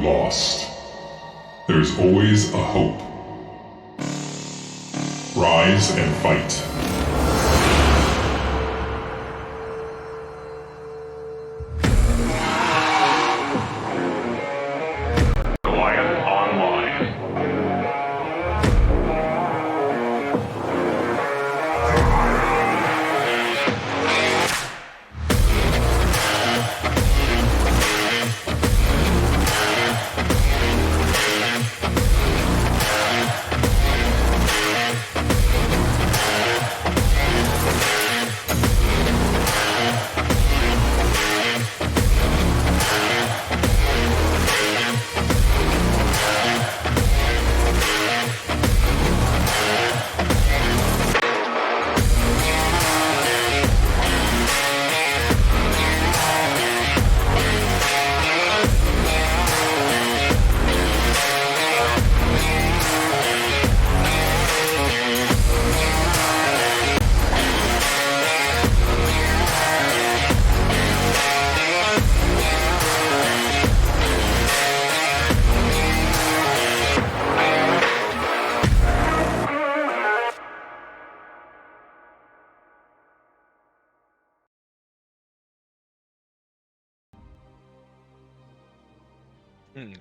lost. There's always a hope. Rise and fight.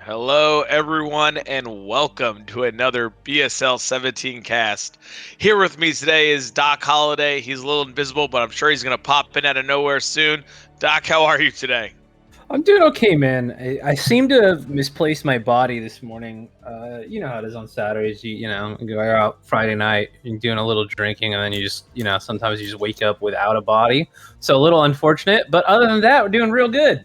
Hello, everyone, and welcome to another BSL17 cast. Here with me today is Doc Holiday. He's a little invisible, but I'm sure he's going to pop in out of nowhere soon. Doc, how are you today? I'm doing okay, man. I seem to have misplaced my body this morning. You know how it is on Saturdays. You go out Friday night, you're doing a little drinking, and then you just, sometimes you just wake up without a body. So a little unfortunate, but other than that, we're doing real good.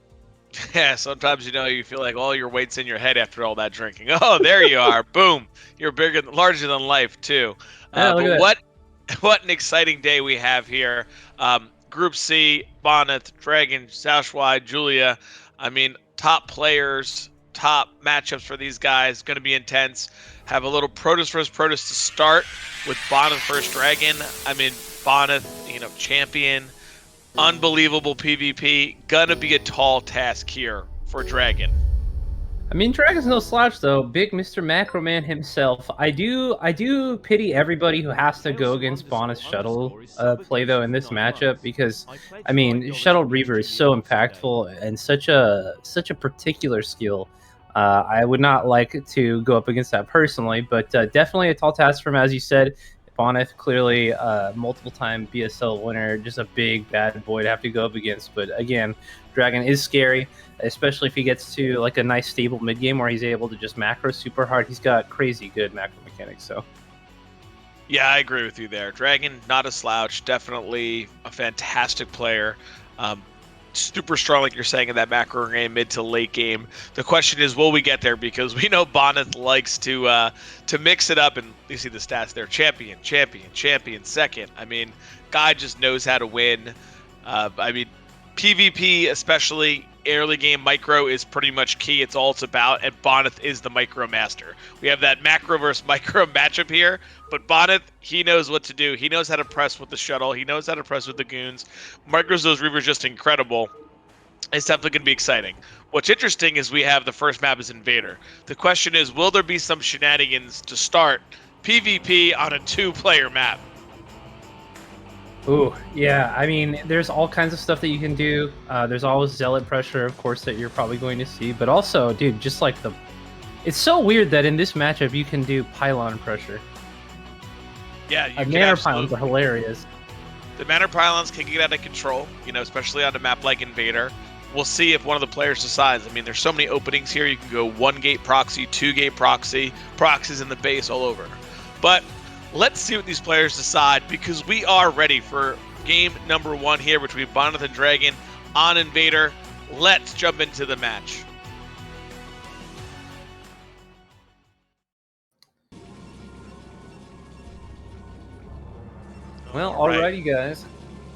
Yeah, sometimes, you feel like all your weight's in your head after all that drinking. Oh, there you are. Boom. You're larger than life, too. Yeah, look at that. What an exciting day we have here. Group C, Bonth, DragOn, XiaoShuai, Julian. I mean, top players, top matchups for these guys. Going to be intense. Have a little Protoss versus Protoss to start with Bonth versus DragOn. I mean, Bonth, champion. Unbelievable PvP. Gonna be a tall task here for DragOn. I mean, DragOn's no slouch, though. Big Mr. Macro Man himself. I do pity everybody who has to go against Bonth's shuttle play, though, in this matchup, because, I mean, Shuttle Reaver is so impactful and such a particular skill. I would not like to go up against that personally, but definitely a tall task for him, as you said. Bonth, clearly multiple-time BSL winner, just a big bad boy to have to go up against. But again, DragOn is scary, especially if he gets to like a nice stable mid-game where he's able to just macro super hard. He's got crazy good macro mechanics. So, yeah, I agree with you there. DragOn, not a slouch, definitely a fantastic player. Super strong, like you're saying, in that macro game, mid to late game. The question is, will we get there? Because we know Bonth likes to mix it up, and you see the stats there: champion, second. I mean, guy just knows how to win. I mean, PvP, especially early game micro, is pretty much key. It's all it's about, and Bonth is the micro master. We have that macro versus micro matchup here, but Bonth, he knows what to do. He knows how to press with the shuttle. He knows how to press with the goons. Micros those Reavers just incredible. It's definitely going to be exciting. What's interesting is we have the first map is Invader. The question is, will there be some shenanigans to start PvP on a two-player map? ooh, yeah. I mean, there's all kinds of stuff that you can do. There's always zealot pressure, of course, that you're probably going to see. But also, dude, just like it's so weird that in this matchup you can do pylon pressure. Yeah, you can. Manor pylons are hilarious. The manor pylons can get out of control, especially on a map like Invader. We'll see if one of the players decides. I mean, there's so many openings here. You can go 1-gate proxy, 2-gate proxy, proxies in the base all over. But let's see what these players decide, because we are ready for game number 1 here between Bonth and DragOn on Invader. Let's jump into the match. Well, alrighty, guys.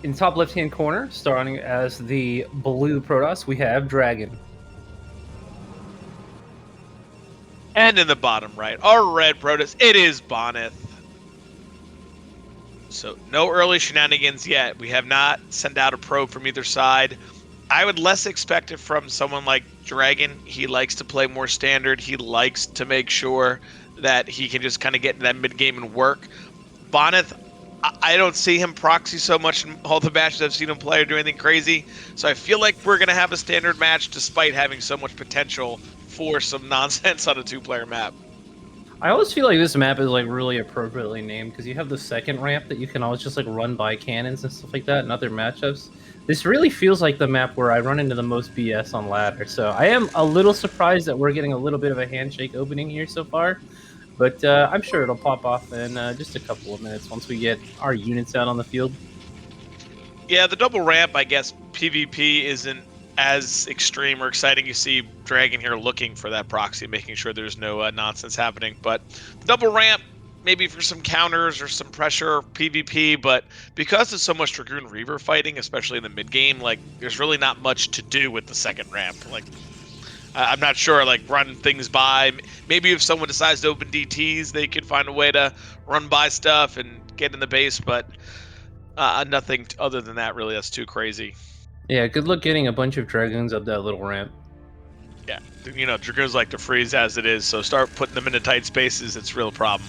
In the top left-hand corner, starting as the blue Protoss, we have DragOn. And in the bottom right, our red Protoss, it is Bonyth. So no early shenanigans yet. We have not sent out a probe from either side. I would less expect it from someone like DragOn, he likes to play more standard. He likes to make sure that he can just kind of get in that mid game and work. Bonth, I don't see him proxy so much in all the matches I've seen him play or do anything crazy. So I feel like we're going to have a standard match despite having so much potential for some nonsense on a 2-player map. I always feel like this map is like really appropriately named because you have the second ramp that you can always just like run by cannons and stuff like that in other matchups. This really feels like the map where I run into the most BS on ladder. So I am a little surprised that we're getting a little bit of a handshake opening here so far. But I'm sure it'll pop off in just a couple of minutes once we get our units out on the field. Yeah, the double ramp, I guess PvP isn't as extreme or exciting. You see DragOn here looking for that proxy, making sure there's no nonsense happening. But the double ramp, maybe for some counters or some pressure PvP, but because there's so much Dragoon Reaver fighting, especially in the mid game, like there's really not much to do with the second ramp. Like I'm not sure, like run things by. Maybe if someone decides to open DTs, they could find a way to run by stuff and get in the base, but nothing other than that really that's too crazy. Yeah, good luck getting a bunch of Dragoons up that little ramp. Yeah, you know, Dragoons like to freeze as it is, so start putting them into tight spaces, it's a real problem.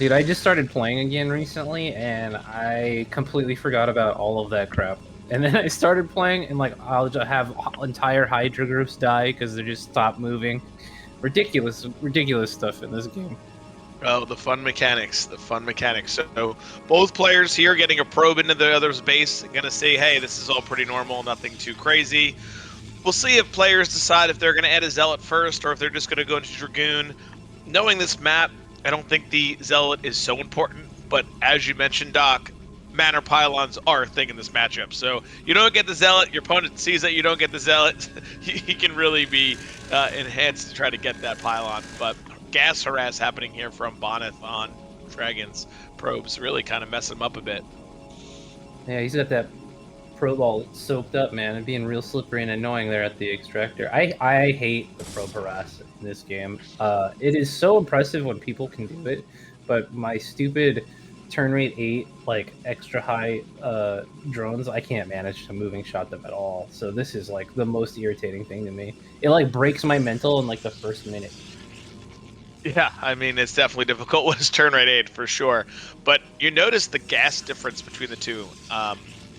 Dude, I just started playing again recently, and I completely forgot about all of that crap. And then I started playing, and like I'll just have entire Hydra groups die because they just stop moving. Ridiculous stuff in this game. Oh, the fun mechanics, So both players here getting a probe into the other's base, gonna say, hey, this is all pretty normal, nothing too crazy. We'll see if players decide if they're gonna add a Zealot first or if they're just gonna go into Dragoon. Knowing this map, I don't think the Zealot is so important, but as you mentioned, Doc, Manor Pylons are a thing in this matchup. So you don't get the Zealot, your opponent sees that you don't get the Zealot, he can really be enhanced to try to get that Pylon. But gas harass happening here from Bonyth on DragOn's probes, really kind of messing him up a bit. Yeah, he's got that probe all soaked up, man, and being real slippery and annoying there at the extractor. I hate the probe harass in this game. It is so impressive when people can do it, but my stupid turn rate 8, like extra high drones, I can't manage to moving shot them at all. So this is like the most irritating thing to me. It like breaks my mental in like the first minute. Yeah, I mean, it's definitely difficult when it's turn rate 8 for sure. But you notice the gas difference between the two.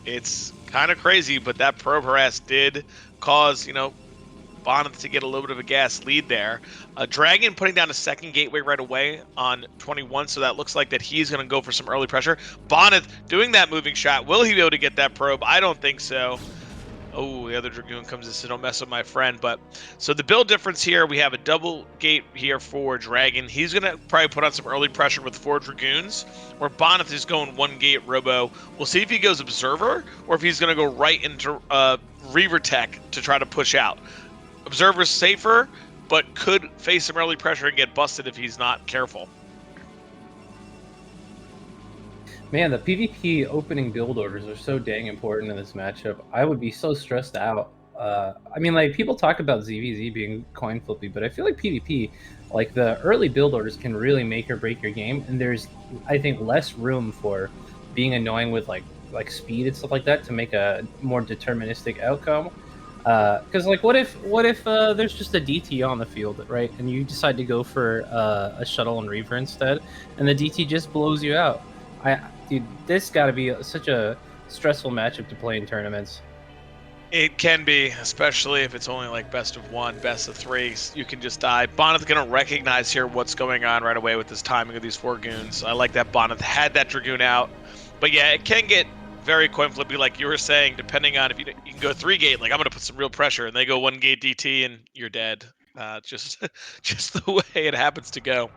It's kind of crazy, but that probe harass did cause, you know, Bonth to get a little bit of a gas lead there. DragOn putting down a second gateway right away on 21, so that looks like that he's going to go for some early pressure. Bonth doing that moving shot. Will he be able to get that probe? I don't think so. Oh, the other Dragoon comes in, so don't mess with my friend. But so the build difference here, we have a double gate here for DragOn. He's going to probably put on some early pressure with 4 Dragoons, where Bonth is going 1 gate Robo. We'll see if he goes Observer or if he's going to go right into Reaver Tech to try to push out. Observer's safer, but could face some early pressure and get busted if he's not careful. Man, the PvP opening build orders are so dang important in this matchup. I would be so stressed out. I mean, like, people talk about ZVZ being coin flippy, but I feel like PvP, like, the early build orders can really make or break your game, and there's, I think, less room for being annoying with, like speed and stuff like that to make a more deterministic outcome. Because like, what if there's just a DT on the field, right? And you decide to go for a shuttle and Reaver instead, and the DT just blows you out. Dude, this got to be such a stressful matchup to play in tournaments. It can be, especially if it's only like best of 1, best of 3. You can just die. Bonth's gonna recognize here what's going on right away with this timing of these 4 goons. I like that Bonth had that Dragoon out, but yeah, it can get very coin flippy, like you were saying, depending on if you can go 3 gate, like I'm gonna put some real pressure, and they go 1 gate DT and you're dead. Just the way it happens to go.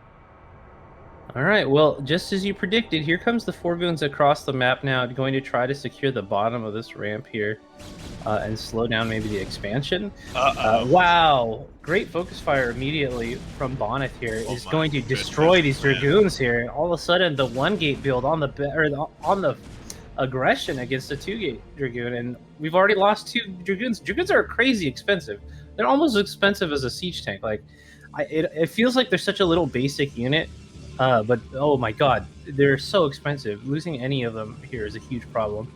All right, well, just as you predicted, here comes the 4 goons across the map now, going to try to secure the bottom of this ramp here and slow down maybe the expansion. Wow, great focus fire immediately from Bonyth here is going to destroy these Dragoons here. All of a sudden, the 1 gate build on the aggression against the 2 gate Dragoon, and we've already lost 2 Dragoons. Dragoons are crazy expensive. They're almost as expensive as a siege tank. Like, it feels like they're such a little basic unit. But oh my god, they're so expensive. Losing any of them here is a huge problem.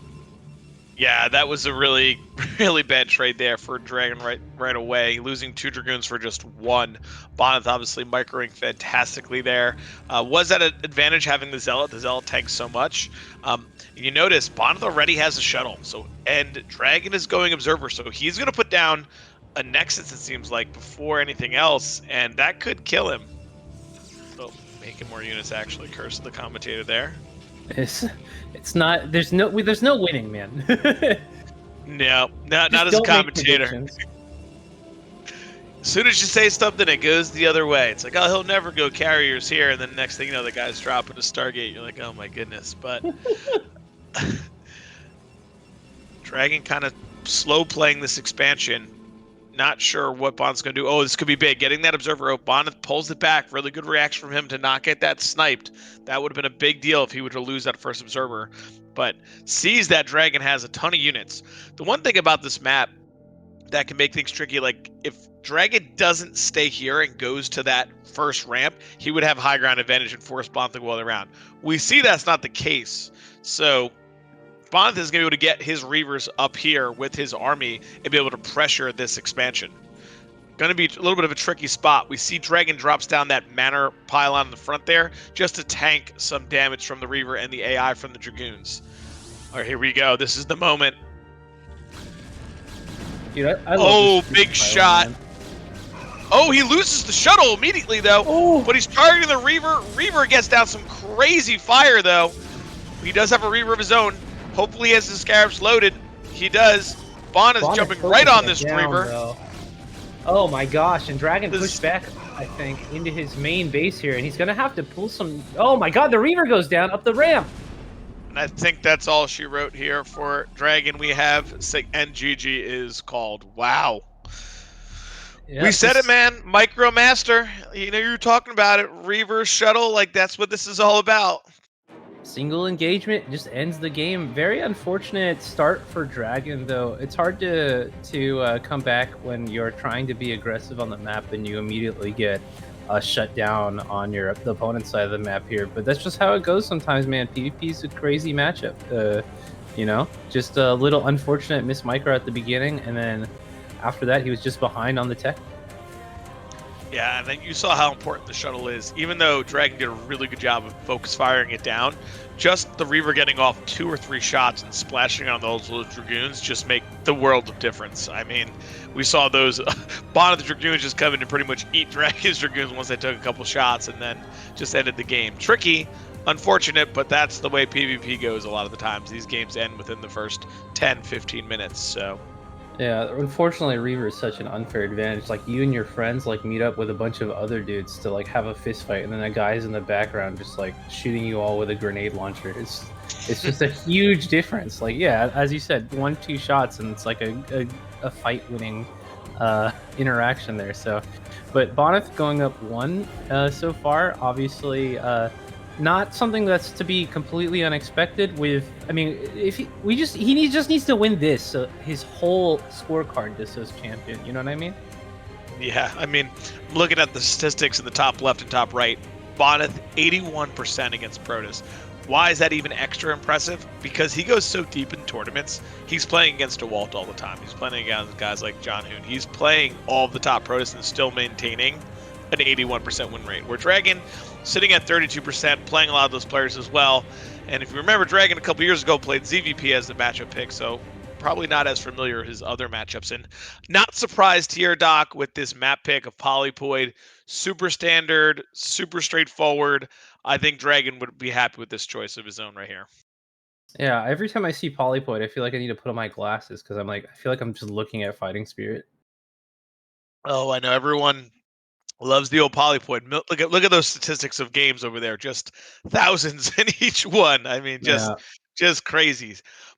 Yeah, that was a really, really bad trade there for DragOn right away. Losing 2 Dragoons for just 1. Bonth obviously microing fantastically there. Was that an advantage having the Zealot? The Zealot tanks so much. You notice Bonth already has a shuttle, and DragOn is going Observer, so he's going to put down a Nexus, it seems like, before anything else, and that could kill him. Oh, making more units actually. Curse the commentator there. It's not. There's no winning, man. No, not as a commentator. As soon as you say something, it goes the other way. It's like, oh, he'll never go carriers here, and then next thing you know, the guy's dropping a Stargate. You're like, oh my goodness. But DragOn kind of slow playing this expansion. Not sure what Bonth's going to do. Oh, this could be big. Getting that Observer out. Bonth pulls it back. Really good reaction from him to not get that sniped. That would have been a big deal if he were to lose that first Observer. But sees that DragOn has a ton of units. The one thing about this map that can make things tricky, like if DragOn doesn't stay here and goes to that first ramp, he would have high ground advantage and force Bonth to go all around. We see that's not the case. So Bonth is going to be able to get his Reavers up here with his army and be able to pressure this expansion. Going to be a little bit of a tricky spot. We see DragOn drops down that Manor pylon in the front there just to tank some damage from the Reaver and the AI from the Dragoons. All right, here we go. This is the moment. Dude, I love big shot. Man. Oh, he loses the shuttle immediately, though. Oh. But he's targeting the Reaver. Reaver gets down some crazy fire, though. He does have a Reaver of his own. Hopefully he has his Scarabs loaded. He does. Bonth is jumping right on this Reaver. Though. Oh my gosh, and DragOn pushed back, I think, into his main base here, and he's going to have to pull some... Oh my god, the Reaver goes down up the ramp! And I think that's all she wrote here for DragOn. We have... And GG is called. Wow. Yeah, we said it, man. Micromaster. You know, you were talking about it. Reaver, shuttle, like that's what this is all about. Single engagement just ends the game. Very unfortunate start for DragOn, though. It's hard to come back when you're trying to be aggressive on the map and you immediately get shut down on the opponent's side of the map here. But that's just how it goes sometimes, man. PvP's a crazy matchup. You know, just a little unfortunate miss micro at the beginning, and then after that, he was just behind on the tech. Yeah, and then you saw how important the shuttle is. Even though DragOn did a really good job of focus firing it down, just the Reaver getting off 2 or 3 shots and splashing on those little Dragoons just make the world of difference. I mean, we saw those Bonth Dragoons just come in and pretty much eat DragOn's Dragoons once they took a couple shots and then just ended the game. Tricky, unfortunate, but that's the way PvP goes a lot of the times. These games end within the first 10, 15 minutes, so... Yeah, unfortunately, Reaver is such an unfair advantage. Like, you and your friends, like, meet up with a bunch of other dudes to, like, have a fist fight, and then a guy's in the background just, like, shooting you all with a grenade launcher. It's just a huge difference. Like, yeah, as you said, 1-2 shots, and it's like a fight-winning interaction there. So, but Bonyth going up 1 so far, obviously... not something that's to be completely unexpected. With, I mean, if he just needs to win this, so his whole scorecard just says champion. You know what I mean? Yeah, I mean, looking at the statistics in the top left and top right, Bonyth 81% against Protoss. Why is that even extra impressive? Because he goes so deep in tournaments. He's playing against DeWalt all the time. He's playing against guys like John Hoon. He's playing all of the top Protoss and still maintaining an 81% win rate. Where DragOn sitting at 32%, playing a lot of those players as well. And if you remember, DragOn a couple years ago played ZVP as the matchup pick, so probably not as familiar with his other matchups. And not surprised here, Doc, with this map pick of Polypoid. Super standard, super straightforward. I think DragOn would be happy with this choice of his own right here. Yeah, every time I see Polypoid, I feel like I need to put on my glasses because I feel like I'm just looking at Fighting Spirit. Oh, I know everyone loves the old Polypoid. Look at those statistics of games over there. Just thousands in each one. I mean, just crazy.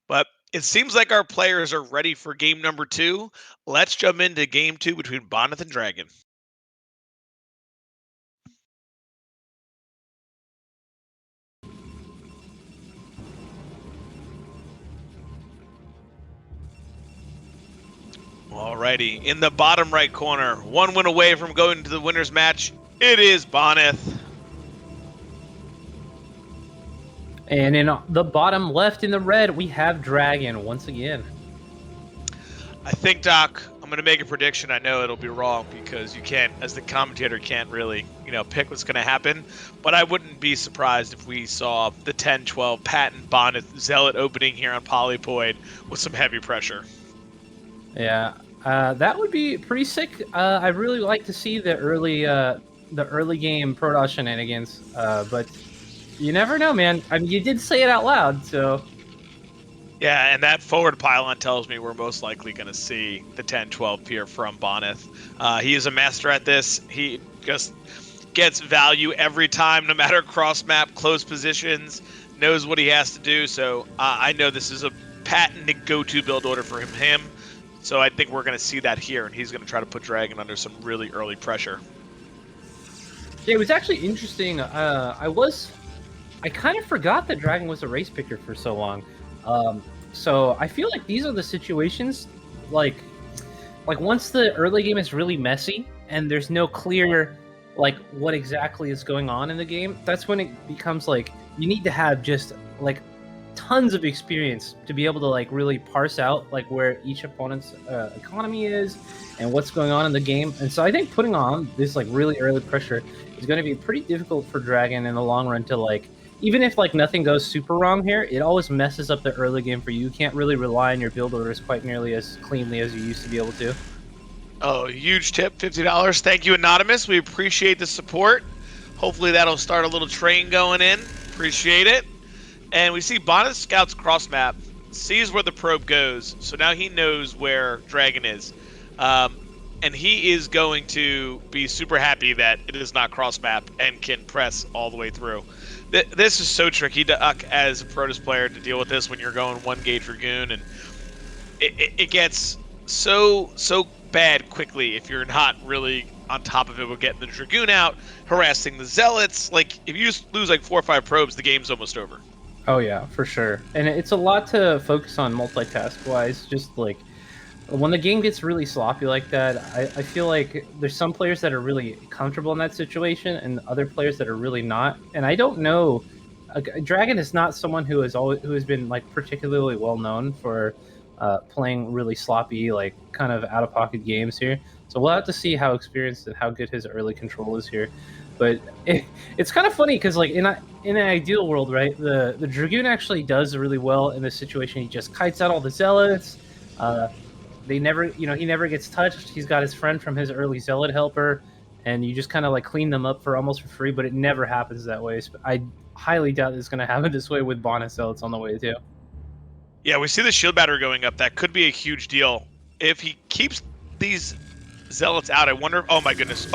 But it seems like our players are ready for game number 2. Let's jump into game 2 between Bonyth and DragOn. Alrighty, in the bottom right corner, 1 win away from going to the winner's match, it is Bonyth. And in the bottom left in the red, we have DragOn once again. I think, Doc, I'm going to make a prediction. I know it'll be wrong because you can't, as the commentator, can't really, pick what's going to happen. But I wouldn't be surprised if we saw the 10-12 patent Bonyth Zealot opening here on Polypoid with some heavy pressure. Yeah, that would be pretty sick. I really like to see the early game Protoss shenanigans, but you never know, man. I mean, you did say it out loud, so. Yeah, and that forward pylon tells me we're most likely going to see the 10-12 peer from Bonyth. He is a master at this. He just gets value every time, no matter cross-map, close positions, knows what he has to do. So I know this is a patented go-to build order for him. So I think we're going to see that here, and he's going to try to put DragOn under some really early pressure. Yeah, it was actually interesting. I kind of forgot that DragOn was a race picker for so long. So I feel like these are the situations, like once the early game is really messy and there's no clear, what exactly is going on in the game, that's when it becomes you need to have just tons of experience to be able to really parse out where each opponent's economy is and what's going on in the game. And so I think putting on this really early pressure is going to be pretty difficult for DragOn in the long run to even if nothing goes super wrong here, it always messes up the early game for you. You can't really rely on your build orders quite nearly as cleanly as you used to be able to. Oh, huge tip, $50. Thank you, Anonymous. We appreciate the support. Hopefully that'll start a little train going in. Appreciate it. And we see Bonyth scouts cross map, sees where the probe goes, so now he knows where DragOn is. And he is going to be super happy that it is not cross map and can press all the way through. This is so tricky, Duck, as a Protoss player to deal with this when you're going 1-gauge Dragoon, and it gets so bad quickly if you're not really on top of it with getting the Dragoon out, harassing the Zealots. If you just lose 4 or 5 probes, the game's almost over. Oh yeah, for sure. And it's a lot to focus on multitask-wise, just when the game gets really sloppy like that, I feel like there's some players that are really comfortable in that situation and other players that are really not. And I don't know, DragOn is not someone who has been particularly well known for playing really sloppy, kind of out of pocket games here. So we'll have to see how experienced and how good his early control is here. But it's kind of funny because in an ideal world, right, the Dragoon actually does really well in this situation. He just kites out all the Zealots. They never, he never gets touched. He's got his friend from his early Zealot helper, and you just kind of clean them up for almost for free, but it never happens that way. So I highly doubt it's going to happen this way with Bonyth Zealots on the way too. Yeah, we see the shield battery going up. That could be a huge deal. If he keeps these Zealots out, I wonder, oh my goodness.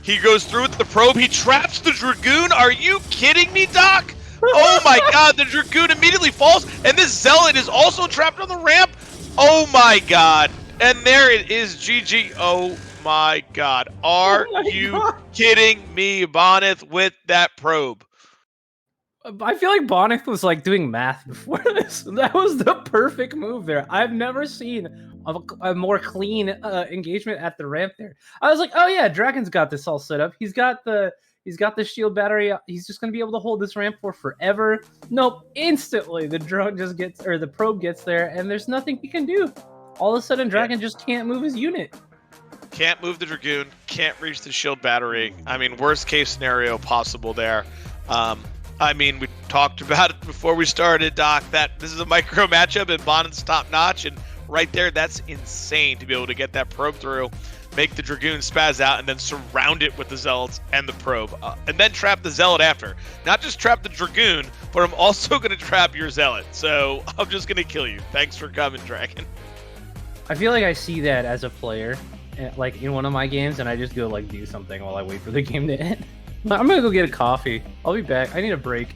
He goes through with the probe. He traps the Dragoon. Are you kidding me, Doc? Oh my God, the Dragoon immediately falls, and this Zealot is also trapped on the ramp. Oh my God. And there it is, GG. Oh my God. Are you kidding me, Bonyth, with that probe? I feel like Bonyth was doing math before this. That was the perfect move there. I've never seen a more clean engagement at the ramp there. I was like, oh yeah, DragOn's got this all set up. He's got the shield battery. He's just gonna be able to hold this ramp for forever. Nope, instantly the drone the probe gets there, and there's nothing he can do. All of a sudden, DragOn just can't move his unit. Can't move the Dragoon. Can't reach the shield battery. I mean, worst case scenario possible there. We talked about it before we started, Doc, that this is a micro matchup and Bonyth's top notch, and right there, that's insane to be able to get that probe through, make the Dragoon spaz out, and then surround it with the Zealots and the probe, and then trap the Zealot after. Not just trap the Dragoon, but I'm also going to trap your Zealot. So I'm just going to kill you. Thanks for coming, DragOn. I feel like I see that as a player, in one of my games, and I just go do something while I wait for the game to end. I'm gonna go get a coffee. I'll be back. I need a break.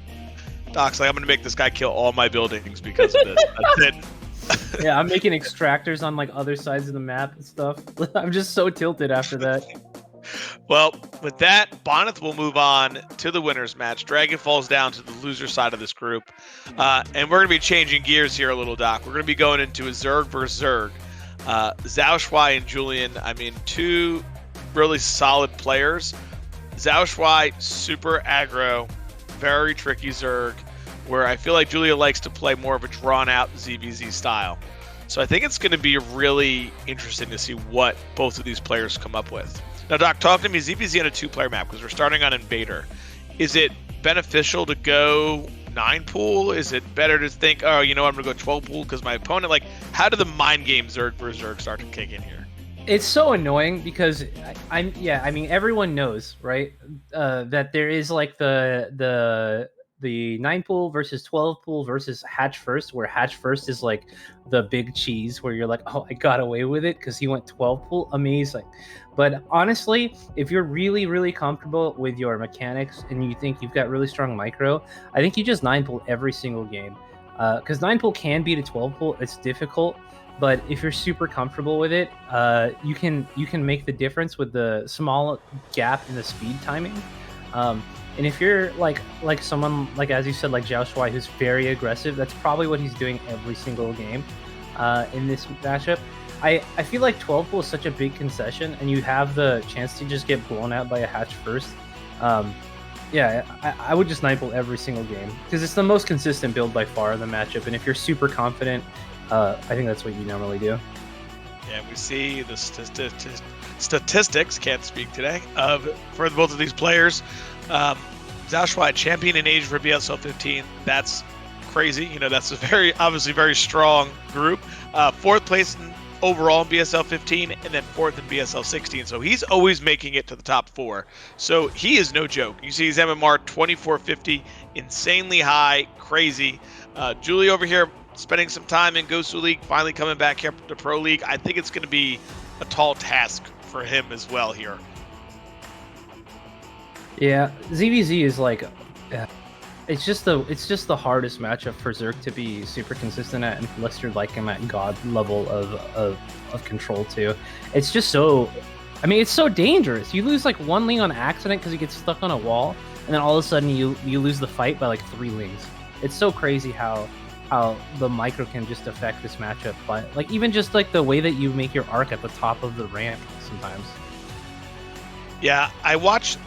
Doc's I'm gonna make this guy kill all my buildings because of this. That's it. Yeah, I'm making extractors on other sides of the map and stuff. I'm just so tilted after that. Well, with that, Bonyth will move on to the winners match. DragOn falls down to the loser side of this group. And we're gonna be changing gears here a little, Doc. We're gonna be going into a Zerg versus Zerg. XiaoShuai and Julian, two really solid players. XiaoShuai, super aggro, very tricky Zerg. where I feel like Julia likes to play more of a drawn-out ZVZ style. So I think it's going to be really interesting to see what both of these players come up with. Now, Doc, talk to me. ZVZ on a 2-player map because we're starting on Invader. Is it beneficial to go 9-pool? Is it better to think, oh, you know, I'm going to go 12-pool because my opponent, like, how do the mind games Zerg versus Zerg start to kick in here? It's so annoying because I mean, everyone knows, right? That there is like the 9-pool versus 12-pool versus hatch first, where hatch first is like the big cheese where you're like, oh, I got away with it because he went 12-pool. Amazing. But honestly, if you're really, really comfortable with your mechanics and you think you've got really strong micro, I think you just 9-pool every single game. Because 9-pool can beat a 12-pool. It's difficult. But if you're super comfortable with it, you can make the difference with the small gap in the speed timing. And if you're like someone like, as you said, like XiaoShuai, who's very aggressive, that's probably what he's doing every single game in this matchup. I feel like 12-pool is such a big concession, and you have the chance to just get blown out by a hatch first. Yeah, I would just 9-pool every single game because it's the most consistent build by far in the matchup. And if you're super confident, I think that's what you normally do. Yeah, we see the statistics, can't speak today, for both of these players. XiaoShuai, champion in Asia for BSL17. That's crazy. You know, that's a obviously very strong group. 4th place overall in BSL15 and then 4th in BSL16. So he's always making it to the top 4. So he is no joke. You see his MMR 2450, insanely high, crazy. Julie over here spending some time in Gosu League, finally coming back here to Pro League. I think it's going to be a tall task for him as well here. Yeah, ZVZ is like, it's just the hardest matchup for Zerg to be super consistent at, unless you're like him at God level of control too. It's just so, I mean, it's so dangerous. You lose like 1 ling on accident because he gets stuck on a wall, and then all of a sudden you lose the fight by like 3 lings. It's so crazy how the micro can just affect this matchup, but like even just like the way that you make your arc at the top of the ramp sometimes. Yeah, I watched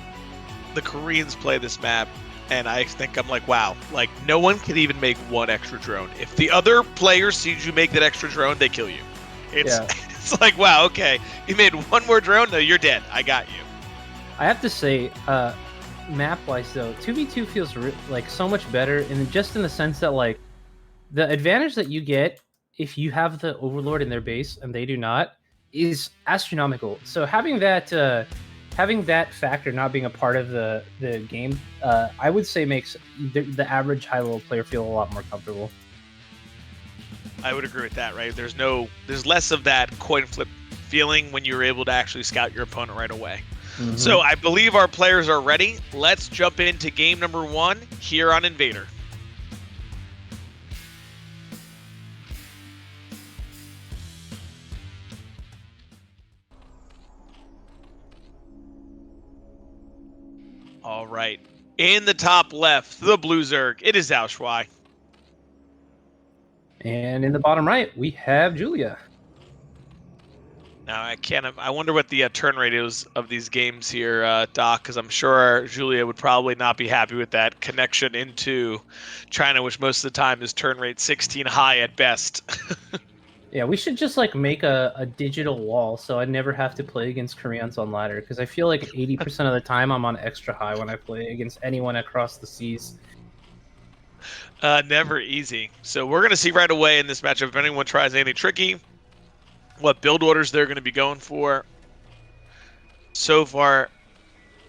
the Koreans play this map, and I think I'm like, wow, like no one can even make 1 extra drone. If the other player sees you make that extra drone, they kill you. It's like, wow, okay, you made 1 more drone, no, you're dead. I got you. I have to say, map-wise though, 2v2 feels like so much better, and just in the sense that like the advantage that you get if you have the Overlord in their base and they do not is astronomical. So having that factor not being a part of the game, I would say makes the average high-level player feel a lot more comfortable. I would agree with that, right? There's less of that coin flip feeling when you're able to actually scout your opponent right away. Mm-hmm. So I believe our players are ready. Let's jump into game number 1 here on Invader. All right. In the top left, the blue Zerg, it is XiaoShuai. And in the bottom right, we have Julia. Now, I wonder what the turn rate is of these games here, Doc, because I'm sure Julia would probably not be happy with that connection into China, which most of the time is turn rate 16 high at best. Yeah, we should just like make a digital wall so I never have to play against Koreans on ladder, because I feel like 80% of the time I'm on extra high when I play against anyone across the seas. Never easy. So we're going to see right away in this matchup if anyone tries anything tricky, what build orders they're going to be going for. So far,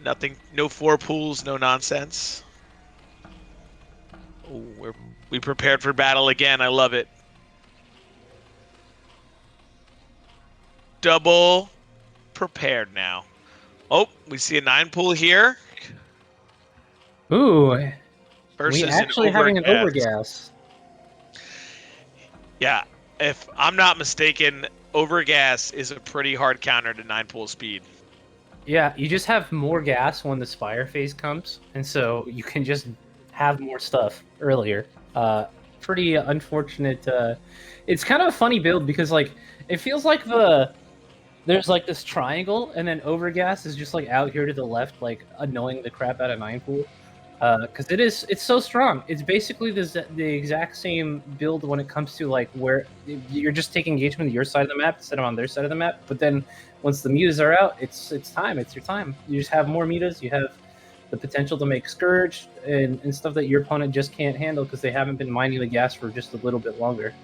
nothing, no 4 pools, no nonsense. Oh, we prepared for battle again. I love it. Double prepared now. Oh, we see a 9-pool here. Ooh, versus we actually having an overgas. Yeah, if I'm not mistaken, overgas is a pretty hard counter to 9-pool speed. Yeah, you just have more gas when the Spire phase comes, and so you can just have more stuff earlier. Pretty unfortunate. It's kind of a funny build because like it feels like there's like this triangle, and then overgas is just like out here to the left, like annoying the crap out of 9-pool. because it's so strong. It's basically the exact same build when it comes to like where you're just taking engagement to your side of the map instead of on their side of the map. But then once the mutas are out, it's time. It's your time. You just have more mutas. You have the potential to make Scourge and stuff that your opponent just can't handle because they haven't been mining the gas for just a little bit longer.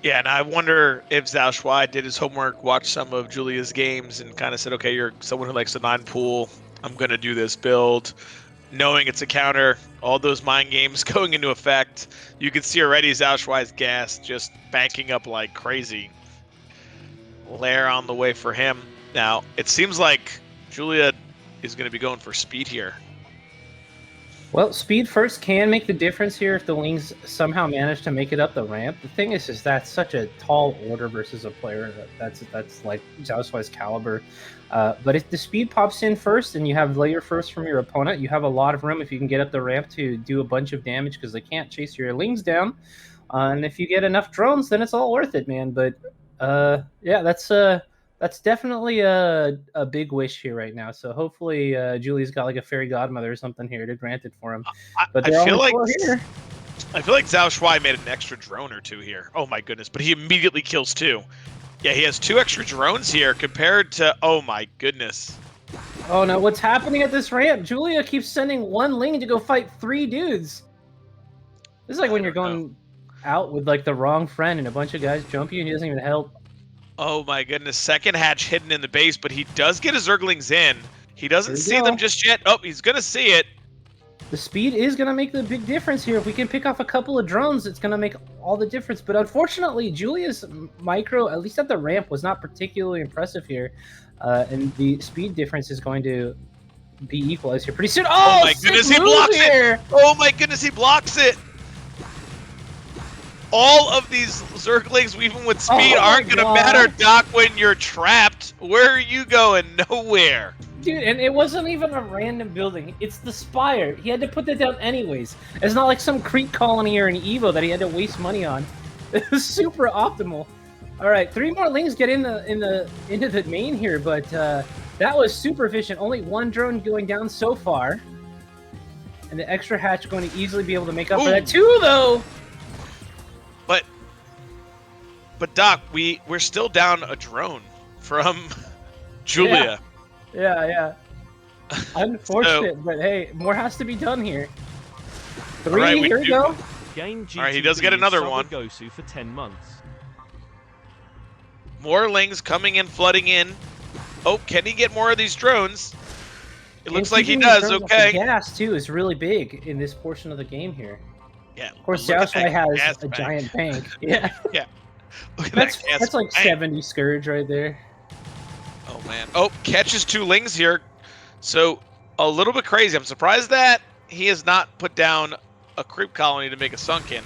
Yeah, and I wonder if XiaoShuai did his homework, watched some of Julia's games, and kind of said, okay, you're someone who likes the 9-pool. I'm going to do this build. Knowing it's a counter, all those mind games going into effect. You can see already XiaoShuai's gas just banking up like crazy. Lair on the way for him. Now, it seems like Julia is going to be going for speed here. Well, speed first can make the difference here if the Lings somehow manage to make it up the ramp. The thing is that's such a tall order versus a player that's like XiaoShuai's caliber. But if the speed pops in first and you have layer first from your opponent, you have a lot of room if you can get up the ramp to do a bunch of damage because they can't chase your Lings down. And if you get enough drones, then it's all worth it, man. But yeah, that's definitely a big wish here right now. So hopefully Julie's got like a fairy godmother or something here to grant it for him. But I feel like here. I feel like XiaoShuai made an extra drone or two here. Oh my goodness, but he immediately kills 2. Yeah, he has 2 extra drones here compared to, oh my goodness. Oh no, what's happening at this ramp? Julia keeps sending 1 Ling to go fight 3 dudes. This is like when you're going out with like the wrong friend and a bunch of guys jump you and he doesn't even help. Oh my goodness, second hatch hidden in the base, but he does get his Zerglings in. He doesn't see them just yet. Oh, he's gonna see it. The speed is gonna make the big difference here. If we can pick off a couple of drones, it's gonna make all the difference. But unfortunately, Julia's micro, at least at the ramp, was not particularly impressive here. And the speed difference is going to be equalized here pretty soon. Oh my goodness, he blocks it! Oh my goodness, he blocks it! All of these Zerglings, even with speed, aren't going to matter, Doc, when you're trapped. Where are you going? Nowhere. Dude, and it wasn't even a random building. It's the Spire. He had to put that down anyways. It's not like some creep colony or an Evo that he had to waste money on. It was super optimal. All right, 3 more Lings get into the main here, but that was super efficient. Only 1 drone going down so far. And the extra hatch going to easily be able to make up for that. 2, though! But Doc, we're still down a drone from Julia. Yeah. Unfortunate, but hey, more has to be done here. 3, right, here we go. All right, he does get another one. Gosu for 10 months. More Lings coming in, flooding in. Oh, can he get more of these drones? It looks like he does. Okay. The gas too is really big in this portion of the game here. Yeah. Of course, XiaoShuai has a giant bank. Yeah. Yeah. Look at that's like 70 Scourge right there. Oh man. Oh, catches 2 Lings here. So a little bit crazy. I'm surprised that he has not put down a creep colony to make a sunken.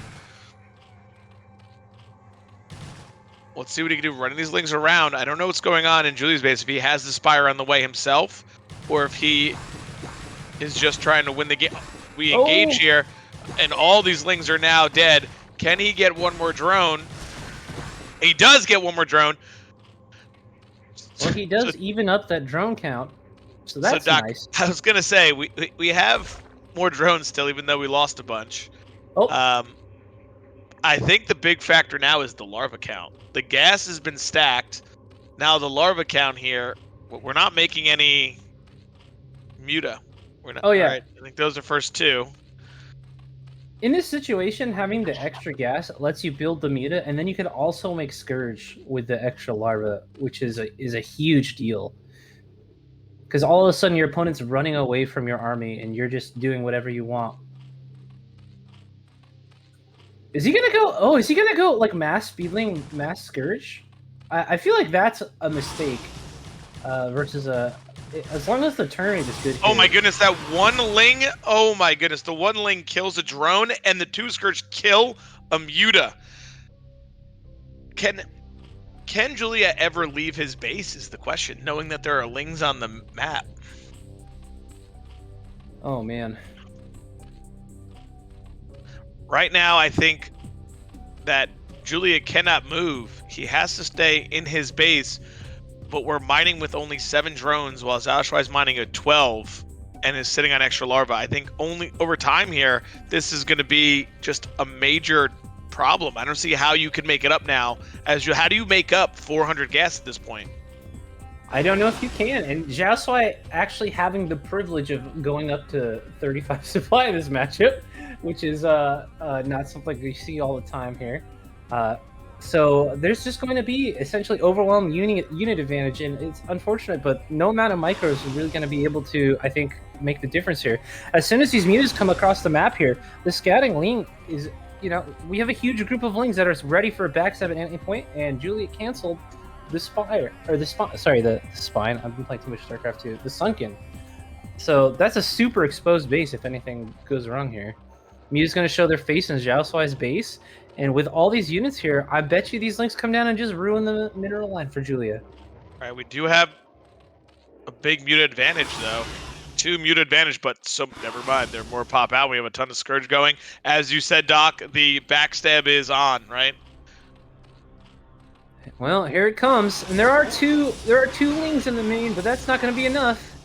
Let's see what he can do running these Lings around. I don't know what's going on in Julia's base, if he has the Spire on the way himself, or if he is just trying to win the game. We engage here, and all these Lings are now dead. Can he get 1 more drone? He does get 1 more drone. Well, he does even up that drone count, so that's Doc, nice. I was gonna say we have more drones still, even though we lost a bunch. I think the big factor now is the larva count. The gas has been stacked. Now the larva count here, we're not making any muta. We're not. Oh yeah. All right, I think those are first 2. In this situation, having the extra gas lets you build the muta, and then you can also make Scourge with the extra larva, which is a huge deal. Because all of a sudden your opponent's running away from your army, and you're just doing whatever you want. Is he gonna go? Oh, is he gonna go like mass Speedling, mass Scourge? I feel like that's a mistake versus a. As long as the turn rate is good. Oh my goodness, that 1 Ling! Oh my goodness, the 1 Ling kills a drone, and the 2 Scourge kill a muta. Can Julia ever leave his base is the question, knowing that there are Lings on the map. Oh man. Right now, I think that Julia cannot move. He has to stay in his base, but we're mining with only 7 drones while XiaoShuai is mining at 12. and is sitting on extra larva. I think only over time here, this is going to be just a major problem. I don't see how you can make it up now. How do you make up 400 gas at this point? I don't know if you can. And XiaoShuai actually having the privilege of going up to 35 supply in this matchup, which is not something we see all the time here. So there's just going to be essentially overwhelming unit advantage, and it's unfortunate, but no amount of micros is really going to be able to, I think, make the difference here. As soon as these mutas come across the map here, the scouting Ling is, we have a huge group of Lings that are ready for a backstab at any point, and Julia canceled the Spine. I've been playing too much StarCraft 2. The Sunken. So that's a super exposed base if anything goes wrong here. Mew's going to show their face in XiaoShuai's base. And with all these units here, I bet you these Lings come down and just ruin the mineral line for Julia. All right, we do have a big muta advantage, though. 2 muta advantage, but never mind. They're more pop out. We have a ton of Scourge going. As you said, Doc, the backstab is on, right? Well, here it comes. And there are two Lings in the main, but that's not going to be enough.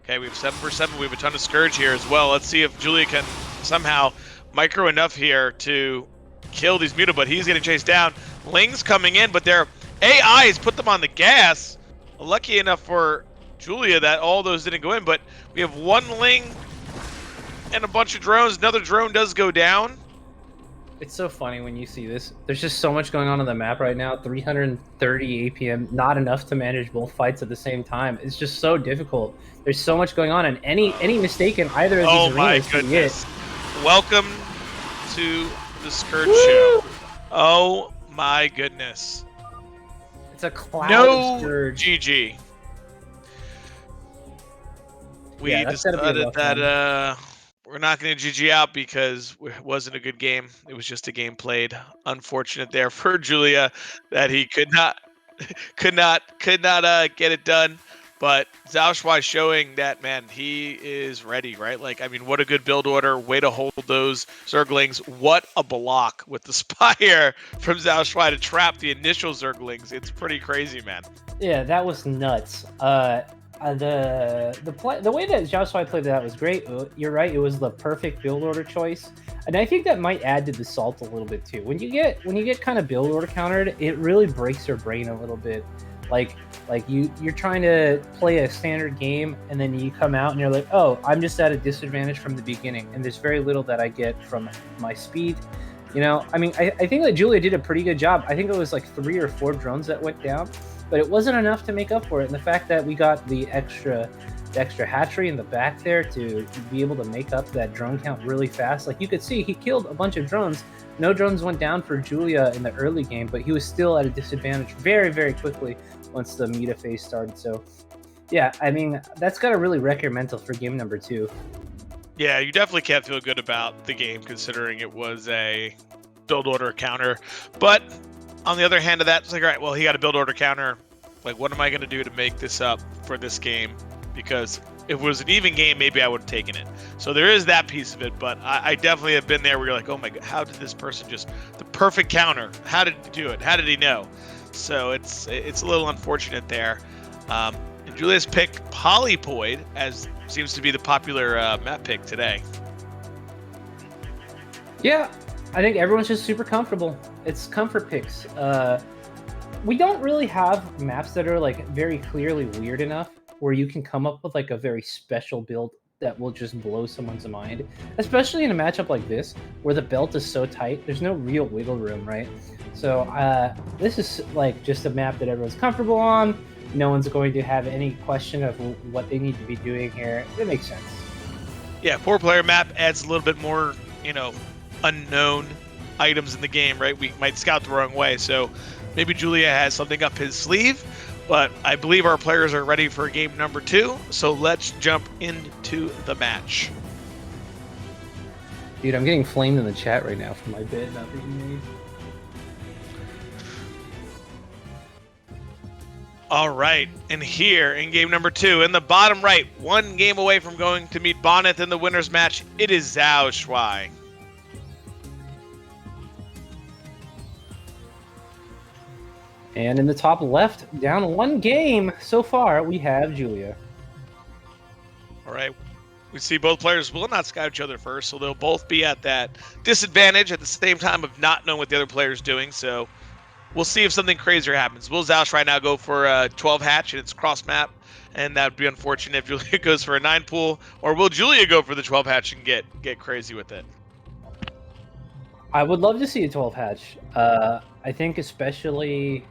Okay, we have 7/7. We have a ton of Scourge here as well. Let's see if Julia can somehow micro enough here to kill these muta, but he's getting chased down. Lings coming in, but their AIs put them on the gas. Lucky enough for Julia that all those didn't go in, but we have 1 Ling and a bunch of drones. Another drone does go down. It's so funny when you see this. There's just so much going on the map right now. 330 APM, not enough to manage both fights at the same time. It's just so difficult. There's so much going on, and any mistake in either of these arenas can get. Welcome to the Scourge Show. Oh my goodness. It's a cloud of Scourge. GG. We decided that we're not going to GG out because it wasn't a good game. It was just a game played. Unfortunate there for Julia that he could not get it done. But XiaoShuai showing that, man, he is ready, right? Like, I mean, what a good build order. Way to hold those Zerglings. What a block with the Spire from XiaoShuai to trap the initial Zerglings. It's pretty crazy, man. Yeah, that was nuts. The way that XiaoShuai played that was great. You're right. It was the perfect build order choice. And I think that might add to the salt a little bit too. When you get kind of build order countered, it really breaks your brain a little bit. Like you're trying to play a standard game, and then you come out and you're like, oh, I'm just at a disadvantage from the beginning, and there's very little that I get from my speed. I mean, I think that Julia did a pretty good job. I think it was like 3 or 4 drones that went down, but it wasn't enough to make up for it. And the fact that we got the extra hatchery in the back there to be able to make up that drone count really fast. Like you could see, he killed a bunch of drones. No drones went down for Julia in the early game, but he was still at a disadvantage very, very quickly once the muta phase started. So, yeah, I mean, that's got to really wreck your mental for game number 2. Yeah, you definitely can't feel good about the game considering it was a build order counter. But on the other hand of that, it's like, all right, well, he got a build order counter. Like, what am I going to do to make this up for this game? Because if it was an even game, maybe I would have taken it. So there is that piece of it, but I definitely have been there where you're like, oh my God, how did this person the perfect counter? How did he do it? How did he know? So it's a little unfortunate there. And Julia's picked Polypoid, as seems to be the popular map pick today. Yeah, I think everyone's just super comfortable. It's comfort picks. We don't really have maps that are like very clearly weird enough where you can come up with like a very special build that will just blow someone's mind, especially in a matchup like this where the belt is so tight. There's no real wiggle room, right? So this is like just a map that everyone's comfortable on. No one's going to have any question of what they need to be doing here. It makes sense. Yeah, 4-player map adds a little bit more, unknown items in the game, right? We might scout the wrong way, so maybe Julia has something up his sleeve. But I believe our players are ready for game number 2, so let's jump into the match. Dude, I'm getting flamed in the chat right now for my bid not being made. All right, and here in game number 2, in the bottom right, 1 game away from going to meet Bonth in the winner's match, it is XiaoShuai. And in the top left, down 1 game so far, we have Julia. All right. We see both players will not scout each other first, so they'll both be at that disadvantage at the same time of not knowing what the other player is doing. So we'll see if something crazier happens. Will XiaoShuai now go for a 12 hatch and it's cross map? And that would be unfortunate if Julia goes for a 9 pool. Or will Julia go for the 12 hatch and get crazy with it? I would love to see a 12 hatch. I think especially...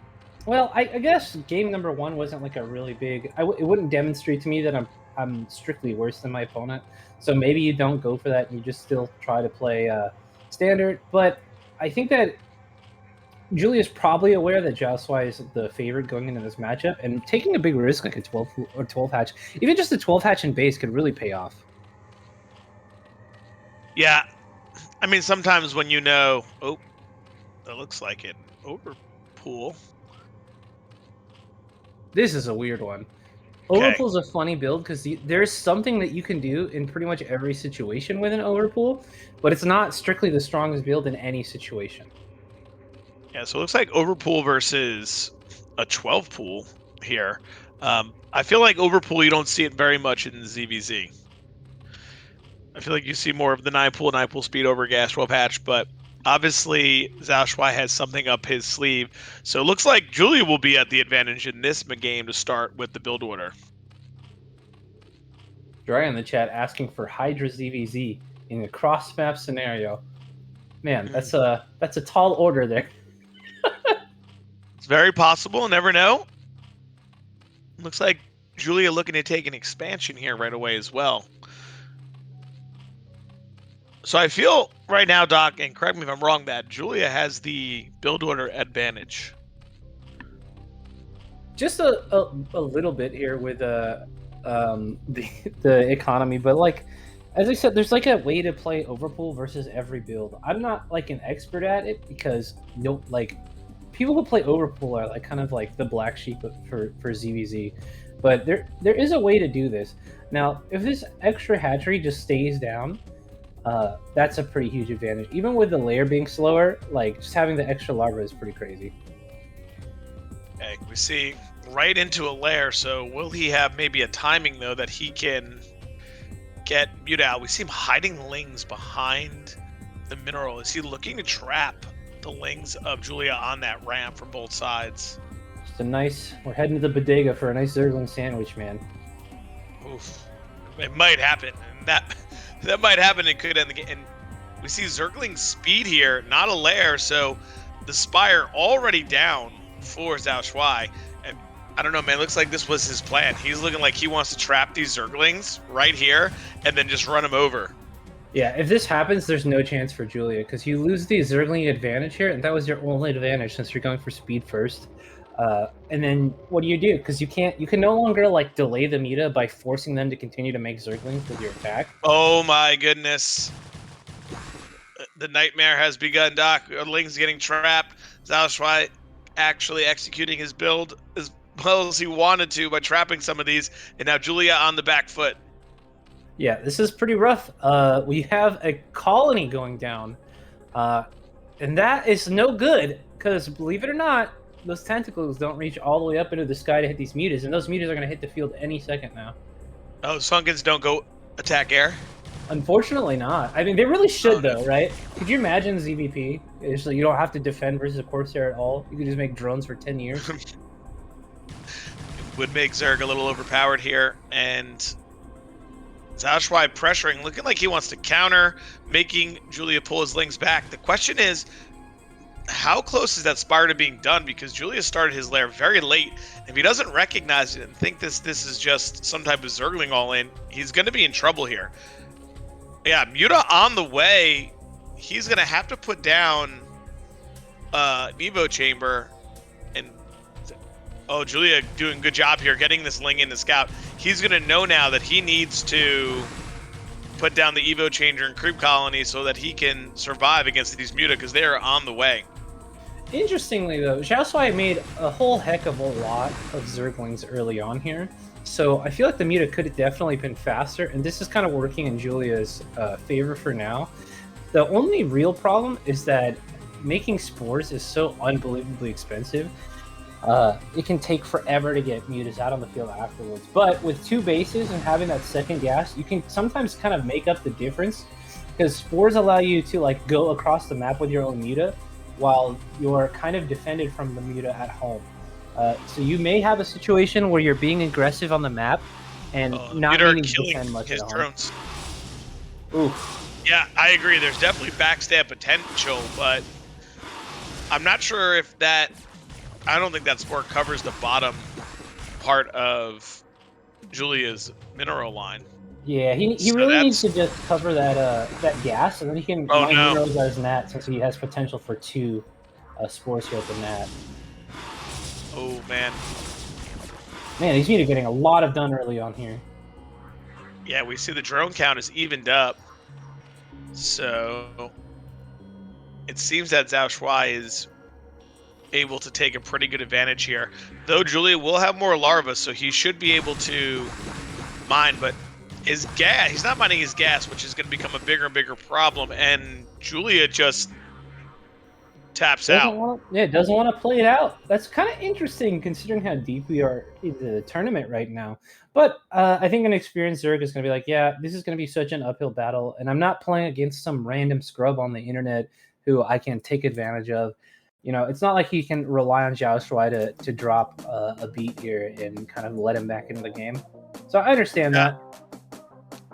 Well, I guess game number 1 wasn't like a really big... it wouldn't demonstrate to me that I'm strictly worse than my opponent. So maybe you don't go for that and you just still try to play standard. But I think that Julia's probably aware that XiaoShuai is the favorite going into this matchup, and taking a big risk like a 12 hatch, even just a 12 hatch in base, could really pay off. Yeah, I mean sometimes when you know, oh, that looks like an overpool. This is a weird one. Okay. Overpool is a funny build because there's something that you can do in pretty much every situation with an overpool, but it's not strictly the strongest build in any situation. Yeah, so it looks like overpool versus a 12 pool here. I feel like overpool, you don't see it very much in ZVZ. I feel like you see more of the 9 pool speed over gas 12 hatch, but obviously XiaoShuai has something up his sleeve. So it looks like Julia will be at the advantage in this game to start with the build order. Dry in the chat asking for Hydra ZVZ in a cross map scenario. Man, that's a tall order there. It's very possible. Never know. Looks like Julia looking to take an expansion here right away as well. So I feel right now, Doc, and correct me if I'm wrong, that Julia has the build order advantage. Just a little bit here with the economy, but like as I said, there's like a way to play overpool versus every build. I'm not like an expert at it because people who play overpool are like kind of like the black sheep for ZVZ, but there is a way to do this. Now, if this extra hatchery just stays down, that's a pretty huge advantage. Even with the layer being slower, like just having the extra larva is pretty crazy. Okay, we see right into a lair. So will he have maybe a timing though that he can get mute out? We see him hiding lings behind the mineral. Is he looking to trap the lings of Julia on that ramp from both sides? Just a nice. We're heading to the bodega for a nice Zergling sandwich, man. Oof, it might happen, and that might happen. It could end the game. And we see Zergling's speed here, not a lair. So the Spire already down for XiaoShuai. And I don't know, man. Looks like this was his plan. He's looking like he wants to trap these Zerglings right here and then just run them over. Yeah, if this happens, there's no chance for Julia because you lose the Zergling advantage here, and that was your only advantage since you're going for speed first. And then what do? Because you can no longer like delay the meta by forcing them to continue to make Zerglings with your attack. Oh my goodness. The nightmare has begun, Doc. Ling's getting trapped. XiaoShuai actually executing his build as well as he wanted to by trapping some of these, and now Julia on the back foot. Yeah, this is pretty rough. We have a colony going down, and that is no good because, believe it or not, those tentacles don't reach all the way up into the sky to hit these mutas, and those mutas are going to hit the field any second now. Oh, Funkins don't go attack air? Unfortunately not. I mean, they really should, though, right? Could you imagine ZVP? So you don't have to defend versus a Corsair at all. You could just make drones for 10 years. Would make Zerg a little overpowered here, and XiaoShuai pressuring, looking like he wants to counter, making Julia pull his lings back. The question is, how close is that Spire to being done? Because Julia started his lair very late. If he doesn't recognize it and think this is just some type of Zergling all in, he's going to be in trouble here. Yeah, Muta on the way. He's going to have to put down Evo Chamber. And oh, Julia doing a good job here getting this Ling in the scout. He's going to know now that he needs to put down the Evo Changer and Creep Colony so that he can survive against these Muta because they are on the way. Interestingly, though, XiaoShuai made a whole heck of a lot of Zerglings early on here. So I feel like the Muta could have definitely been faster, and this is kind of working in Julia's favor for now. The only real problem is that making spores is so unbelievably expensive. it can take forever to get mutas out on the field afterwards. But with 2 bases and having that second gas, you can sometimes kind of make up the difference, because spores allow you to like go across the map with your own muta while you're kind of defended from the muta at home. So you may have a situation where you're being aggressive on the map and not needing to defend much at home. Drones. Oof. Yeah, I agree. There's definitely backstab potential, but I'm not sure if that. I don't think that spore covers the bottom part of Julia's mineral line. Yeah, he really needs to just cover that that gas, and then he can mine minerals as Nat, since he has potential for 2 spores here at the Nat. Oh man. Man, he's getting a lot of done early on here. Yeah, we see the drone count is evened up. So it seems that XiaoShuai is able to take a pretty good advantage here. Though Julia will have more larvae, so he should be able to mine, but his gas, he's not mining his gas, which is going to become a bigger and bigger problem, and Julia just taps out. Doesn't want to play it out. That's kind of interesting considering how deep we are in the tournament right now. But I think an experienced Zerg is going to be like, yeah, this is going to be such an uphill battle, and I'm not playing against some random scrub on the internet who I can take advantage of. You know, it's not like he can rely on XiaoShuai to drop a beat here and kind of let him back into the game. So I understand that.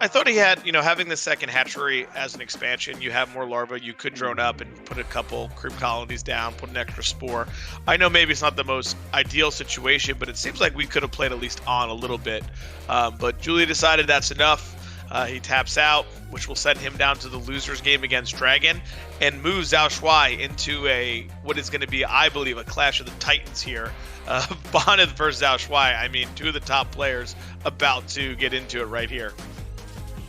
I thought he had, having the second hatchery as an expansion, you have more larvae, you could drone up and put a couple creep colonies down, put an extra spore. I know maybe it's not the most ideal situation, but it seems like we could have played at least on a little bit. But Julia decided that's enough. He taps out, which will send him down to the loser's game against DragOn, and moves XiaoShuai into what is going to be, I believe, a clash of the titans here. Bonth versus XiaoShuai. I mean, 2 of the top players about to get into it right here.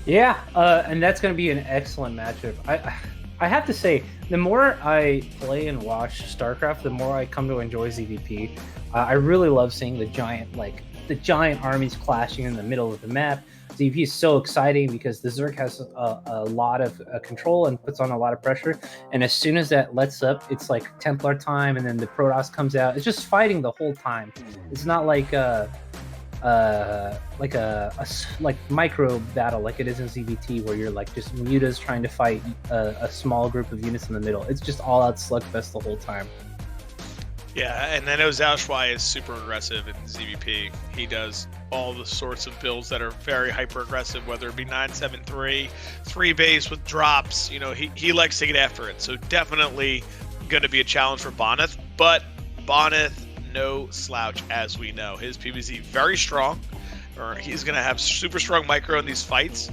Yeah, and that's going to be an excellent matchup. I have to say, the more I play and watch StarCraft, the more I come to enjoy ZVP. I really love seeing the giant armies clashing in the middle of the map. ZVP is so exciting because the Zerg has a lot of control and puts on a lot of pressure. And as soon as that lets up, it's like Templar time, and then the Protoss comes out. It's just fighting the whole time. It's not like a micro battle like it is in ZVT, where you're like just mutas trying to fight a small group of units in the middle. It's just all out slugfest the whole time. Yeah, and I know XiaoShuai is super aggressive in ZVP. He does all the sorts of builds that are very hyper aggressive, whether it be 973, 3 base with drops. He likes to get after it. So definitely going to be a challenge for Bonyth, but Bonyth, no slouch, as we know. His PvZ very strong, or he's going to have super strong micro in these fights.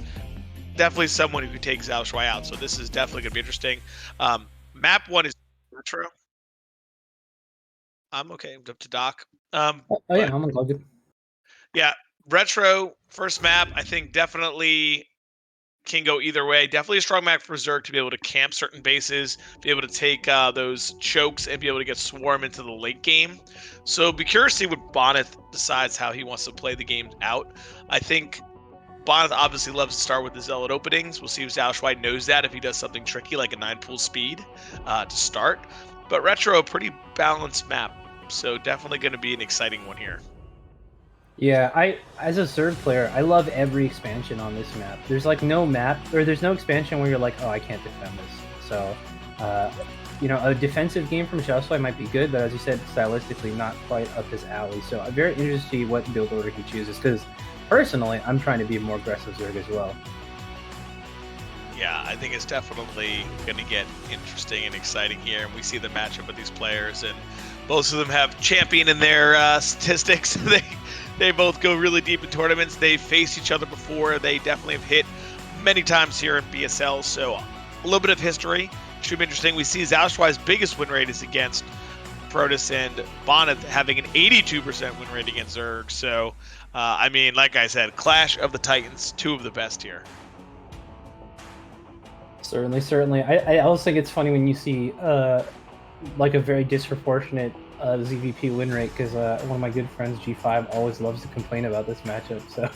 Definitely someone who could take XiaoShuai out. So this is definitely going to be interesting. Map 1 is Retro. I'm okay. I'm up to Doc. I'm unloaded. Yeah, Retro, first map, I think definitely can go either way. Definitely a strong map for Zerg to be able to camp certain bases, be able to take those chokes, and be able to get swarm into the late game. So be curious to see what Bonyth decides how he wants to play the game out. I think Bonth obviously loves to start with the Zealot openings. We'll see if XiaoShuai knows that, if he does something tricky like a 9-pool speed to start. But Retro, a pretty balanced map, so definitely going to be an exciting one here. Yeah, as a Zerg player, I love every expansion on this map. There's like no map, or there's no expansion where you're like, oh, I can't defend this. So, a defensive game from XiaoShuai might be good, but as you said, stylistically not quite up his alley. So I'm very interested to see what build order he chooses, because personally, I'm trying to be a more aggressive Zerg as well. Yeah, I think it's definitely going to get interesting and exciting here, and we see the matchup of these players, and both of them have champion in their statistics. They both go really deep in tournaments. They've faced each other before. They definitely have hit many times here in BSL, so a little bit of history. Should be interesting. We see XiaoShuai's biggest win rate is against Protoss, and Bonyth having an 82% win rate against Zerg. So, like I said, clash of the titans, 2 of the best here. Certainly. I also think it's funny when you see like a very disproportionate ZVP win rate, because one of my good friends, G5, always loves to complain about this matchup. So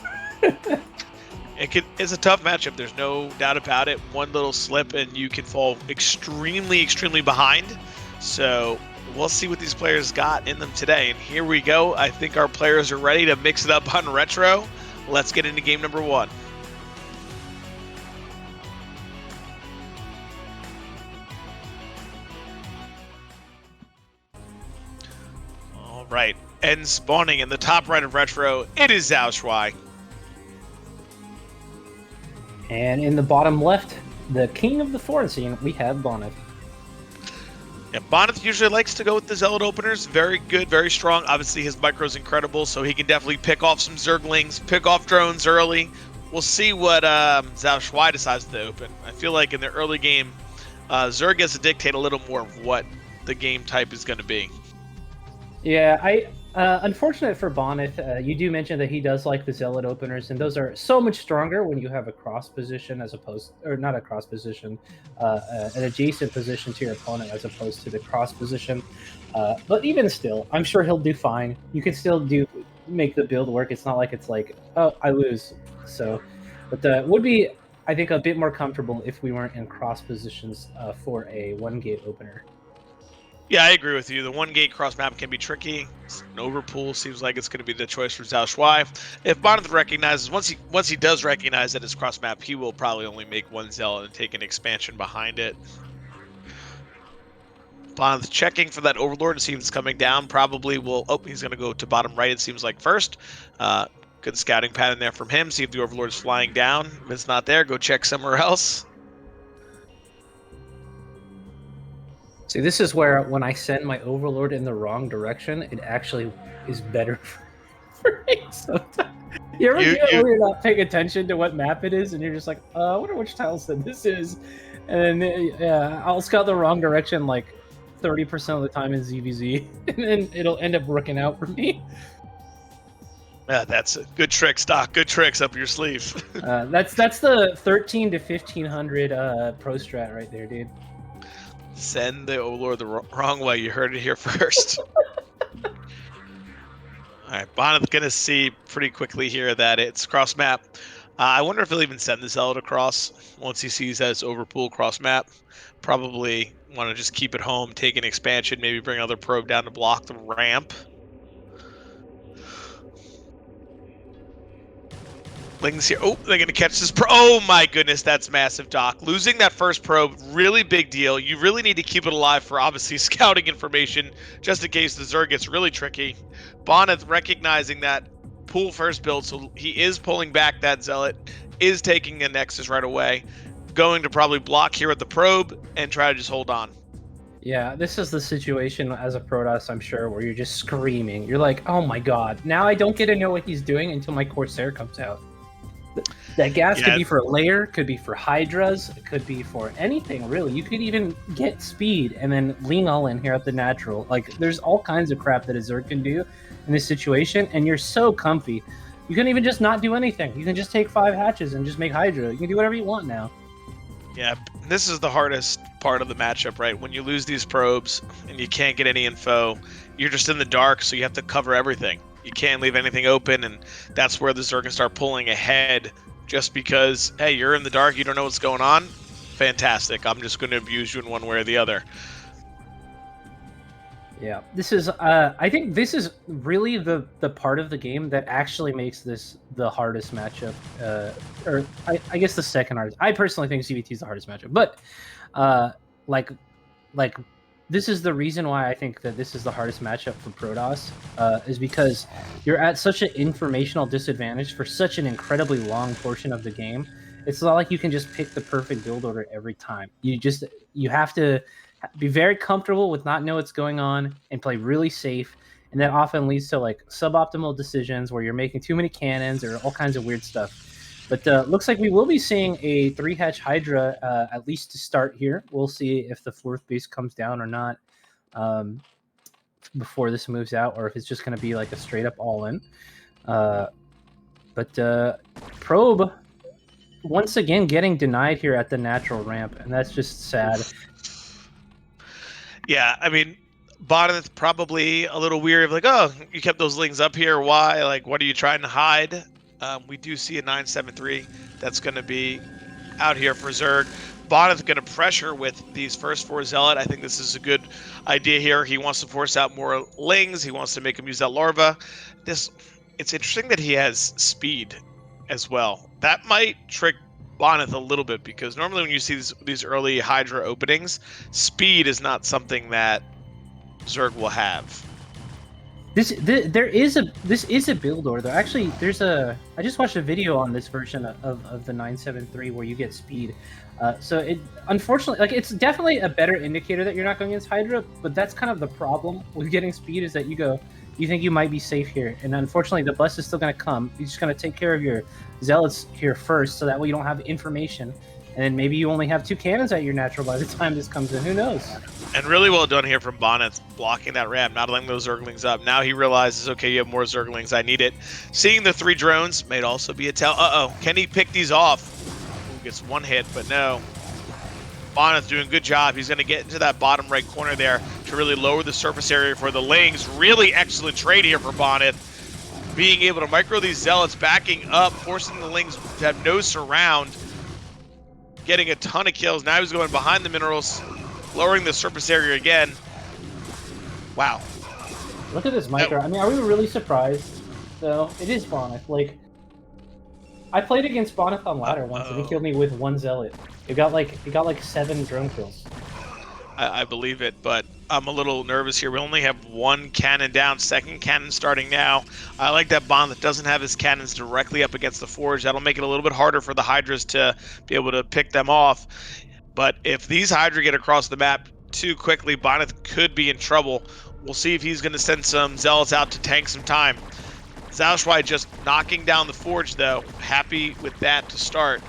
it's a tough matchup. There's no doubt about it. One little slip and you can fall extremely behind. So we'll see what these players got in them today. And here we go. I think our players are ready to mix it up on Retro. Let's get into game number 1. All right. And spawning in the top right of Retro, it is XiaoShuai. And in the bottom left, the king of the foreign scene, we have Bonyth. Yeah, Bonth usually likes to go with the Zealot openers. Very good, very strong. Obviously, his micro's incredible, so he can definitely pick off some Zerglings, pick off drones early. We'll see what XiaoShuai decides to open. I feel like in the early game, Zerg gets to dictate a little more of what the game type is going to be. Yeah, unfortunate for Bonyth, you do mention that he does like the Zealot openers, and those are so much stronger when you have a cross position as opposed, or not a cross position, an adjacent position to your opponent as opposed to the cross position. But even still, I'm sure he'll do fine. You can still make the build work. It's not like it's like, oh, I lose. So, but would be, I think, a bit more comfortable if we weren't in cross positions for a 1-gate opener. Yeah, I agree with you. The 1-gate cross map can be tricky. An overpool seems like it's going to be the choice for XiaoShuai. If Bonth recognizes, once he does recognize that it's cross map, he will probably only make 1 Zealot and take an expansion behind it. Bonth checking for that Overlord to see if it's coming down. Probably will. Oh, he's going to go to bottom right, it seems like, first. Good scouting pattern there from him. See if the Overlord is flying down. If it's not there, go check somewhere else. See, this is where when I send my Overlord in the wrong direction, it actually is better for me sometimes. You ever feel when you're not paying attention to what map it is, and you're just like, I wonder which tile set this is, and then yeah, I'll scout the wrong direction like 30% of the time in ZVZ, and then it'll end up working out for me. Yeah, that's a good trick, Stock. Good tricks up your sleeve. That's the 13 to 1500 pro strat right there, dude. Send the Overlord the wrong way. You heard it here first. All right, Bonth's going to see pretty quickly here that it's cross map. I wonder if he'll even send the Zealot across once he sees that it's overpool cross map. Probably want to just keep it home, take an expansion, maybe bring another probe down to block the ramp. Lings here. Oh, they're going to catch this probe. Oh my goodness, that's massive, Doc. Losing that first probe, really big deal. You really need to keep it alive for obviously scouting information, just in case the Zerg gets really tricky. Bonyth recognizing that pool first build, so he is pulling back that Zealot, is taking a Nexus right away. Going to probably block here at the probe and try to just hold on. Yeah, this is the situation as a Protoss, I'm sure, where you're just screaming. You're like, oh my god, now I don't get to know what he's doing until my Corsair comes out. That gas could be for a layer, could be for Hydras, it could be for anything, really. You could even get speed and then lean all in here at the natural. Like, there's all kinds of crap that a Zerg can do in this situation, and you're so comfy. You can even just not do anything. You can just take 5 hatches and just make Hydra. You can do whatever you want now. Yeah, this is the hardest part of the matchup, right? When you lose these probes and you can't get any info, you're just in the dark, so you have to cover everything. You can't leave anything open, and that's where the Zerg can start pulling ahead just because, hey, you're in the dark, you don't know what's going on. Fantastic. I'm just going to abuse you in one way or the other. Yeah, this is, I think this is really the part of the game that actually makes this the hardest matchup, or I guess the second hardest. I personally think CVT is the hardest matchup, but like this is the reason why I think that this is the hardest matchup for Protoss, is because you're at such an informational disadvantage for such an incredibly long portion of the game. It's not like you can just pick the perfect build order every time. You have to be very comfortable with not know what's going on and play really safe, and that often leads to like suboptimal decisions where you're making too many cannons or all kinds of weird stuff. But looks like we will be seeing a 3-hatch Hydra, at least to start here. We'll see if the 4th base comes down or not before this moves out, or if it's just going to be like a straight-up all-in. But probe, once again, getting denied here at the natural ramp, and that's just sad. Yeah, I mean, Bonth probably a little weird of like, oh, you kept those Lings up here. Why? Like, what are you trying to hide? We do see a 973. That's going to be out here for Zerg. Bonth going to pressure with these first 4 Zealot. I think this is a good idea here. He wants to force out more Lings. He wants to make him use that Larva. It's interesting that he has speed as well. That might trick Bonyth a little bit, because normally when you see these early Hydra openings, speed is not something that Zerg will have. This is a build order. Actually, I just watched a video on this version of the 973 where you get speed. So it unfortunately, like, it's definitely a better indicator that you're not going against Hydra, but that's kind of the problem with getting speed, is that you think you might be safe here, and unfortunately the bus is still going to come. You're just going to take care of your Zealots here first, so that way you don't have information, and then maybe you only have 2 cannons at your natural by the time this comes in. Who knows? And really well done here from Bonyth, blocking that ramp, not letting those Zerglings up. Now he realizes, okay, you have more Zerglings, I need it. Seeing the 3 drones may also be a tell. Uh-oh, can he pick these off? Ooh, gets 1 hit, but no. Bonyth doing a good job. He's going to get into that bottom right corner there to really lower the surface area for the Lings. Really excellent trade here for Bonyth. Being able to micro these Zealots, backing up, forcing the Lings to have no surround. Getting a ton of kills. Now he's going behind the minerals, lowering the surface area again. Wow. Look at this micro. I mean, are we really surprised? Though it is Bonyth. Like, I played against Bonyth on ladder once, and he killed me with 1 Zealot. It got like 7 drone kills. I believe it, but I'm a little nervous here. We only have 1 cannon down, 2nd cannon starting now. I like that Bonth doesn't have his cannons directly up against the forge. That'll make it a little bit harder for the Hydras to be able to pick them off. But if these Hydra get across the map too quickly, Bonyth could be in trouble. We'll see if he's going to send some Zealots out to tank some time. XiaoShuai just knocking down the forge, though. Happy with that to start.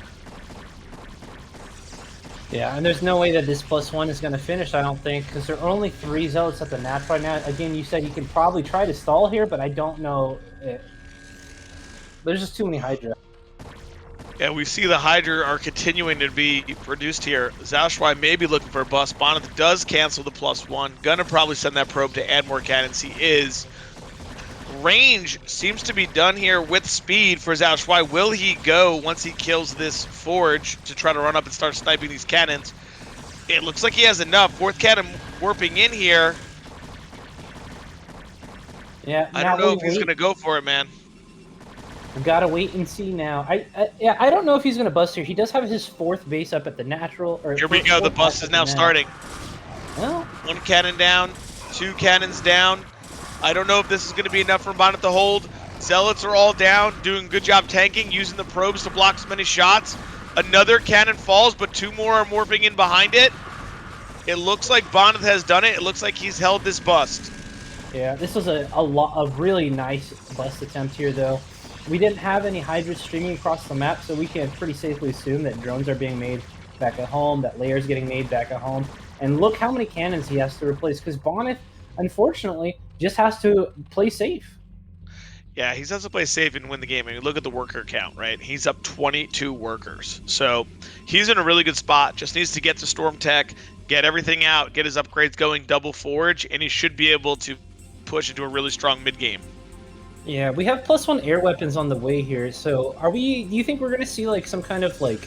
Yeah, and there's no way that this +1 is going to finish, I don't think, because there are only 3 Zealots at the nat right now. Again, you said you can probably try to stall here, but I don't know. There's just too many Hydra. Yeah, we see the Hydra are continuing to be produced here. XiaoShuai may be looking for a bust. Bonth does cancel the +1. Gonna probably send that probe to add more cannons. He is. Range seems to be done here with speed for XiaoShuai. Will he go once he kills this forge to try to run up and start sniping these cannons? It looks like he has enough. 4th cannon warping in here. Yeah, I don't know if he's gonna go for it, man. We've got to wait and see now. I don't know if he's going to bust here. He does have his 4th base up at the natural. Here we go. The bust is now starting. Well, 1 cannon down, 2 cannons down. I don't know if this is going to be enough for Bonth to hold. Zealots are all down, doing a good job tanking, using the probes to block as many shots. Another cannon falls, but 2 more are morphing in behind it. It looks like Bonth has done it. It looks like he's held this bust. Yeah, this was a really nice bust attempt here, though. We didn't have any Hydras streaming across the map, so we can pretty safely assume that drones are being made back at home, that layers getting made back at home. And look how many cannons he has to replace, because Bonyth, unfortunately, just has to play safe. Yeah, he has to play safe and win the game. I mean, look at the worker count, right? He's up 22 workers. So he's in a really good spot. Just needs to get to Storm Tech, get everything out, get his upgrades going, double forge, and he should be able to push into a really strong mid-game. Yeah, we have +1 air weapons on the way here. So do you think we're going to see like some kind of like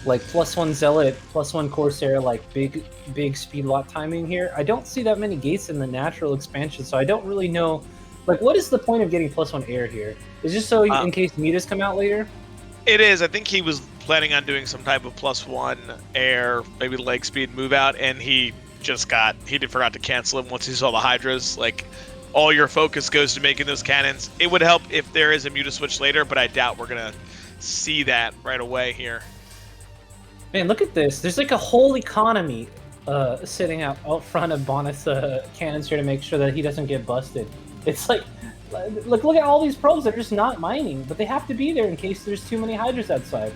+1 Zealot, +1 Corsair, like big speed lot timing here? I don't see that many gates in the natural expansion, so I don't really know. Like, what is the point of getting +1 air here? Is just so in case mutas come out later? It is. I think he was planning on doing some type of +1 air, maybe leg speed move out, and he forgot to cancel him once he saw the Hydras. Like, all your focus goes to making those cannons. It would help if there is a muta switch later, but I doubt we're gonna see that right away here. Man, look at this. There's like a whole economy sitting out front of Bonyth's cannons here to make sure that he doesn't get busted. It's like, look at all these probes that are just not mining, but they have to be there in case there's too many Hydras outside.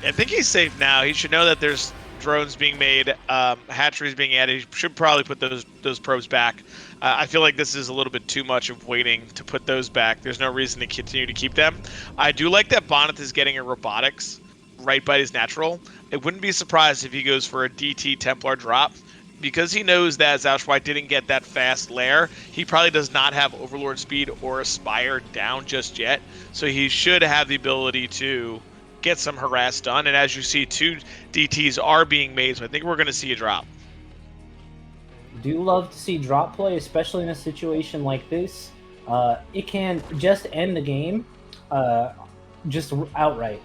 I think he's safe now. He should know that there's drones being made, hatcheries being added. He should probably put those probes back. I feel like this is a little bit too much of waiting to put those back. There's no reason to continue to keep them. I do like that Bonth is getting a robotics right by his natural. I wouldn't be surprised if he goes for a DT Templar drop, because he knows that XiaoShuai didn't get that fast lair. He probably does not have Overlord speed or Aspire down just yet, so he should have the ability to get some harass done. And as you see, 2 DTs are being made, so I think we're going to see a drop. Do love to see drop play, especially in a situation like this. It can just end the game, just outright.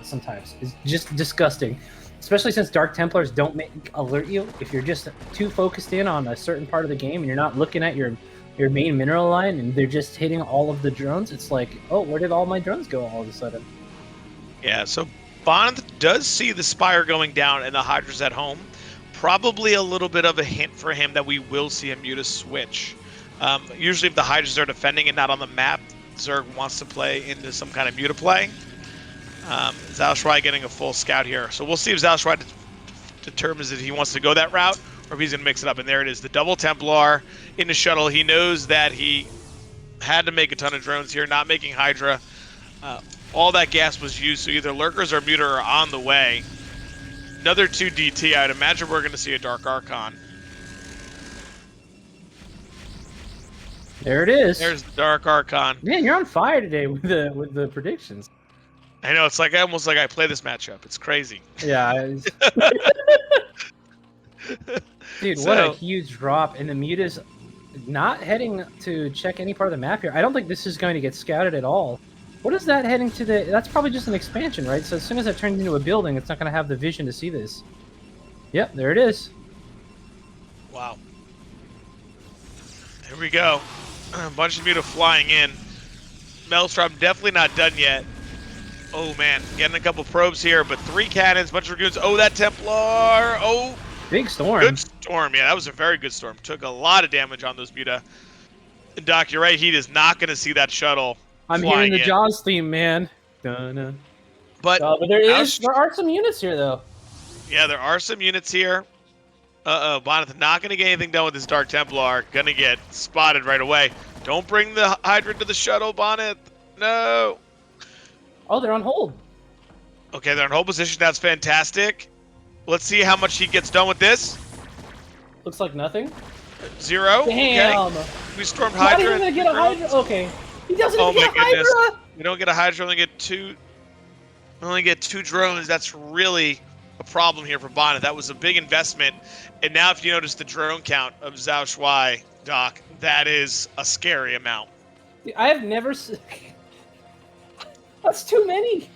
Sometimes it's just disgusting, especially since Dark Templars don't alert you if you're just too focused in on a certain part of the game and you're not looking at your main mineral line and they're just hitting all of the drones. It's like, oh, where did all my drones go all of a sudden? Yeah, so Bonth does see the Spire going down and the Hydra's at home. Probably a little bit of a hint for him that we will see a Muta switch. Usually if the Hydras are defending and not on the map, Zerg wants to play into some kind of Muta play. XiaoShuai getting a full scout here. So we'll see if XiaoShuai determines if he wants to go that route or if he's going to mix it up. And there it is, the double Templar in the shuttle. He knows that he had to make a ton of drones here, not making Hydra. All that gas was used, so either Lurkers or Muta are on the way. Another 2 DT. I'd imagine we're going to see a Dark Archon. There it is. There's the Dark Archon. Man, you're on fire today with the predictions. I know, it's like almost like I play this matchup. It's crazy. Yeah. Dude, what a huge drop. And the Muta's not heading to check any part of the map here. I don't think this is going to get scouted at all. What is that heading to the... That's probably just an expansion, right? So as soon as that turns into a building, it's not going to have the vision to see this. Yep, there it is. Wow. Here we go. A bunch of Muta flying in. Maelstrom definitely not done yet. Oh, man. Getting a couple probes here, but 3 cannons, bunch of Dragoons. Oh, that Templar. Oh. Big storm. Good storm. Yeah, that was a very good storm. Took a lot of damage on those Muta. And Doc, you're right. He is not going to see that shuttle. I'm hearing the Jaws theme, man. Dun-dun. But there are some units here, though. Yeah, there are some units here. Uh-oh, Bonth not going to get anything done with his Dark Templar. Going to get spotted right away. Don't bring the Hydra to the shuttle, Bonth. No. Oh, they're on hold. Okay, they're in hold position. That's fantastic. Let's see how much he gets done with this. Looks like nothing. 0. Damn. Okay. We stormed Hydra. Not even going to get a Hydra. Okay. He doesn't get a Hydra. We don't get a Hydra. Only get 2 drones. That's really a problem here for Bonth. That was a big investment. And now if you notice the drone count of XiaoShuai, Doc, that is a scary amount. I have never seen... That's too many.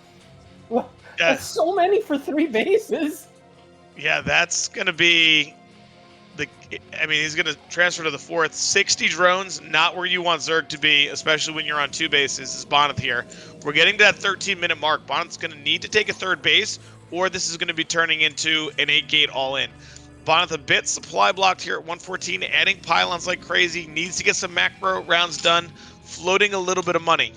Well, yeah. That's so many for 3 bases. Yeah, that's going to be... he's going to transfer to the 4th. 60 drones, not where you want Zerg to be, especially when you're on 2 bases, is Bonth here. We're getting to that 13-minute mark. Bonth's going to need to take a 3rd base, or this is going to be turning into an 8-gate all-in. Bonth a bit supply blocked here at 114, adding pylons like crazy. Needs to get some macro rounds done, floating a little bit of money.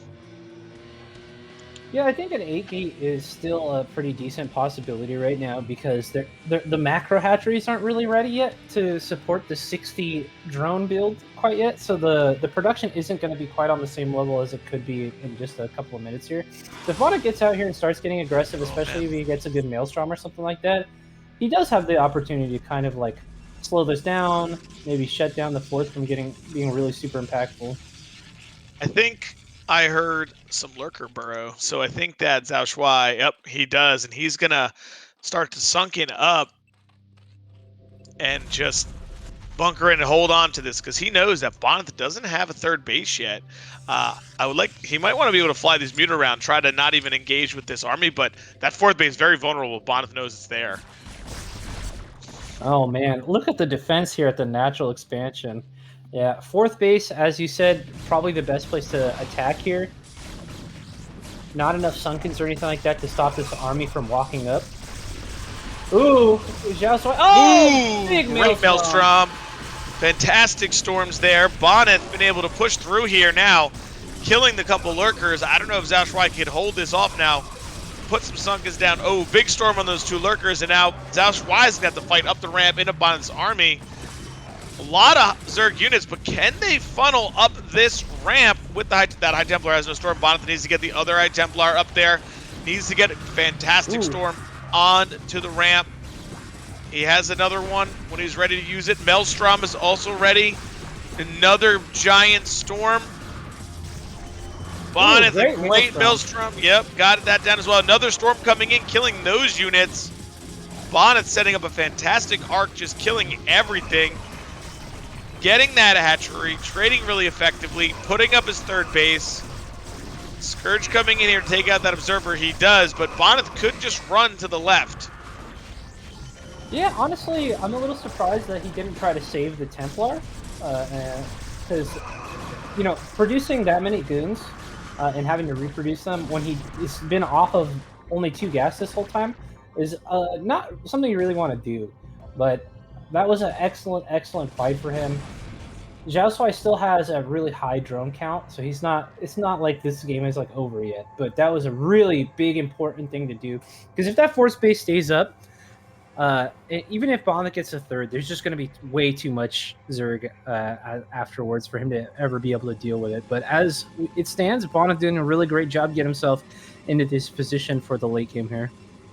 Yeah, I think an 8-gate is still a pretty decent possibility right now because the macro hatcheries aren't really ready yet to support the 60 drone build quite yet. So the production isn't going to be quite on the same level as it could be in just a couple of minutes here. So if Bonth gets out here and starts getting aggressive, especially if he gets a good Maelstrom or something like that, he does have the opportunity to kind of like slow this down, maybe shut down the 4th from being really super impactful. I think I heard some lurker burrow, so I think that XiaoShuai, yep, he does, and he's gonna start to sunken up and just bunker in and hold on to this because he knows that Bonth doesn't have a 3rd base yet. He might want to be able to fly these Muta around, try to not even engage with this army, but that 4th base is very vulnerable. Bonth knows it's there. Oh man, look at the defense here at the natural expansion. Yeah, 4th base, as you said, probably the best place to attack here. Not enough Sunkens or anything like that to stop this army from walking up. Ooh, XiaoShuai. Oh, big Maelstrom. Fantastic storms there. Bonyth been able to push through here now, killing the couple lurkers. I don't know if XiaoShuai can hold this off now. Put some Sunkens down. Oh, big storm on those 2 lurkers, and now XiaoShuai is going to have to fight up the ramp into Bonyth's army. A lot of Zerg units, but can they funnel up this ramp with that High Templar has no storm? Bonth needs to get the other High Templar up there. Needs to get a fantastic storm on to the ramp. He has another one when he's ready to use it. Maelstrom is also ready. Another giant storm. Bonth, Ooh, a great Maelstrom. Yep, got that down as well. Another Storm coming in, killing those units. Bonth setting up a fantastic arc, just killing everything. Getting that hatchery, trading really effectively, putting up his third base. Scourge coming in here to take out that Observer. He does, but Bonth could just run to the left. Yeah, honestly, I'm a little surprised that he didn't try to save the Templar. Because, you know, producing that many goons and having to reproduce them when he's been off of only 2 gas this whole time is not something you really want to do. But that was an excellent fight for him. XiaoShuai still has a really high drone count, so it's not like this game is like over yet. But that was a really big important thing to do, because if that force base stays up, even if Bonth gets a third, there's just going to be way too much Zerg afterwards for him to ever be able to deal with it. But as it stands, Bonth doing a really great job getting himself into this position for the late game here.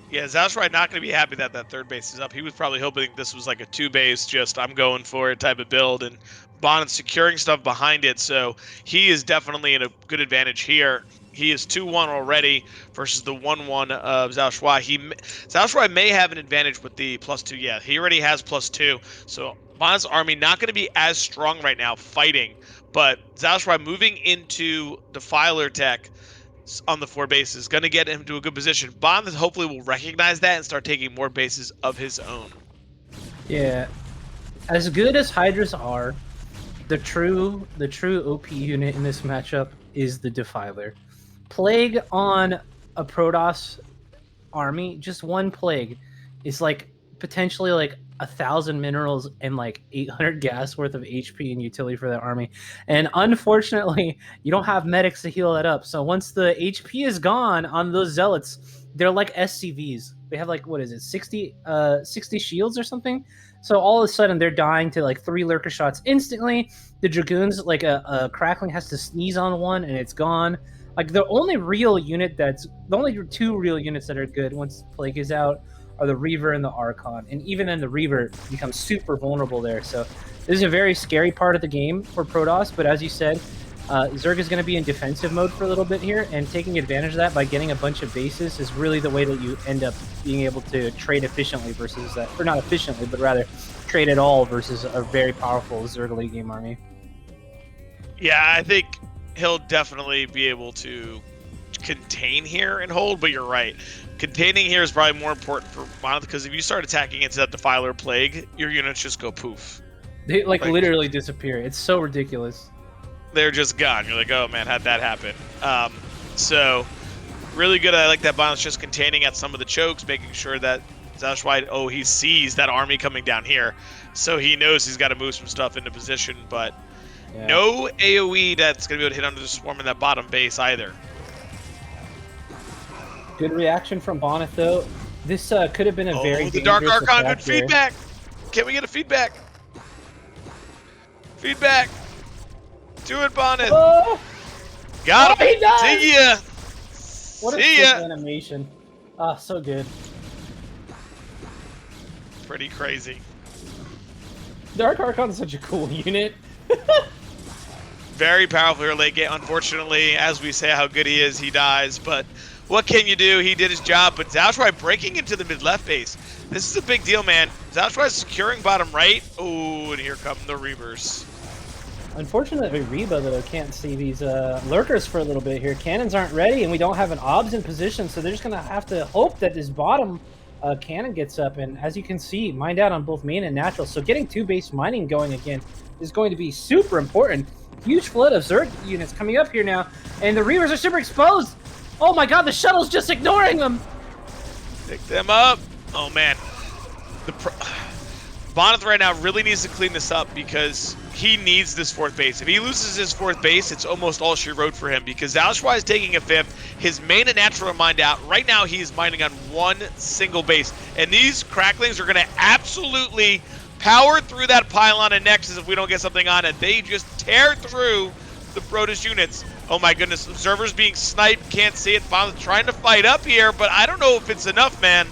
Yeah, XiaoShuai not going to be happy that that third base is up. He was probably hoping this was like a 2-base, just I'm going for it type of build, and Bonth securing stuff behind it, so he is definitely in a good advantage here. He is 2-1 already versus the 1-1 of XiaoShuai. XiaoShuai may have an advantage with the +2. Yeah, he already has +2, so Bonth's army not going to be as strong right now fighting, but XiaoShuai moving into Defiler tech on the 4 bases, going to get him to a good position. Bonth hopefully will recognize that and start taking more bases of his own. Yeah, as good as Hydras are, the true OP unit in this matchup is the Defiler. Plague on a Protoss army, just one plague, is like potentially like 1,000 minerals and like 800 gas worth of HP and utility for that army. And unfortunately, you don't have medics to heal that up. So once the HP is gone on those zealots, they're like SCVs. They have like, what is it, 60 shields or something? So all of a sudden they're dying to like 3 lurker shots instantly. The Dragoons, like a Crackling has to sneeze on one and it's gone. Like the only 2 real units that are good once Plague is out are the Reaver and the Archon. And even then the Reaver becomes super vulnerable there. So this is a very scary part of the game for Protoss, but as you said, Zerg is going to be in defensive mode for a little bit here, and taking advantage of that by getting a bunch of bases is really the way that you end up being able to trade efficiently versus that, or not efficiently, but rather trade at all versus a very powerful Zerg late game army. Yeah, I think he'll definitely be able to contain here and hold, but you're right. Containing here is probably more important for Bonth, because if you start attacking into that Defiler Plague, your units just go poof. They like literally disappear. It's so ridiculous. They're just gone. You're like, oh man, how'd that happen? So really good. I like that Bonth's just containing at some of the chokes, making sure that XiaoShuai, he sees that army coming down here, so he knows he's got to move some stuff into position, but no AoE that's going to be able to hit under the swarm in that bottom base either. Good reaction from Bonyth, though. This could have been a very the Dark dangerous Archon, attack good feedback. Can we get a feedback? Feedback. Do it, Bonyth. Got him. He died. See ya. What a See sick ya. animation. Ah, so good. Pretty crazy. Dark Archon is such a cool unit. Very powerful here late game. Unfortunately, as we say how good he is, he dies. But what can you do? He did his job. But XiaoShuai breaking into the mid-left base. This is a big deal, man. XiaoShuai securing bottom right. Oh, and here come the Reavers. Unfortunately, Reba, though, can't see these lurkers for a little bit here. Cannons aren't ready, and we don't have an obs in position, so they're just going to have to hope that this bottom cannon gets up. And as you can see, mined out on both main and natural. So getting 2 base mining going again is going to be super important. Huge flood of Zerg units coming up here now, and the Reavers are super exposed. Oh my god, the shuttle's just ignoring them. Pick them up. Oh man. Bonth right now really needs to clean this up, because he needs this 4th base. If he loses his 4th base, it's almost all she wrote for him, because XiaoShuai is taking a 5th. His main and natural are mined out. Right now, he's mining on 1 single base. And these Cracklings are going to absolutely power through that pylon and Nexus if we don't get something on it. They just tear through the Protoss units. Oh my goodness, Observer's being sniped, can't see it. Bonth trying to fight up here, but I don't know if it's enough, man.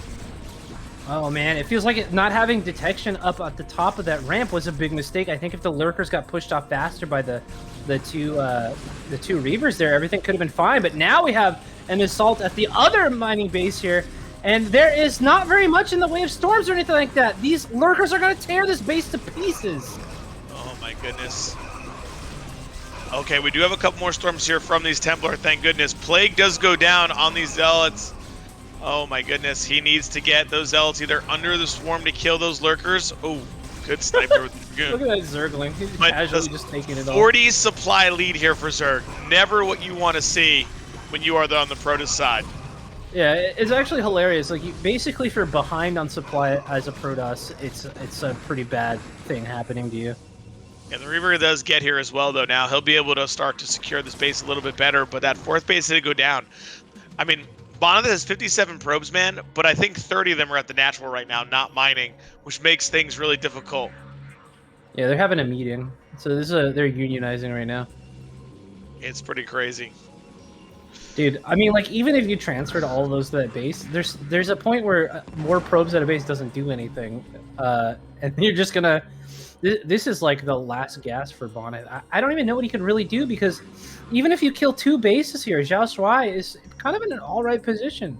Oh man, it feels like not having detection up at the top of that ramp was a big mistake. I think if the lurkers got pushed off faster by the two reavers there, everything could have been fine. But now we have an assault at the other mining base here, and there is not very much in the way of storms or anything like that. These lurkers are going to tear this base to pieces. Oh my goodness. Okay, we do have a couple more storms here from these Templar, thank goodness. Plague does go down on these Zealots. Oh my goodness, he needs to get those Zealots either under the swarm to kill those lurkers. Oh, good sniper with the Dragoon. Look at that Zergling, he's casually just taking it off. 40 supply lead here for Zerg. Never what you want to see when you are on the Protoss side. Yeah, it's actually hilarious. Like, basically for behind on supply as a Protoss, it's a pretty bad thing happening to you. Yeah, the Reaver does get here as well, though. Now he'll be able to start to secure this base a little bit better, but that fourth base did go down. I mean, Bonth has 57 probes, man, but I think 30 of them are at the natural right now, not mining, which makes things really difficult. Yeah, they're having a meeting, so they're unionizing right now. It's pretty crazy. Dude, I mean, like, even if you transferred all of those to that base, there's a point where more probes at a base doesn't do anything, and you're just gonna... This is like the last gas for Bonyth. I don't even know what he can really do, because even if you kill 2 bases here, XiaoShuai is kind of in an alright position.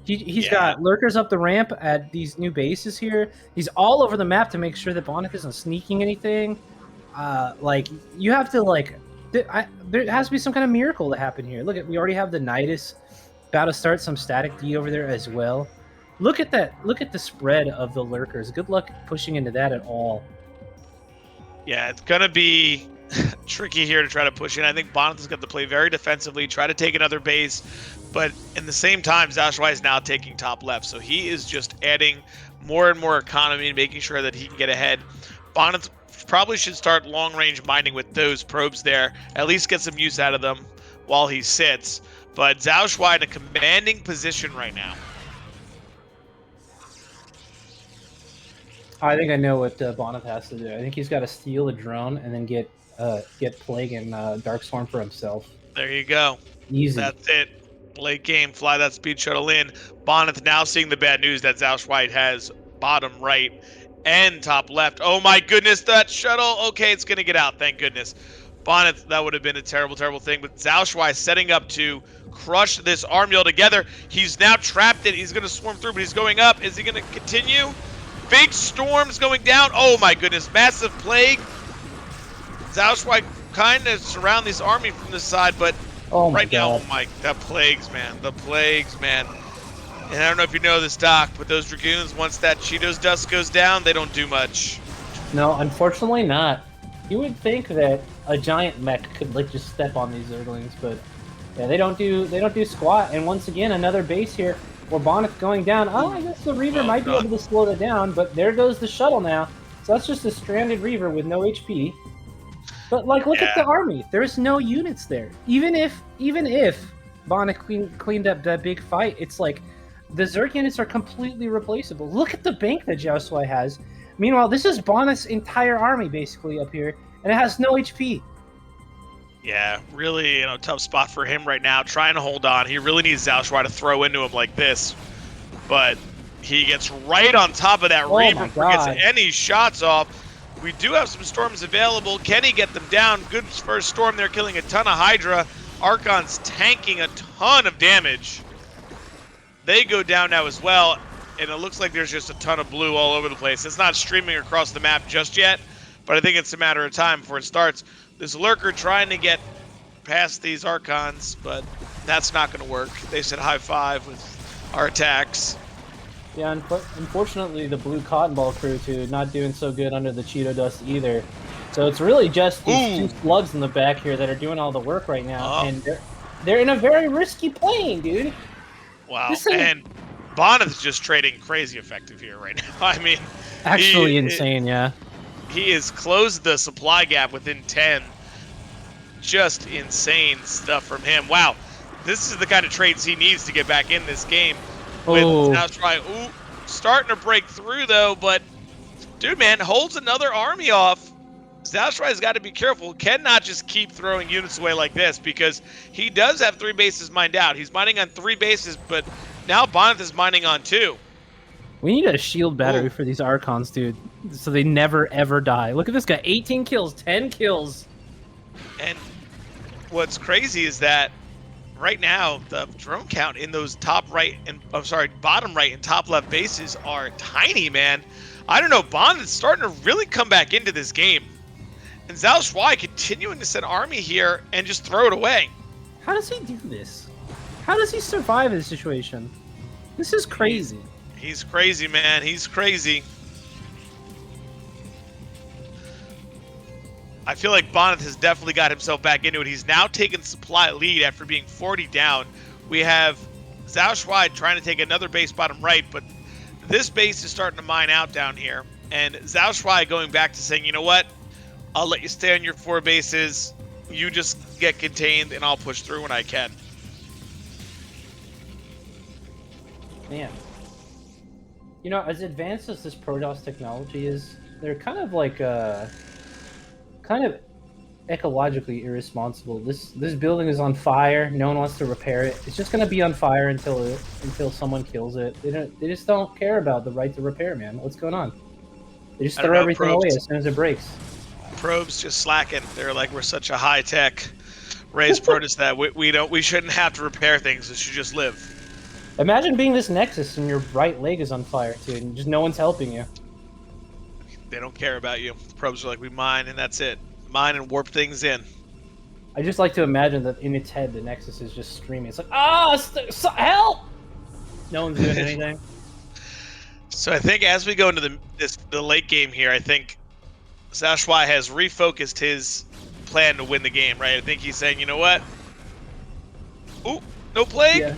He's got lurkers up the ramp at these new bases here. He's all over the map to make sure that Bonyth isn't sneaking anything. Like, you have to, like... there has to be some kind of miracle to happen here. Look, we already have the Nidus about to start some static D over there as well. Look at that. Look at the spread of the lurkers. Good luck pushing into that at all. Yeah, it's going to be tricky here to try to push in. I think Bonth is going to play very defensively, try to take another base, but in the same time, XiaoShuai is now taking top left, so he is just adding more and more economy and making sure that he can get ahead. Bonth probably should start long-range mining with those probes there, at least get some use out of them while he sits, but XiaoShuai in a commanding position right now. I think I know what Bonth has to do. I think he's got to steal a drone and then get Plague and Darkstorm for himself. There you go. Easy. That's it. Late game, fly that speed shuttle in. Bonth now seeing the bad news that XiaoShuai has bottom right and top left. Oh my goodness, that shuttle. Okay, it's going to get out, thank goodness. Bonth, that would have been a terrible, terrible thing. But XiaoShuai setting up to crush this army altogether. He's now trapped it. He's going to swarm through, but he's going up. Is he going to continue? Big storms going down. Oh my goodness, massive plague. XiaoShuai kind of surround this army from this side, but right now, oh my, the plagues, man. The plagues, man. And I don't know if you know this, Doc, but those Dragoons, once that Cheetos dust goes down, they don't do much. No, unfortunately not. You would think that a giant mech could like just step on these Zerglings, but yeah, they don't do squat. And once again, another base here where Bonyth going down. Oh, I guess the Reaver might be able to slow it down, but there goes the shuttle now. So that's just a stranded Reaver with no HP. But like, look at the army. There's no units there. Even if Bonyth cleaned up that big fight, it's like the Zerg units are completely replaceable. Look at the bank that XiaoShuai has. Meanwhile, this is Bonyth's entire army basically up here, and it has no HP. Yeah, really, tough spot for him right now, trying to hold on. He really needs XiaoShuai to throw into him like this, but he gets right on top of that Reaver before he gets any shots off. We do have some storms available. Can he get them down? Good first storm there, killing a ton of Hydra. Archon's tanking a ton of damage. They go down now as well, and it looks like there's just a ton of blue all over the place. It's not streaming across the map just yet, but I think it's a matter of time before it starts. This Lurker trying to get past these Archons, but that's not going to work. They said high five with our attacks. Yeah, unfortunately, the blue cotton ball crew too not doing so good under the Cheeto dust either. So it's really just these two slugs in the back here that are doing all the work right now, and they're in a very risky plane, dude. Wow, and Bonth is just trading crazy effective here right now. I mean, actually insane, yeah. He has closed the supply gap within 10. Just insane stuff from him. Wow, this is the kind of trades he needs to get back in this game. With XiaoShuai, starting to break through though, but dude, man, holds another army off. XiaoShuai's got to be careful. Cannot just keep throwing units away like this, because he does have 3 bases mined out. He's mining on 3 bases, but now Bonth is mining on 2. We need a shield battery for these Archons, dude, so they never ever die. Look at this guy, 18 kills, 10 kills. And what's crazy is that right now the drone count in those top right and bottom right and top left bases are tiny, man. I don't know, Bonth is starting to really come back into this game. And XiaoShuai continuing to send army here and just throw it away. How does he do this? How does he survive this situation? This is crazy. He's crazy, man. He's crazy. I feel like Bonth has definitely got himself back into it. He's now taken supply lead after being 40 down. We have XiaoShuai trying to take another base bottom right, but this base is starting to mine out down here. And XiaoShuai going back to saying, you know what? I'll let you stay on your 4 bases. You just get contained, and I'll push through when I can. Man. You know, as advanced as this Protoss technology is, they're kind of like, kind of ecologically irresponsible. This building is on fire. No one wants to repair it. It's just gonna be on fire until someone kills it. They just don't care about the right to repair, man. What's going on? They just throw everything away as soon as it breaks. Probes just slacking. They're like, we're such a high tech raised Protoss that we shouldn't have to repair things. It should just live. Imagine being this Nexus and your right leg is on fire too, and just no one's helping you. They don't care about you. The probes are like, we mine and that's it. Mine and warp things in. I just like to imagine that in its head the Nexus is just screaming. It's like, help! No one's doing anything. So I think as we go into the late game here, I think XiaoShuai has refocused his plan to win the game, right? I think he's saying, you know what? Ooh, no plague? Yeah.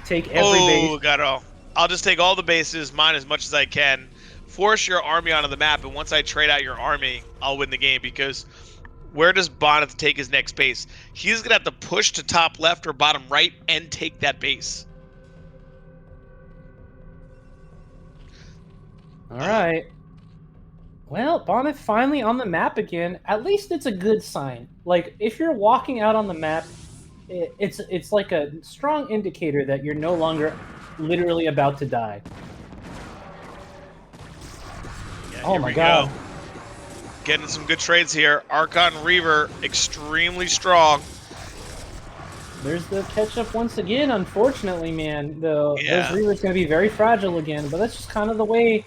Take every base. Oh, got it all. I'll just take all the bases, mine as much as I can. Force your army onto the map, and once I trade out your army, I'll win the game. Because where does Bonth take his next base? He's gonna have to push to top left or bottom right and take that base. All right. Well, Bonth finally on the map again. At least it's a good sign. Like, if you're walking out on the map, it's like a strong indicator that you're no longer literally about to die. Yeah, oh my god. Getting some good trades here. Archon Reaver, extremely strong. There's the catch-up once again, unfortunately, man. Those Yeah. Reaver's going to be very fragile again, but that's just kind of the way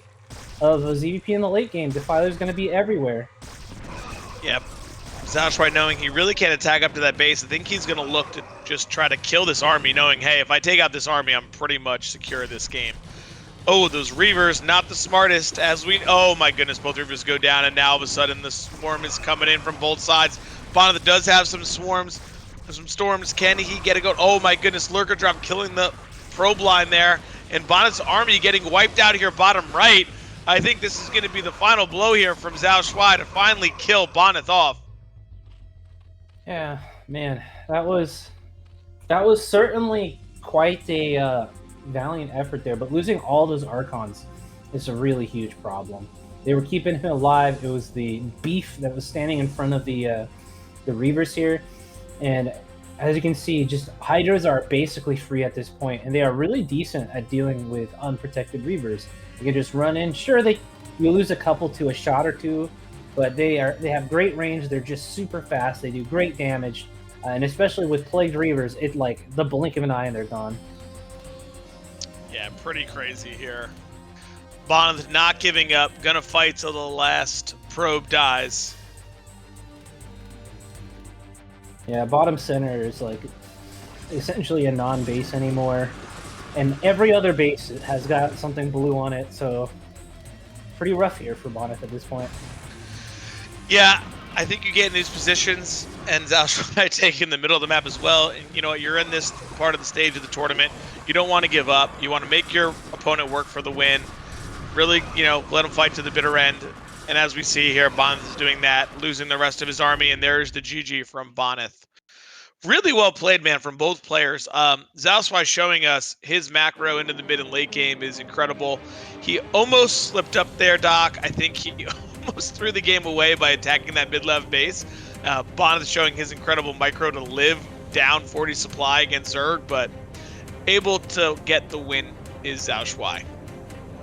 of a ZVP in the late game. Defiler's going to be everywhere. Yep. XiaoShuai knowing he really can't attack up to that base. I think he's going to look to just try to kill this army, knowing, hey, if I take out this army, I'm pretty much secure this game. Oh, those Reavers, not the smartest, as we... Oh, my goodness, both Reavers go down, and now all of a sudden the swarm is coming in from both sides. Bonth does have some swarms, some storms. Can he get it going? Oh, my goodness, Lurker Drop killing the probe line there, and Bonth's army getting wiped out here bottom right. I think this is going to be the final blow here from XiaoShuai to finally kill Bonth off. Yeah, man, that was certainly quite a valiant effort there, but losing all those Archons is a really huge problem. They were keeping him alive. It was the beef that was standing in front of the Reavers here, and as you can see, just Hydras are basically free at this point, and they are really decent at dealing with unprotected Reavers. You can just run in. Sure, you lose a couple to a shot or two, but they have great range. They're just super fast. They do great damage, and especially with plagued Reavers, it's like the blink of an eye and they're gone. Yeah, pretty crazy here. Bonth not giving up, gonna fight till the last probe dies. Yeah, bottom center is like essentially a non-base anymore, and every other base has got something blue on it, so pretty rough here for Bonth at this point. Yeah, I think you get in these positions, and XiaoShuai take in the middle of the map as well. And you know what? You're in this part of the stage of the tournament. You don't want to give up. You want to make your opponent work for the win. Really, let him fight to the bitter end. And as we see here, Bonth is doing that, losing the rest of his army, and there's the GG from Bonth. Really well played, man, from both players. XiaoShuai showing us his macro into the mid and late game is incredible. He almost slipped up there, Doc. I think he almost threw the game away by attacking that mid-left base. Bonth showing his incredible micro to live down 40 supply against Zerg, but able to get the win is XiaoShuai.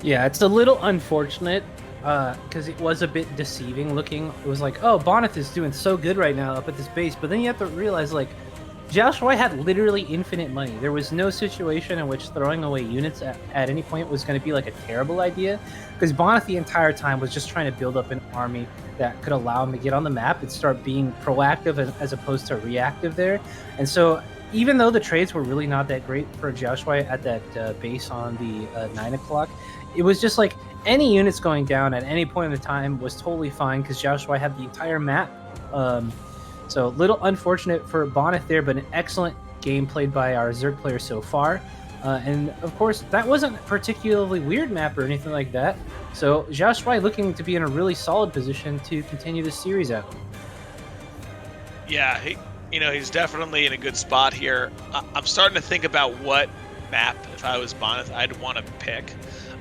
Yeah, it's a little unfortunate because it was a bit deceiving looking. It was like, oh, Bonyth is doing so good right now up at this base, but then you have to realize like XiaoShuai had literally infinite money. There was no situation in which throwing away units at any point was going to be like a terrible idea, because Bonth the entire time was just trying to build up an army that could allow him to get on the map and start being proactive as opposed to reactive there. And so even though the trades were really not that great for XiaoShuai at that base on the 9 o'clock, it was just like any units going down at any point in the time was totally fine because XiaoShuai had the entire map. So a little unfortunate for Bonyth there, but an excellent game played by our Zerg player so far. And of course, that wasn't a particularly weird map or anything like that. So XiaoShuai looking to be in a really solid position to continue this series out. Yeah, he's definitely in a good spot here. I'm starting to think about what map, if I was Bonyth, I'd want to pick.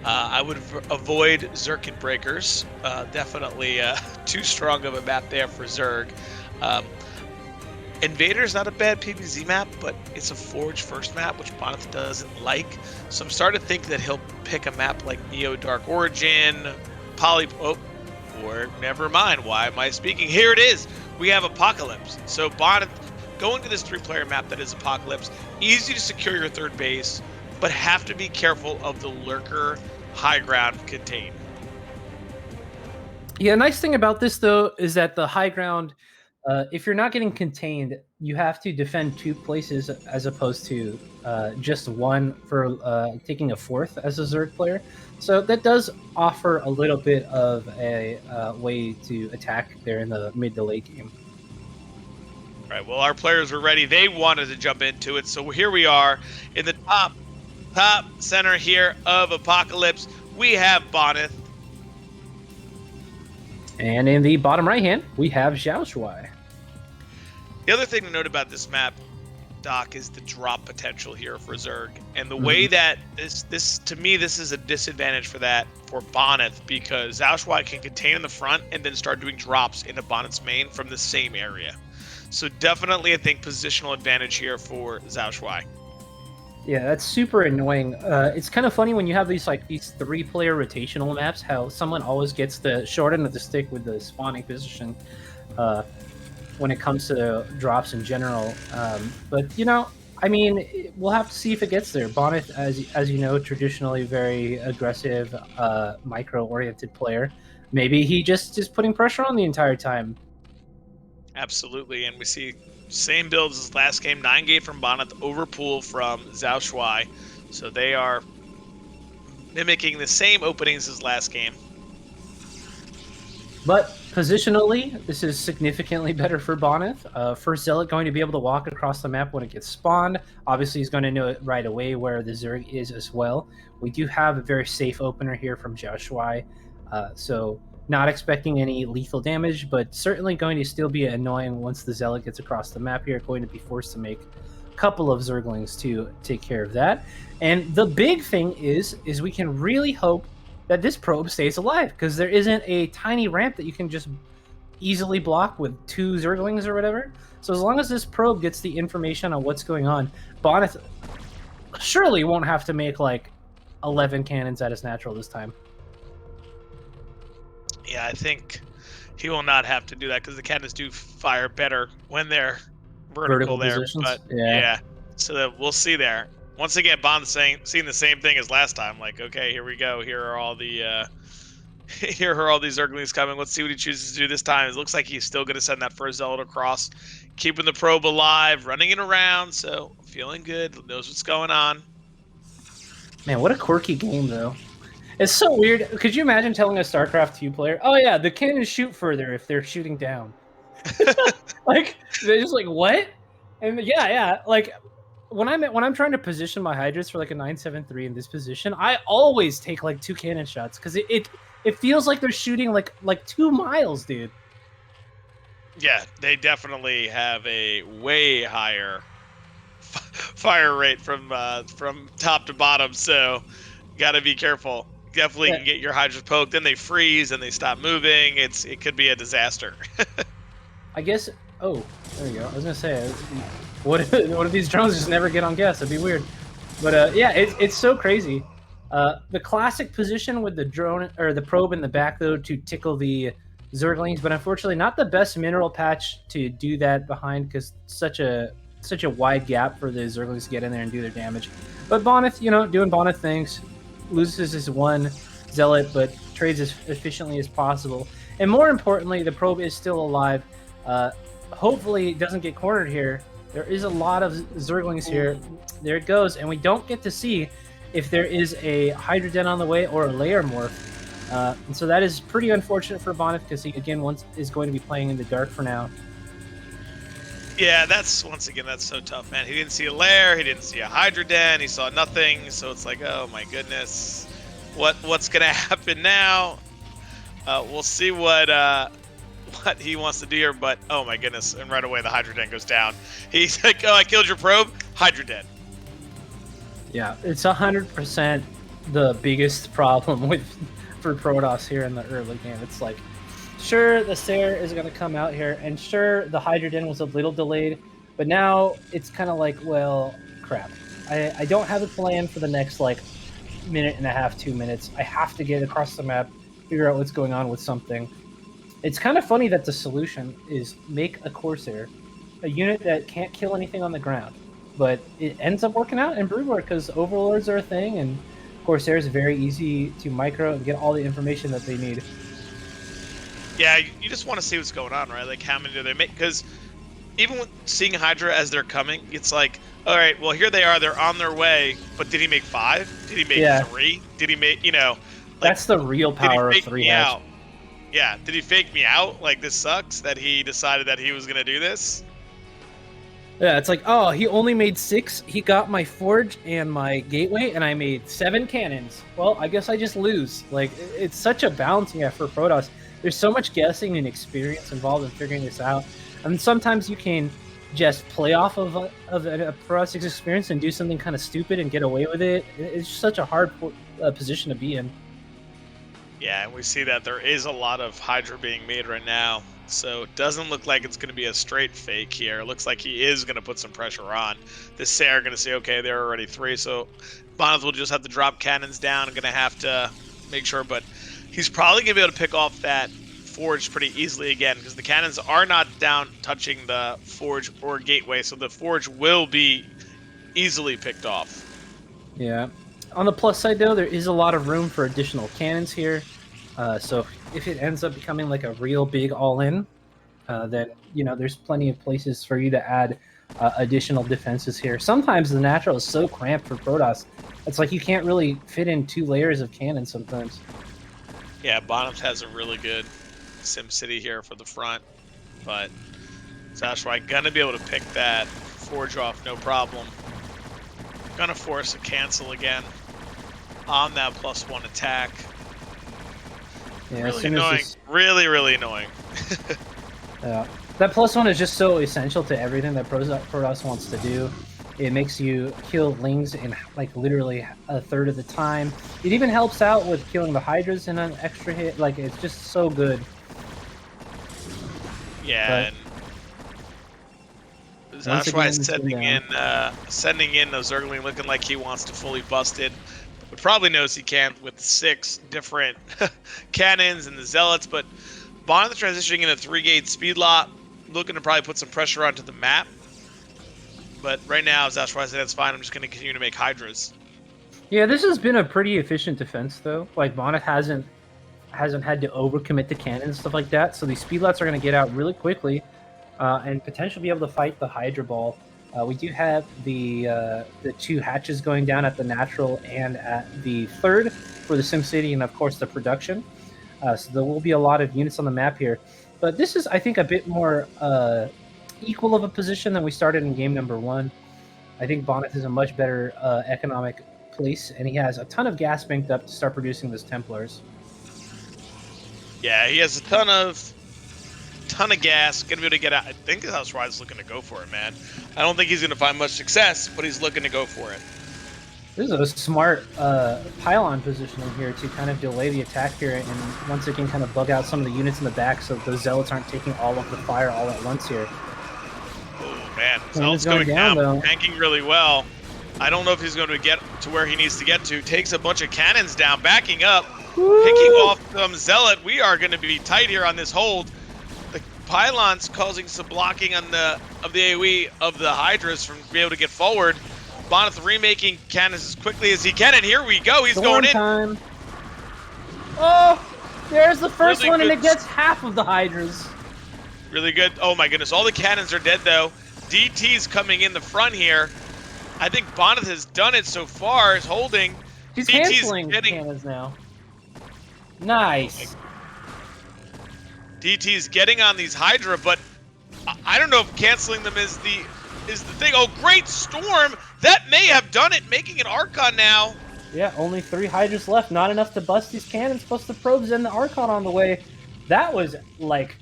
I would avoid Zerkin Breakers. Definitely too strong of a map there for Zerg. Invader's not a bad PvZ map, but it's a Forge first map, which Bonth doesn't like. So I'm starting to think that he'll pick a map like Neo Dark Origin, or never mind. Why am I speaking? Here it is. We have Apocalypse. So Bonth going to this 3-player map that is Apocalypse, easy to secure your third base, but have to be careful of the lurker high ground contain. Yeah, nice thing about this though is that the high ground, if you're not getting contained, you have to defend 2 places as opposed to just one for taking a 4th as a Zerg player. So that does offer a little bit of a way to attack there in the mid to late game. All right, well, our players were ready. They wanted to jump into it. So here we are in the top center here of Apocalypse. We have Bonyth. And in the bottom right hand, we have XiaoShuai. The other thing to note about this map, Doc, is the drop potential here for Zerg. And the way that this to me, this is a disadvantage for Bonyth, because XiaoShuai can contain in the front and then start doing drops into Bonyth's main from the same area. So definitely, I think, positional advantage here for XiaoShuai. Yeah, that's super annoying. It's kind of funny when you have these 3-player rotational maps, how someone always gets the short end of the stick with the spawning position when it comes to drops in general. But I mean, we'll have to see if it gets there. Bonyth, as you know, traditionally very aggressive, micro-oriented player. Maybe he just is putting pressure on the entire time. Absolutely, and we see same builds as last game, 9-gate from Bonyth, overpool from XiaoShuai. So they are mimicking the same openings as last game. But positionally, this is significantly better for Bonyth. First Zealot going to be able to walk across the map when it gets spawned. Obviously, he's going to know it right away where the Zerg is as well. We do have a very safe opener here from XiaoShuai. So not expecting any lethal damage, but certainly going to still be annoying once the Zealot gets across the map here. Going to be forced to make a couple of Zerglings to take care of that. And the big thing is we can really hope that this probe stays alive, because there isn't a tiny ramp that you can just easily block with 2 Zerglings or whatever. So as long as this probe gets the information on what's going on, Bonyth surely won't have to make 11 cannons at his natural this time. Yeah, I think he will not have to do that, because the cannons do fire better when they're vertical there. Positions. But yeah, so we'll see there. Once again, Bond seeing the same thing as last time. Okay, here we go. Here are all the here are all these Zerglings coming. Let's see what he chooses to do this time. It looks like he's still going to send that first Zealot across, keeping the probe alive, running it around. So feeling good, knows what's going on. Man, what a quirky game though. It's so weird. Could you imagine telling a StarCraft 2 player, "Oh yeah, the cannons shoot further if they're shooting down"? They're just what? And yeah. When I'm trying to position my Hydras for a 973 in this position, I always take 2 cannon shots, because it feels like they're shooting like 2 miles, dude. Yeah, they definitely have a way higher fire rate from top to bottom, so got to be careful. Definitely can get your Hydras poked, then they freeze and they stop moving. It could be a disaster. I guess. Oh, there you go. I was gonna say, what if these drones just never get on gas? That'd be weird. But yeah, it's so crazy. The classic position with the drone or the probe in the back though to tickle the Zerglings, but unfortunately not the best mineral patch to do that behind because such a wide gap for the Zerglings to get in there and do their damage. But Bonth, doing Bonth things, loses his one Zealot, but trades as efficiently as possible. And more importantly, the probe is still alive. Hopefully it doesn't get cornered here. There is a lot of Zerglings here. There it goes, and we don't get to see if there is a Hydra Den on the way or a Layer Morph. And so that is pretty unfortunate for Bonth because he, again, is going to be playing in the dark for now. Yeah, that's so tough, man. He didn't see a lair, he didn't see a Hydra Den, he saw nothing, so it's like, oh my goodness. What's gonna happen now? We'll see what he wants to do here, but oh my goodness, and right away the Hydra Den goes down. He's like, oh, I killed your probe, Hydra Den. Yeah, it's 100% the biggest problem for Protoss here in the early game. It's like, sure, the Sair is going to come out here, and sure, the Hydra Den was a little delayed, but now it's kind of like, well, crap. I don't have a plan for the next, like, minute and a half, 2 minutes. I have to get across the map, figure out what's going on with something. It's kind of funny that the solution is make a Corsair, a unit that can't kill anything on the ground, but it ends up working out in BroodWar because Overlords are a thing, and Corsair is very easy to micro and get all the information that they need. Yeah, you just want to see what's going on, right? Like, how many do they make? Because even with seeing Hydra as they're coming, it's like, all right, well, here they are. They're on their way. But did he make 5? Did he make 3? Did he make, like, that's the real power of 3 hatch. Yeah, did he fake me out? Like, this sucks that he decided that he was going to do this? Yeah, it's like, oh, he only made 6. He got my forge and my gateway, and I made 7 cannons. Well, I guess I just lose. Like, it's such a balancing act for Protoss. There's so much guessing and experience involved in figuring this out. And sometimes you can just play off of a Protoss experience and do something kind of stupid and get away with it. It's just such a hard position to be in. Yeah, and we see that there is a lot of Hydra being made right now. So it doesn't look like it's going to be a straight fake here. It looks like he is going to put some pressure on. The Sair are going to say, okay, there are already 3. So Bonth will just have to drop cannons down. I'm going to have to make sure, but he's probably going to be able to pick off that forge pretty easily again because the cannons are not down touching the forge or gateway, so the forge will be easily picked off. Yeah. On the plus side, though, there is a lot of room for additional cannons here. So if it ends up becoming like a real big all-in, then, there's plenty of places for you to add additional defenses here. Sometimes the natural is so cramped for Protoss, it's like you can't really fit in 2 layers of cannon sometimes. Yeah, Bonth has a really good SimCity here for the front, but XiaoShuai gonna be able to pick that forge off no problem. Gonna force a cancel again on that +1 attack. Yeah, really annoying. Really annoying. Yeah, that +1 is just so essential to everything that Protoss wants to do. It makes you kill Lings in like literally a third of the time. It even helps out with killing the Hydras in an extra hit. Like, it's just so good. Yeah, and XiaoShuai sending in a Zergling looking like he wants to fully bust it. But probably knows he can't with 6 different cannons and the Zealots. But Bonth transitioning in a 3-gate speed lot, looking to probably put some pressure onto the map. But right now, XiaoShuai said that's fine. I'm just going to continue to make Hydras. Yeah, this has been a pretty efficient defense, though. Like, Bonth hasn't had to overcommit the cannon and stuff like that. So these speedlots are going to get out really quickly and potentially be able to fight the Hydra Ball. We do have the 2 hatches going down at the natural and at the 3rd for the SimCity and, of course, the production. So there will be a lot of units on the map here. But this is, I think, a bit more equal of a position than we started in game number 1. I think Bonth is a much better economic place, and he has a ton of gas banked up to start producing those Templars. Yeah, he has a ton of gas. Gonna be able to get out. I think XiaoShuai is looking to go for it, man. I don't think he's gonna find much success, but he's looking to go for it. This is a smart pylon positioning here to kind of delay the attack here, and once again kind of bug out some of the units in the back so those Zealots aren't taking all of the fire all at once here. Oh man, Zealots going down, tanking really well. I don't know if he's going to get to where he needs to get to. Takes a bunch of cannons down, backing up, picking off some Zealot. We are going to be tight here on this hold. The pylons causing some blocking on the AoE of the Hydras from being able to get forward. Bonth remaking cannons as quickly as he can, and here we go. He's going in. Time. Oh, there's the first Really one, and good. it gets half of the Hydras. Really good. Oh my goodness, all the cannons are dead though. DT's coming in the front here. I think Bonth has done it so far. Is holding. He's DT's canceling getting cannons now. Nice. DT's getting on these Hydra, but I don't know if canceling them is the thing. Oh, great storm! That may have done it, making an Archon now. Yeah, only 3 Hydras left. Not enough to bust these cannons, plus the probes and the Archon on the way. That was like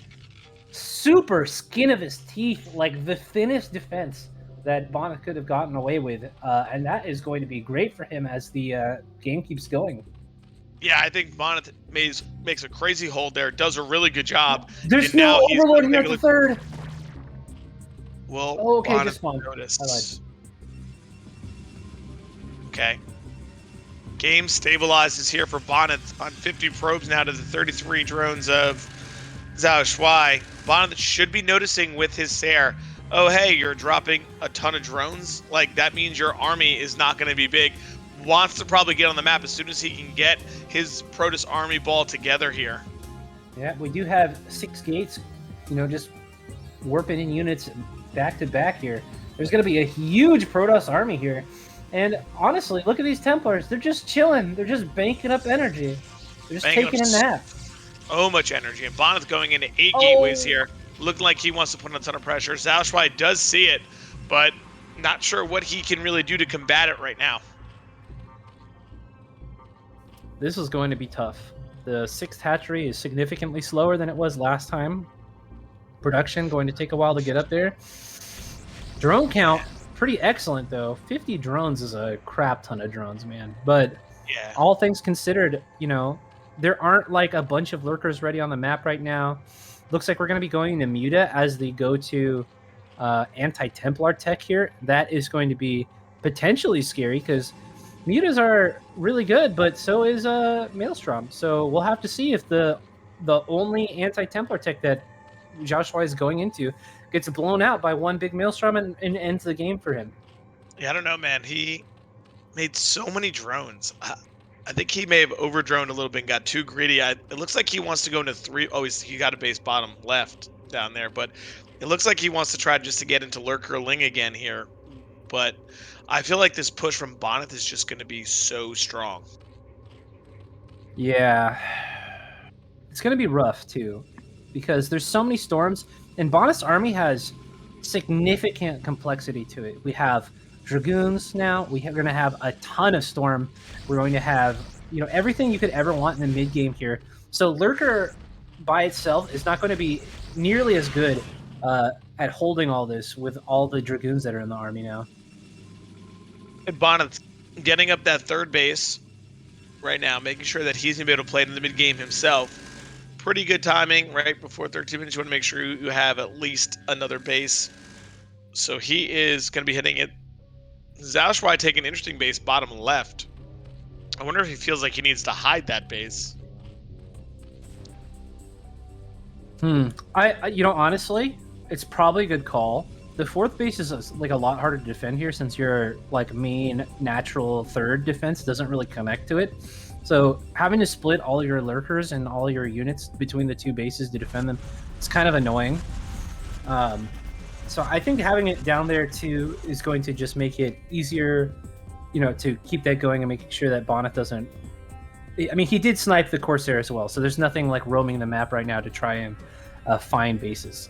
super skin of his teeth, like the thinnest defense that Bonth could have gotten away with, and that is going to be great for him as the game keeps going. Yeah, I think Bonth makes a crazy hold there, does a really good job. There's and now no he's overload gonna here take at a the third. Well, Oh, okay, Bonth just fine. noticed. I lied. Okay. Game stabilizes here for Bonyth on 50 probes now to the 33 drones of XiaoShuai. Bonyth should be noticing with his Sair, oh hey, you're dropping a ton of drones. Like that means your army is not going to be big. Wants to probably get on the map as soon as he can get his Protoss army ball together here. Yeah, we do have 6 gates, you know, just warping in units back to back here. There's going to be a huge Protoss army here. And honestly, look at these Templars. They're just chilling. They're just banking up energy. They're just Banking taking up a nap. So much energy. And Bonyth going into 8 gateways here. Looking like he wants to put a ton of pressure. XiaoShuai does see it, but not sure what he can really do to combat it right now. This is going to be tough. The 6th hatchery is significantly slower than it was last time. Production going to take a while to get up there. Drone count, pretty excellent though. 50 drones is a crap ton of drones, man. But Yeah. all things considered, you know, there aren't like a bunch of lurkers ready on the map right now. Looks like we're going to be going to Muta as the go-to anti-Templar tech here. That is going to be potentially scary because Mutas are really good, but so is Maelstrom. So we'll have to see if the only anti-Templar tech that XiaoShuai is going into gets blown out by one big Maelstrom and ends the game for him. Yeah, I don't know, man. He made so many drones. I think he may have over-droned a little bit and got too greedy. It looks like he wants to go into 3. Oh, he got a base bottom left down there, but it looks like he wants to try just to get into Lurker Ling again here. But I feel like this push from Bonyth is just going to be so strong. Yeah. It's going to be rough, too, because there's so many storms, and Bonyth's army has significant complexity to it. We have Dragoons now. We're going to have a ton of storm. We're going to have, you know, everything you could ever want in the mid game here. So Lurker by itself is not going to be nearly as good at holding all this with all the Dragoons that are in the army now. And Bonyth getting up that 3rd base right now, making sure that he's going to be able to play it in the mid game himself. Pretty good timing right before 13 minutes. You want to make sure you have at least another base. So he is going to be hitting it. XiaoShuai taking an interesting base bottom left. I wonder if he feels like he needs to hide that base. I you know, honestly, it's probably a good call. The 4th base is like a lot harder to defend here since your like main natural 3rd defense doesn't really connect to it. So having to split all your lurkers and all your units between the 2 bases to defend them, it's kind of annoying. So I think having it down there too is going to just make it easier, you know, to keep that going and making sure that Bonyth doesn't. I mean, he did snipe the Corsair as well, so there's nothing like roaming the map right now to try and find bases.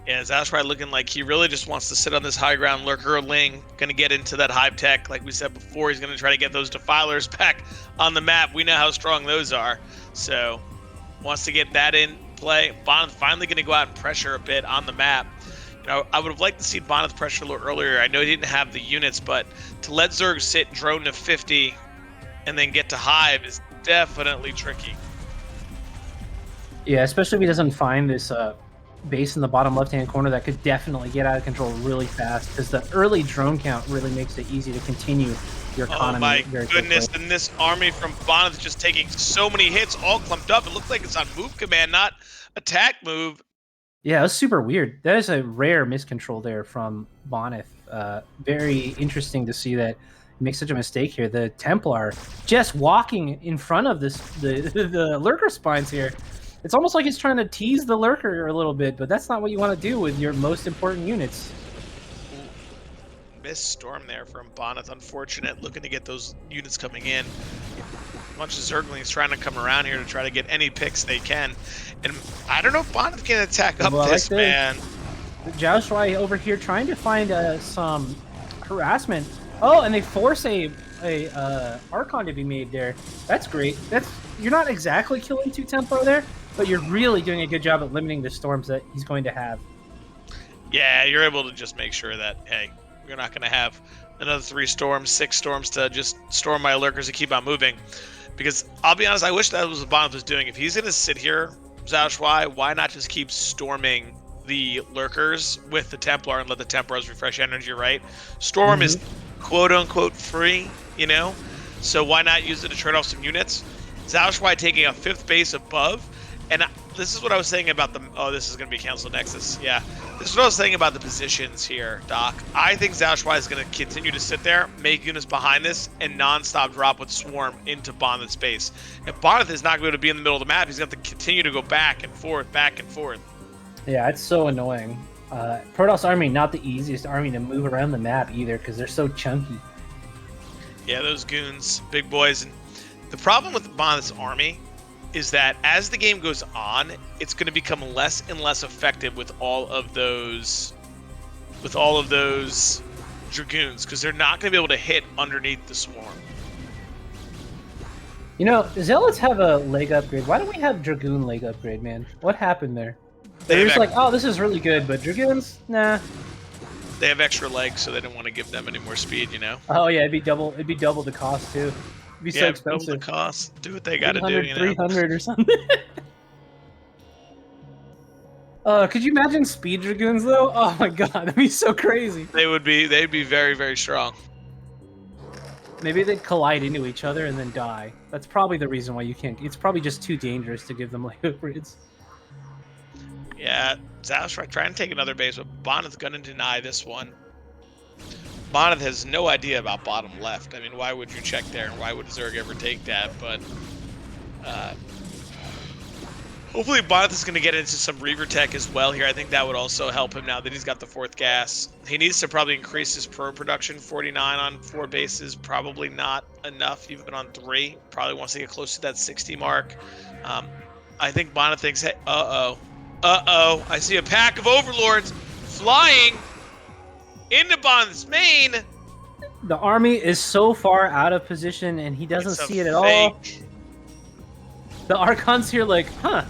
Yeah, XiaoShuai looking like he really just wants to sit on this high ground. Lurker Ling going to get into that hive tech. Like we said before, he's going to try to get those defilers back on the map. We know how strong those are. So wants to get that in play. Bonth finally going to go out and pressure a bit on the map. You know, I would have liked to see Bonth pressure a little earlier. I know he didn't have the units, but to let Zerg sit drone to 50 and then get to hive is definitely tricky. Yeah, especially if he doesn't find this base in the bottom left-hand corner that could definitely get out of control really fast because the early drone count really makes it easy to continue your economy. Oh my very goodness, quickly. and this army from Bonth just taking so many hits, all clumped up. It looks like it's on move command, not attack move. Yeah, that's super weird. That is a rare miscontrol there from Bonyth. Very interesting to see that he makes such a mistake here. The Templar just walking in front of this the lurker spines here. It's almost like he's trying to tease the lurker a little bit, but that's not what you want to do with your most important units. Missed storm there from Bonth. Unfortunate, looking to get those units coming in. A bunch of Zerglings trying to come around here to try to get any picks they can. And I don't know if Bonth can attack up this, man. XiaoShuai over here trying to find some harassment. Oh, and they force a Archon to be made there. That's great. You're not exactly killing 2 Templar there, but you're really doing a good job at limiting the storms that he's going to have. Yeah, you're able to just make sure that, hey, you're not going to have another 3 storms, 6 storms to just storm my lurkers and keep on moving. Because I'll be honest, I wish that was what Bonth was doing. If he's going to sit here, XiaoShuai, why not just keep storming the lurkers with the Templar and let the Templars refresh energy, right? Storm is quote-unquote free, you know? So why not use it to trade off some units? XiaoShuai taking a 5th base above, and this is what I was saying about the... Oh, this is going to be Council Nexus. Yeah. This is what I was saying about the positions here, Doc. I think XiaoShuai is going to continue to sit there, make units behind this, and non-stop drop with Swarm into Bonth's base. If Bonth is not going to be in the middle of the map, he's going to have to continue to go back and forth, back and forth. Yeah, it's so annoying. Protoss army, not the easiest army to move around the map either, because they're so chunky. Yeah, those goons, big boys. And the problem with Bonth's army is that as the game goes on, it's going to become less and less effective with all of those Dragoons, because they're not going to be able to hit underneath the swarm. You know, Zealots have a leg upgrade. Why don't we have Dragoon leg upgrade, man? What happened there? They're just like, oh, this is really good, but Dragoons, nah. They have extra legs, so they don't want to give them any more speed, you know? Oh yeah, it'd be double the cost too. It'd be so expensive. Double the cost. Do what they got to do, you know? 300 or something. Could you imagine speed Dragoons though? Oh my god, that'd be so crazy. They'd be very, very strong. Maybe they'd collide into each other and then die. That's probably the reason why you can't. It's probably just too dangerous to give them like upgrades. Yeah, XiaoShuai trying to take another base, but Bonth's going to deny this one. Bonth has no idea about bottom left. I mean, why would you check there, and why would Zerg ever take that? But hopefully Bonth is going to get into some Reaver tech as well here. I think that would also help him now that he's got the 4th gas. He needs to probably increase his pro production. 49 on 4 bases, probably not enough, even on 3. Probably wants to get close to that 60 mark. I think Bonth thinks, hey, uh-oh, I see a pack of Overlords flying into Bonth's main. The army is so far out of position, and he doesn't see it at all. The Archon's here like, huh.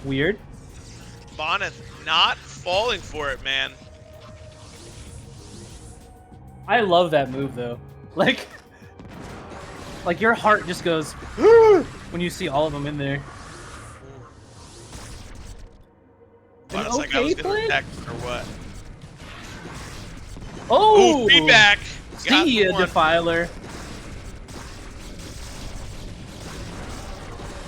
Weird. Bonth not falling for it, man. I love that move, though. Like your heart just goes when you see all of them in there. Well, it's like I was gonna attack or what? Oh! Ooh, feedback! See ya, Defiler.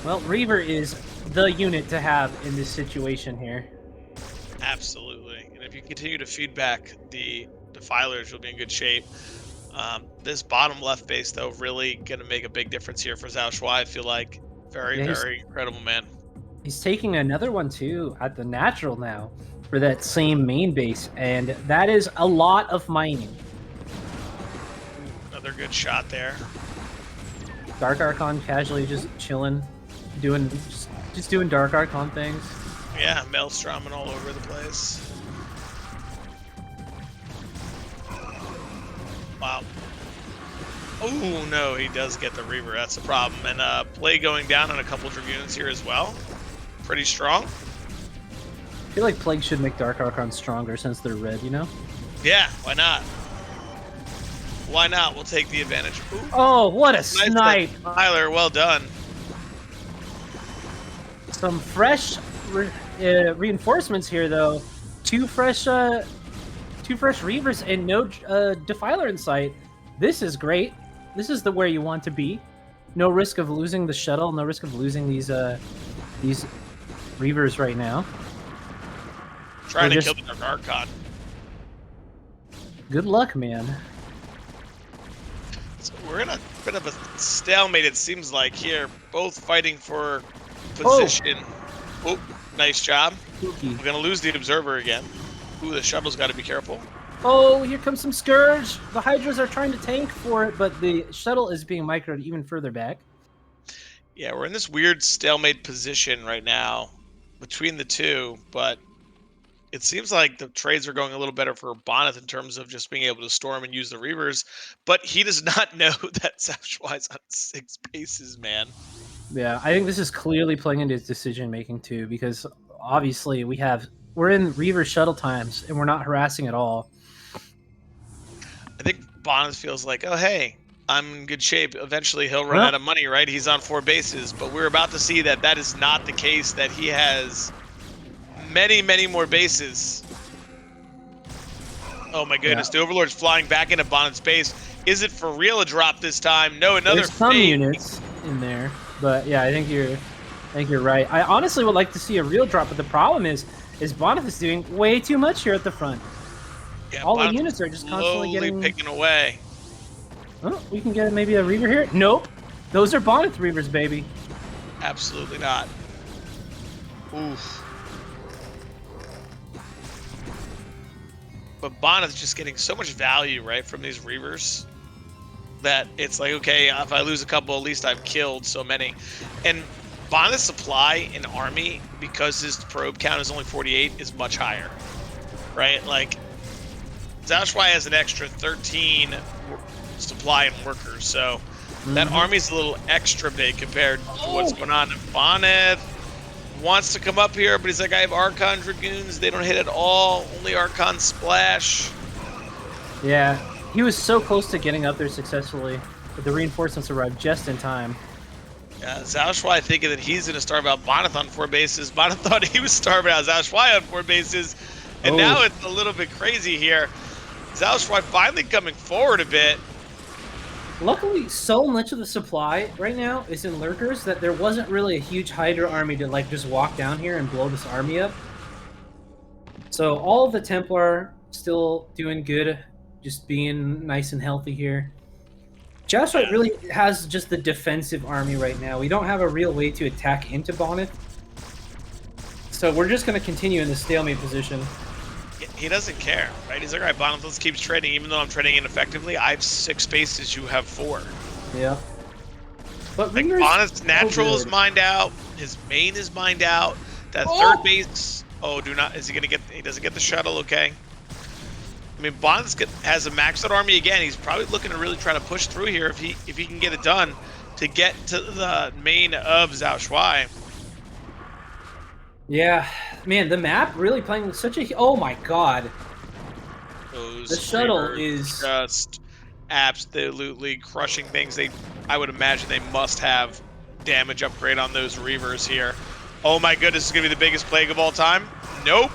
Well, Reaver is the unit to have in this situation here. Absolutely. And if you continue to feed back the Defilers, you'll be in good shape. This bottom left base, though, really going to make a big difference here for XiaoShuai. I feel like very incredible, man. He's taking another one, too, at the natural now for that same main base, and that is a lot of mining. Another good shot there. Dark Archon casually just chilling, doing Dark Archon things. Yeah, Maelstroming all over the place. Wow. Oh no, he does get the Reaver. That's the problem. And play going down on a couple Dragoons here as well. Pretty strong. I feel like Plague should make Dark Archon stronger since they're red, you know? Yeah, why not? Why not? We'll take the advantage. Ooh. Oh, what a snipe! Tyler, well done. Some fresh reinforcements here, though. Two fresh Reavers and no Defiler in sight. This is great. This is the where you want to be. No risk of losing the shuttle. No risk of losing these Reavers right now. Trying to kill the Dark Archon. Good luck, man. So we're in a bit of a stalemate, it seems like, here. Both fighting for position. Oh, nice job. Spooky. We're going to lose the Observer again. Ooh, the shuttle's got to be careful. Oh, here comes some Scourge. The Hydras are trying to tank for it, but the shuttle is being microed even further back. Yeah, we're in this weird stalemate position right now between the two, but it seems like the trades are going a little better for Bonth in terms of just being able to storm and use the Reavers, but he does not know that XiaoShuai's on 6 bases, man. Yeah, I think this is clearly playing into his decision making too, because obviously we're in Reaver shuttle times and we're not harassing at all. I think Bonth feels like, oh hey, I'm in good shape. Eventually he'll run out of money, right? He's on 4 bases, but we're about to see that that is not the case, that he has many, many more bases. Oh my goodness, the Overlord's flying back into Bonth's base. Is it for real a drop this time? No, another There's some fake. units in there, but yeah, I think you're right. I honestly would like to see a real drop, but the problem is Bonth is doing way too much here at the front. Yeah, all Bonth the units are just constantly getting picking away. Oh, we can get maybe a Reaver here. Nope, those are Bonth Reavers, baby. Absolutely not. Oof. But Bonth is just getting so much value, right, from these Reavers, that it's like, okay, if I lose a couple, at least I've killed so many. And Bonth's supply in army, because his probe count is only 48, is much higher, right? Like, XiaoShuai has an extra 13 supply and workers, so that army's a little extra big compared to what's going on. Bonth wants to come up here, but he's like, I have Archon Dragoons. They don't hit at all. Only Archon Splash. Yeah, he was so close to getting up there successfully, but the reinforcements arrived just in time. Yeah, XiaoShuai thinking that he's going to starve out Bonth on 4 bases. Bonth thought he was starving out XiaoShuai on 4 bases, and now it's a little bit crazy here. XiaoShuai finally coming forward a bit. Luckily, so much of the supply right now is in lurkers that there wasn't really a huge Hydra army to like just walk down here and blow this army up. So all of the Templar still doing good, just being nice and healthy here. XiaoShuai really has just the defensive army right now. We don't have a real way to attack into Bonyth. So we're just going to continue in the stalemate position. He doesn't care, right? He's like, all right, Bonth, let's keep trading. Even though I'm trading ineffectively, I have 6 bases, you have 4. Yeah. But like, Bonth's natural is mined out. His main is mined out. That third base, is he going to get, he doesn't get the shuttle, okay. I mean, Bonth has a maxed out army again. He's probably looking to really try to push through here if he can get it done to get to the main of XiaoShuai. Yeah, man, the map really playing with such a... Oh my god. The shuttle is... just absolutely crushing things. I would imagine they must have damage upgrade on those Reavers here. Oh my goodness, this is going to be the biggest plague of all time. Nope.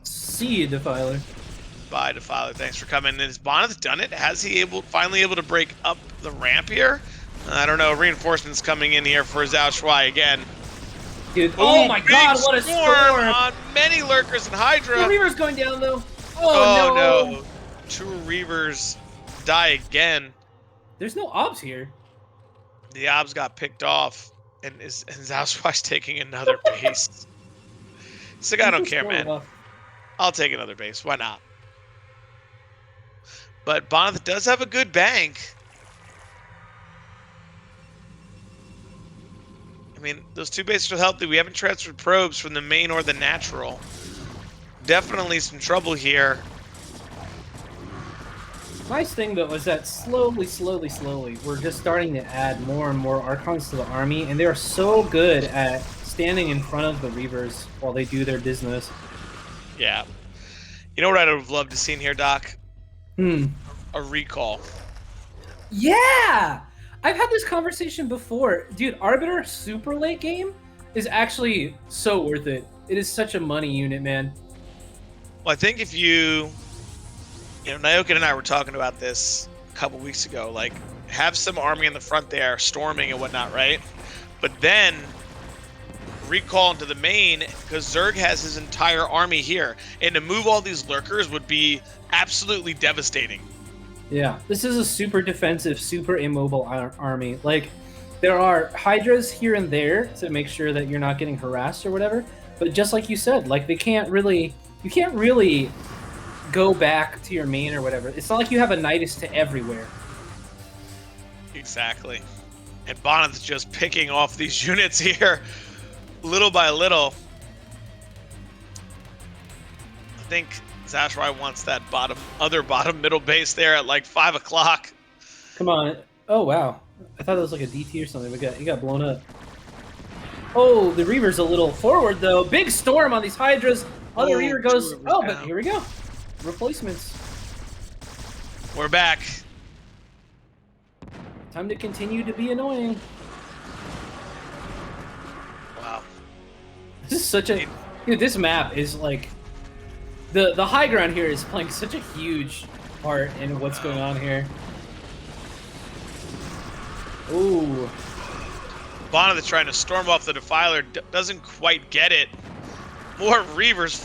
See you, Defiler. Bye, Defiler. Thanks for coming. Has Bonth done it? Has he finally able to break up the ramp here? I don't know. Reinforcements coming in here for XiaoShuai again. Dude, oh my god, what a storm! On many lurkers and Hydra. The Reaver's going down though. Oh no. 2 Reavers die again. There's no obs here. The obs got picked off, and XiaoShuai's taking another base. It's like, I don't care, man. I'll take another base. Why not? But Bonth does have a good bank. I mean, those 2 bases are healthy. We haven't transferred probes from the main or the natural. Definitely some trouble here. Nice thing, though, is that slowly, we're just starting to add more and more Archons to the army, and they're so good at standing in front of the Reavers while they do their business. Yeah. You know what I'd have loved to see in here, Doc? A recall. Yeah! I've had this conversation before. Dude, Arbiter super late game is actually so worth it. It is such a money unit, man. Well, I think if you know, Nyokin and I were talking about this a couple weeks ago, like, have some army in the front there, storming and whatnot, right? But then recall into the main, because Zerg has his entire army here, and to move all these lurkers would be absolutely devastating. Yeah, this is a super defensive, super immobile army. Like, there are Hydras here and there to make sure that you're not getting harassed or whatever, but just like you said, like, you can't really go back to your main or whatever. It's not like you have a Nidus to everywhere. Exactly. And Bonth's just picking off these units here, little by little. I think ZZZero wants that other bottom middle base there at like 5 o'clock. Come on. Oh, wow. I thought it was like a DT or something. He got blown up. Oh, the Reaver's a little forward, though. Big storm on these Hydras. Other Reaver goes... Oh, but here we go. Replacements. We're back. Time to continue to be annoying. Wow. This is such a... Dude, this map is like... The high ground here is playing such a huge part in what's going on here. Ooh. Bonth is trying to storm off the Defiler, doesn't quite get it. More Reavers,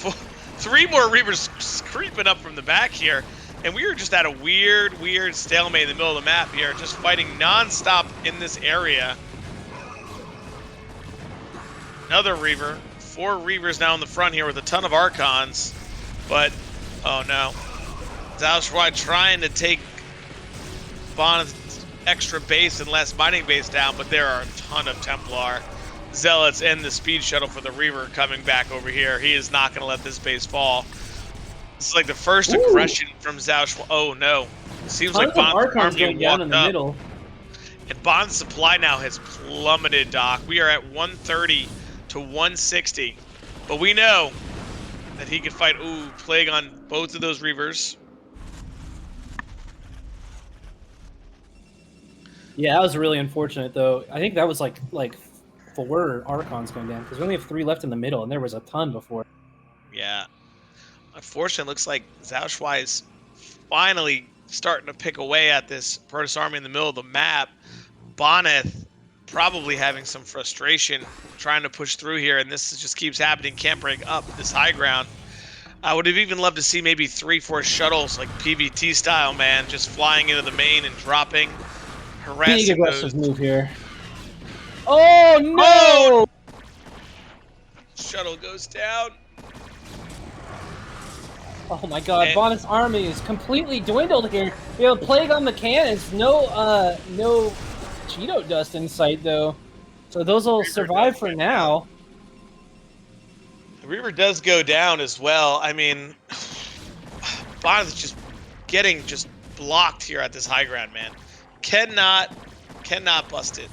3 more Reavers creeping up from the back here. And we are just at a weird stalemate in the middle of the map here, just fighting non-stop in this area. Another Reaver. 4 Reavers now in the front here with a ton of Archons. But, oh no. XiaoShuai trying to take Bonth's extra base and less mining base down, but there are a ton of Templar Zealots and the speed shuttle for the Reaver coming back over here. He is not going to let this base fall. It's like the first aggression from XiaoShuai. Oh no. It seems like Bonth's army going down in the middle. And Bonth's supply now has plummeted, Doc. We are at 130 to 160. But we know that he can fight, Plague on both of those Reavers. Yeah, that was really unfortunate, though. I think that was like 4 Archons going down, because we only have 3 left in the middle, and there was a ton before. Yeah. Unfortunately, it looks like XiaoShuai is finally starting to pick away at this Protoss army in the middle of the map. Bonyth probably having some frustration trying to push through here, and this just keeps happening. Can't break up this high ground. I would have even loved to see maybe 3-4 shuttles, like PBT style, man, just flying into the main and dropping, harassing big aggressive move here. Oh no! Shuttle goes down. Oh my god, Bonyth's army is completely dwindled here. You know, Plague on the cannons. No Cheeto dust in sight, though. So those will survive for now. The Reaver does go down as well. I mean, Bonth is just getting blocked here at this high ground, man. Cannot bust it.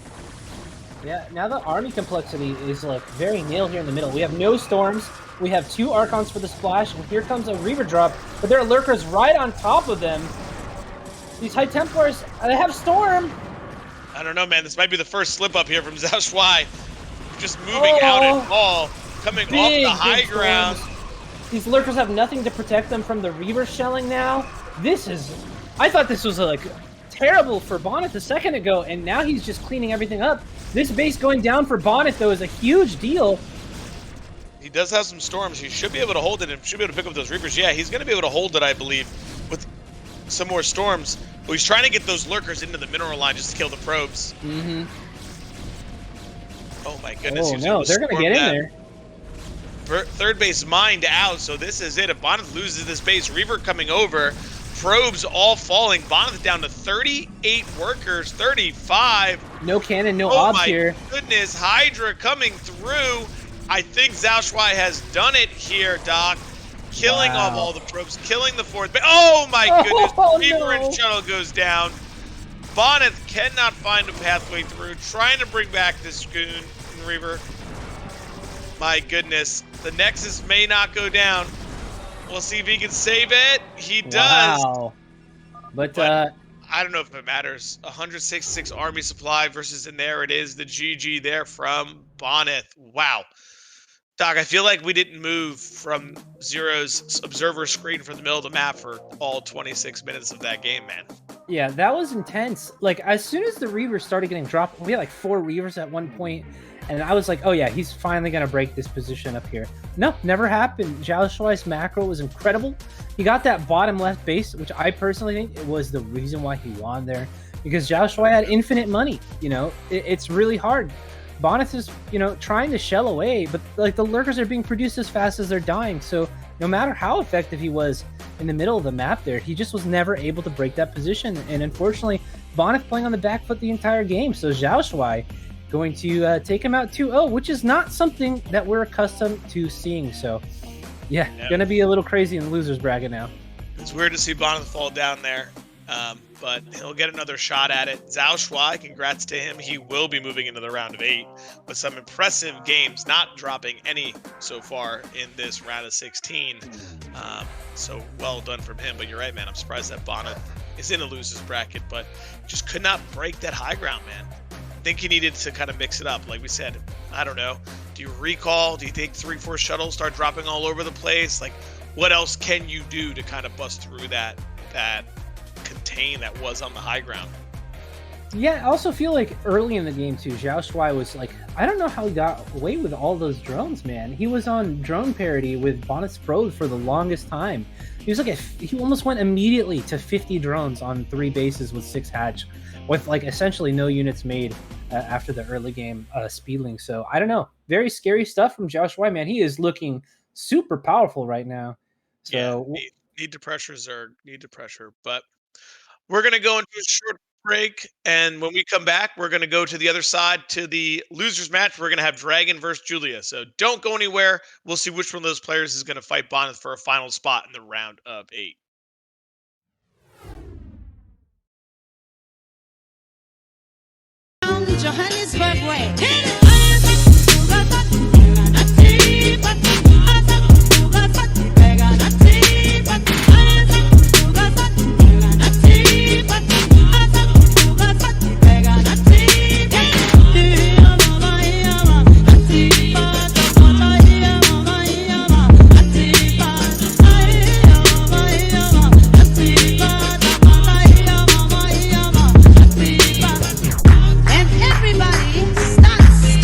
Yeah, now the army complexity is like very nil here in the middle. We have no storms. We have 2 Archons for the splash, and here comes a Reaver drop, but there are lurkers right on top of them. These High Templars, they have storm. I don't know, man. This might be the first slip up here from XiaoShuai. Just moving out at all, coming off the high ground. These lurkers have nothing to protect them from the Reaver shelling now. I thought this was like terrible for Bonyth a second ago, and now he's just cleaning everything up. This base going down for Bonyth, though, is a huge deal. He does have some storms. He should be able to hold it and should be able to pick up those Reavers. Yeah, he's going to be able to hold it, I believe, with some more storms. But he's trying to get those lurkers into the mineral line just to kill the probes. Mm-hmm. Oh my goodness. Oh no, they're going to get in there. Third base mined out, so this is it. If Bonth loses this base, Reaver coming over, probes all falling. Bonth down to 38 workers, 35. No cannon, no obs here. Oh my goodness, Hydra coming through. I think XiaoShuai has done it here, Doc. Killing off all the probes, killing the 4th base. Oh my goodness, Reaver and Shuttle goes down. Bonyth cannot find a pathway through, trying to bring back this Goon and Reaver. My goodness, the Nexus may not go down. We'll see if he can save it. He does. Wow. But I don't know if it matters. 166 army supply versus, and there it is, the GG there from Bonyth. Wow. Doc, I feel like we didn't move from Zero's observer screen from the middle of the map for all 26 minutes of that game, man. Yeah, that was intense. Like, as soon as the Reavers started getting dropped, we had like 4 Reavers at one point, and I was like, oh yeah, he's finally going to break this position up here. No, never happened. XiaoShuai's macro was incredible. He got that bottom left base, which I personally think it was the reason why he won there, because XiaoShuai had infinite money. You know, it's really hard. Bonth is, you know, trying to shell away, but like the lurkers are being produced as fast as they're dying. So no matter how effective he was in the middle of the map there, he just was never able to break that position. And unfortunately, Bonth playing on the back foot the entire game. So XiaoShuai going to take him out 2-0, which is not something that we're accustomed to seeing. So yeah, gonna be a little crazy in the losers bracket now. It's weird to see Bonth fall down there. But he'll get another shot at it. XiaoShuai, congrats to him. He will be moving into the round of 8 with some impressive games, not dropping any so far in this round of 16. So well done from him. But you're right, man. I'm surprised that Bonth is in a losers bracket, but just could not break that high ground, man. I think he needed to kind of mix it up. Like we said, I don't know. Do you recall? Do you take 3-4 shuttles, start dropping all over the place? Like, what else can you do to kind of bust through that contain that was on the high ground? Yeah, I also feel like early in the game too, XiaoShuai was like, I don't know how he got away with all those drones, man. He was on drone parity with Bonyth's pros for the longest time. He was like, he almost went immediately to 50 drones on 3 bases with 6 hatch, with like essentially no units made after the early game speedling. So I don't know, very scary stuff from XiaoShuai, man. He is looking super powerful right now. So yeah, need to pressure Zerg, need to pressure, but we're going to go into a short break, and when we come back, we're going to go to the other side to the losers match. We're going to have DragOn versus Julia. So don't go anywhere. We'll see which one of those players is going to fight Bonth for a final spot in the round of 8. Johannesburg way. And everybody starts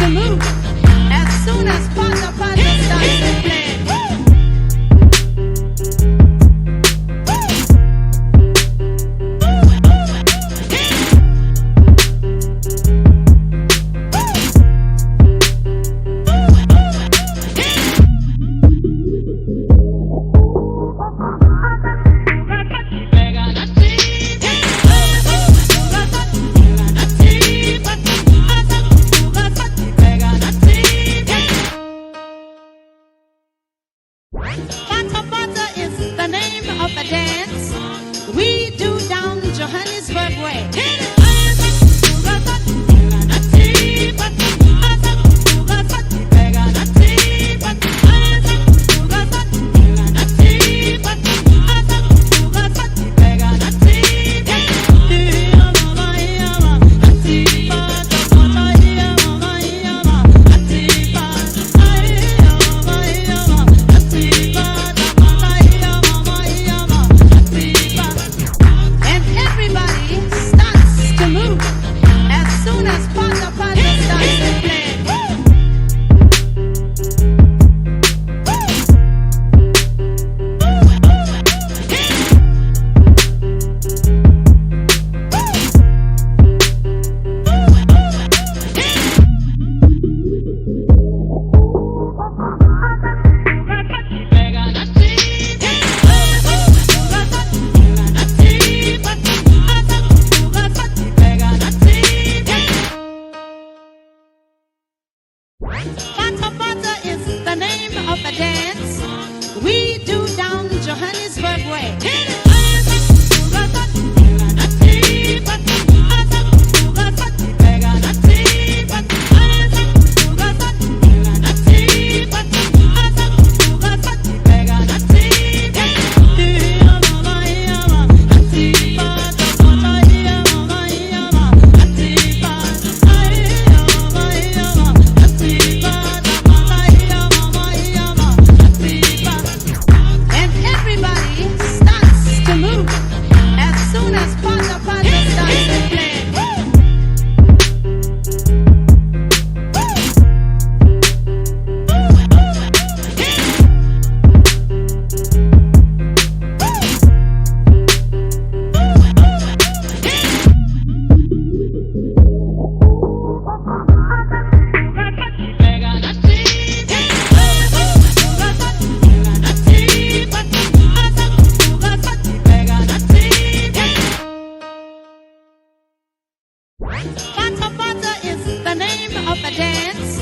a dance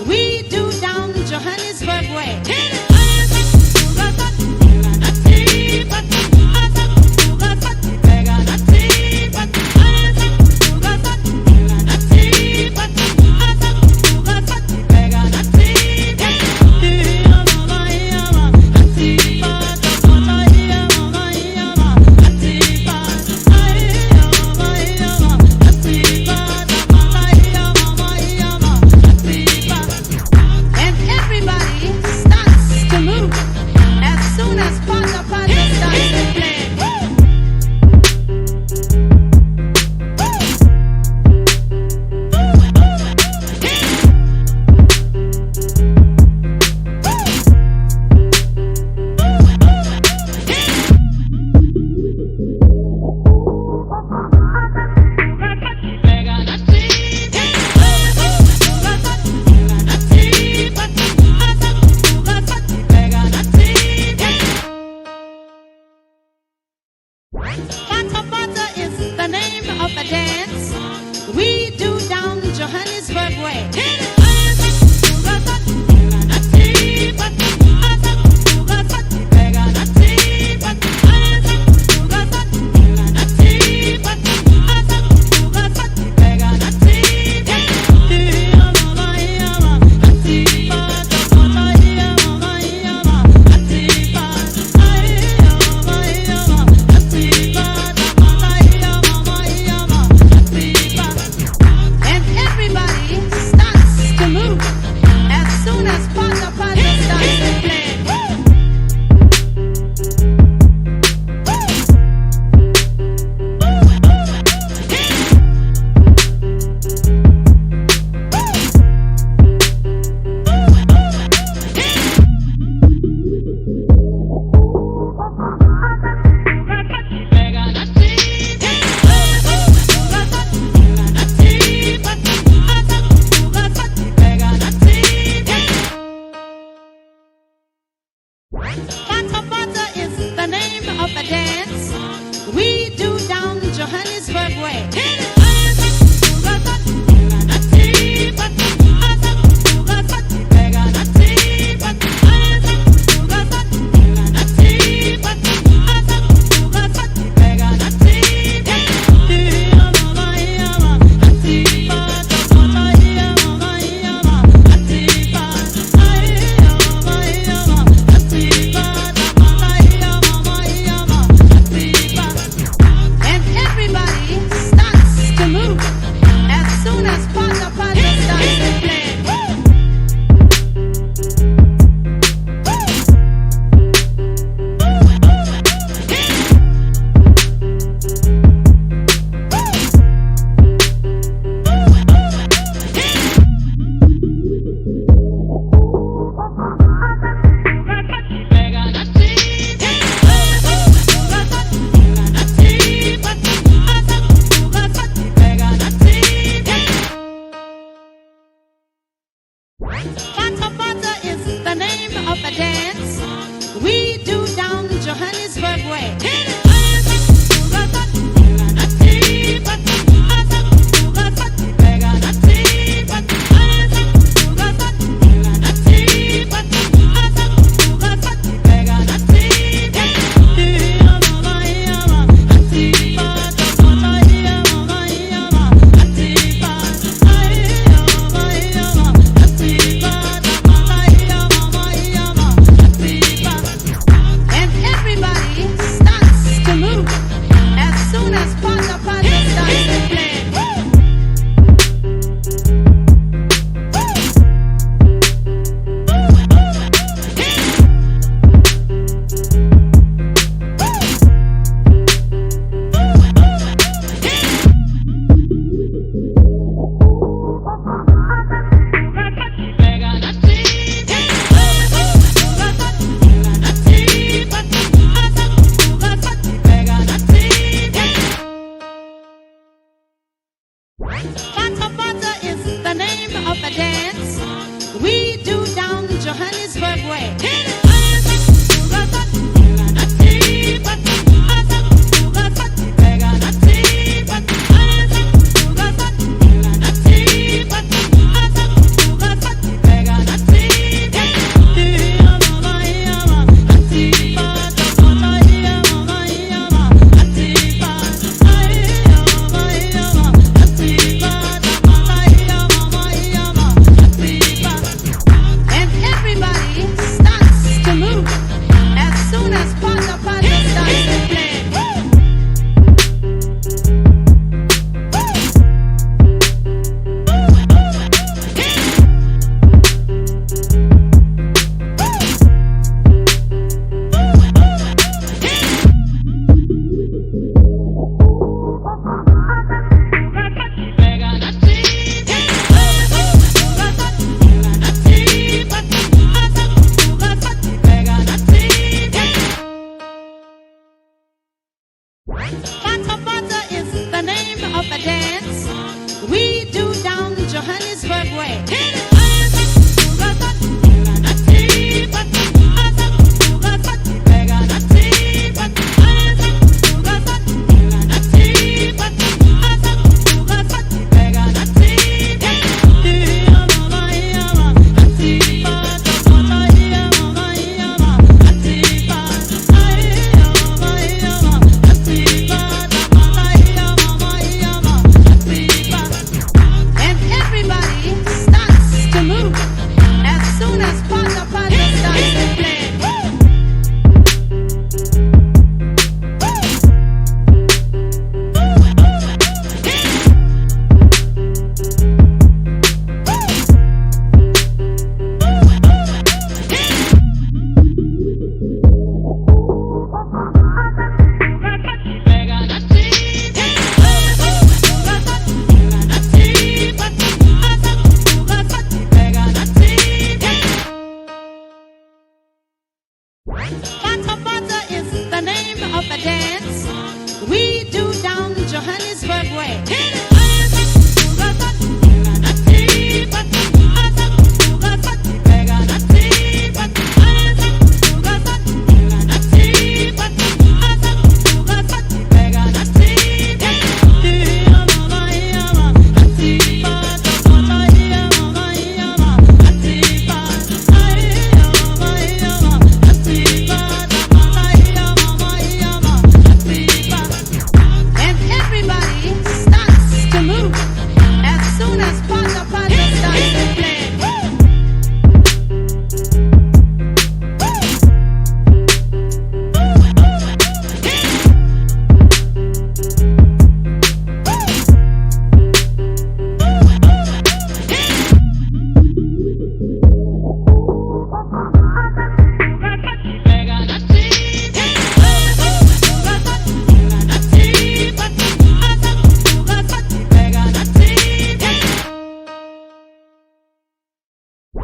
we do down Johannesburg way.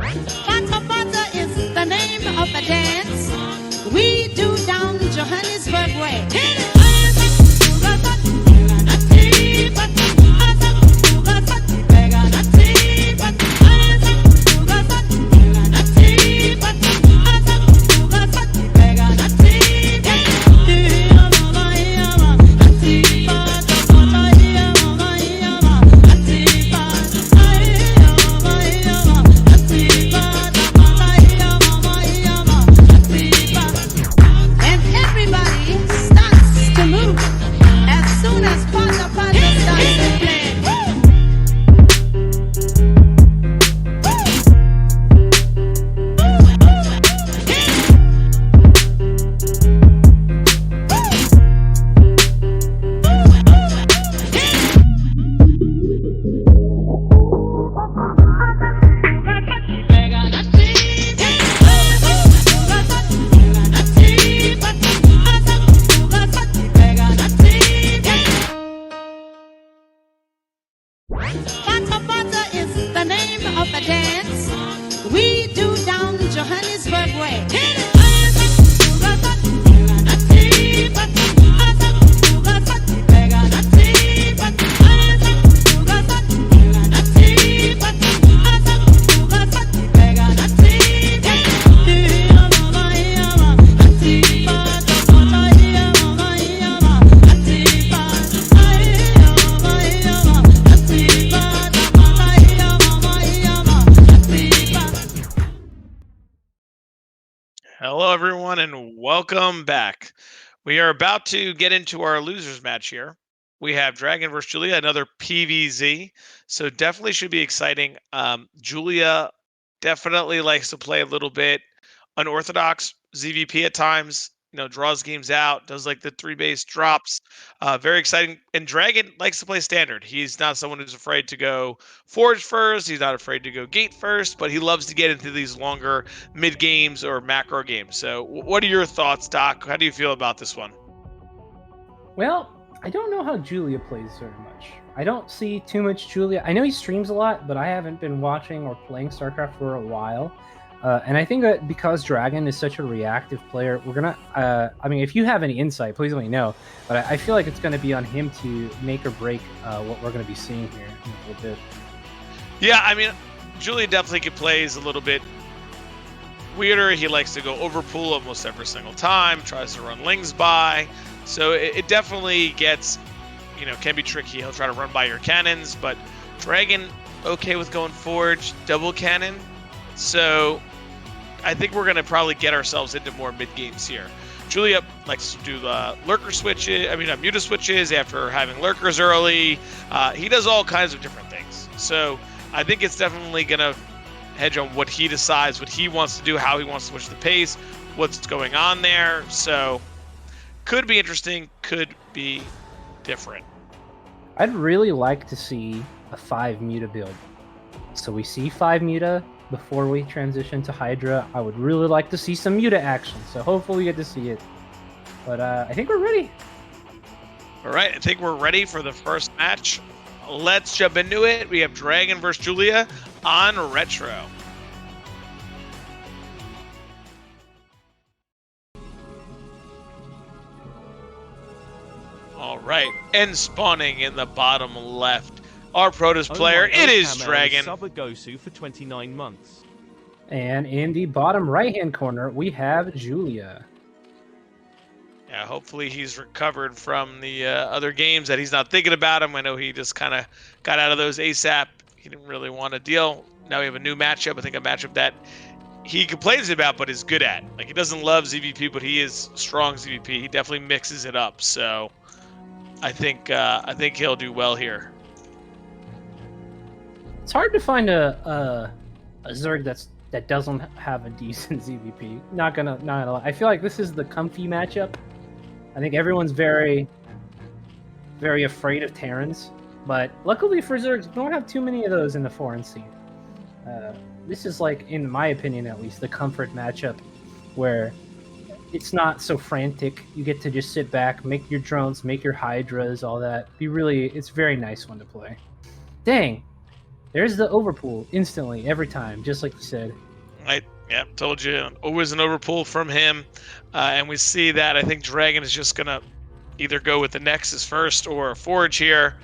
Fanta Fanta is the name of the dance we do down Johannesburg way. Hit it! Hello, everyone, and welcome back. We are about to get into our losers match here. We have DragOn versus Julia, another PVZ, so definitely should be exciting. Julia definitely likes to play a little bit unorthodox ZVP at times. Draws games out, does like the 3-base drops. Very exciting. And DragOn likes to play standard. He's not someone who's afraid to go forge first. He's not afraid to go gate first, but he loves to get into these longer mid games or macro games. So what are your thoughts, Doc? How do you feel about this one? Well, I don't know how Julia plays very much. I don't see too much Julia. I know he streams a lot, but I haven't been watching or playing StarCraft for a while. And I think that because DragOn is such a reactive player, we're going to... I mean, if you have any insight, please let me know. But I feel like it's going to be on him to make or break what we're going to be seeing here in a little bit. Yeah, I mean, Julia definitely plays a little bit weirder. He likes to go overpool almost every single time, tries to run Lings by. So it definitely gets, can be tricky. He'll try to run by your cannons, but DragOn, okay with going forge, double cannon. So I think we're going to probably get ourselves into more mid games here. Julia likes to do the lurker switches, muta switches after having lurkers early. He does all kinds of different things. So I think it's definitely going to hedge on what he decides, what he wants to do, how he wants to switch the pace, what's going on there. So could be interesting, could be different. I'd really like to see a 5 muta build. So we see 5 muta before we transition to Hydra. I would really like to see some muta action, so hopefully we get to see it. But I think we're ready. All right, I think we're ready for the first match. Let's jump into it. We have DragOn versus Julia on Retro. All right, and spawning in the bottom left, our Protoss player, it is DragOn. Sabagosu for 29 months. And in the bottom right-hand corner, we have Julia. Yeah, hopefully he's recovered from the other games that he's not thinking about him. I know he just kind of got out of those ASAP. He didn't really want to deal. Now we have a new matchup. I think a matchup that he complains about but is good at. Like, he doesn't love ZVP, but he is strong ZVP. He definitely mixes it up. So I think he'll do well here. It's hard to find a Zerg that doesn't have a decent ZVP. Not gonna lie. I feel like this is the comfy matchup. I think everyone's very, very afraid of Terrans, but luckily for Zergs, we don't have too many of those in the foreign scene. This is, like, in my opinion at least, the comfort matchup where it's not so frantic. You get to just sit back, make your drones, make your Hydras, all that. It's a very nice one to play. Dang. There's the overpool instantly every time, just like you said. Yeah, told you. Always an overpull from him. And we see that I think DragOn is just going to either go with the Nexus first or a Forge here.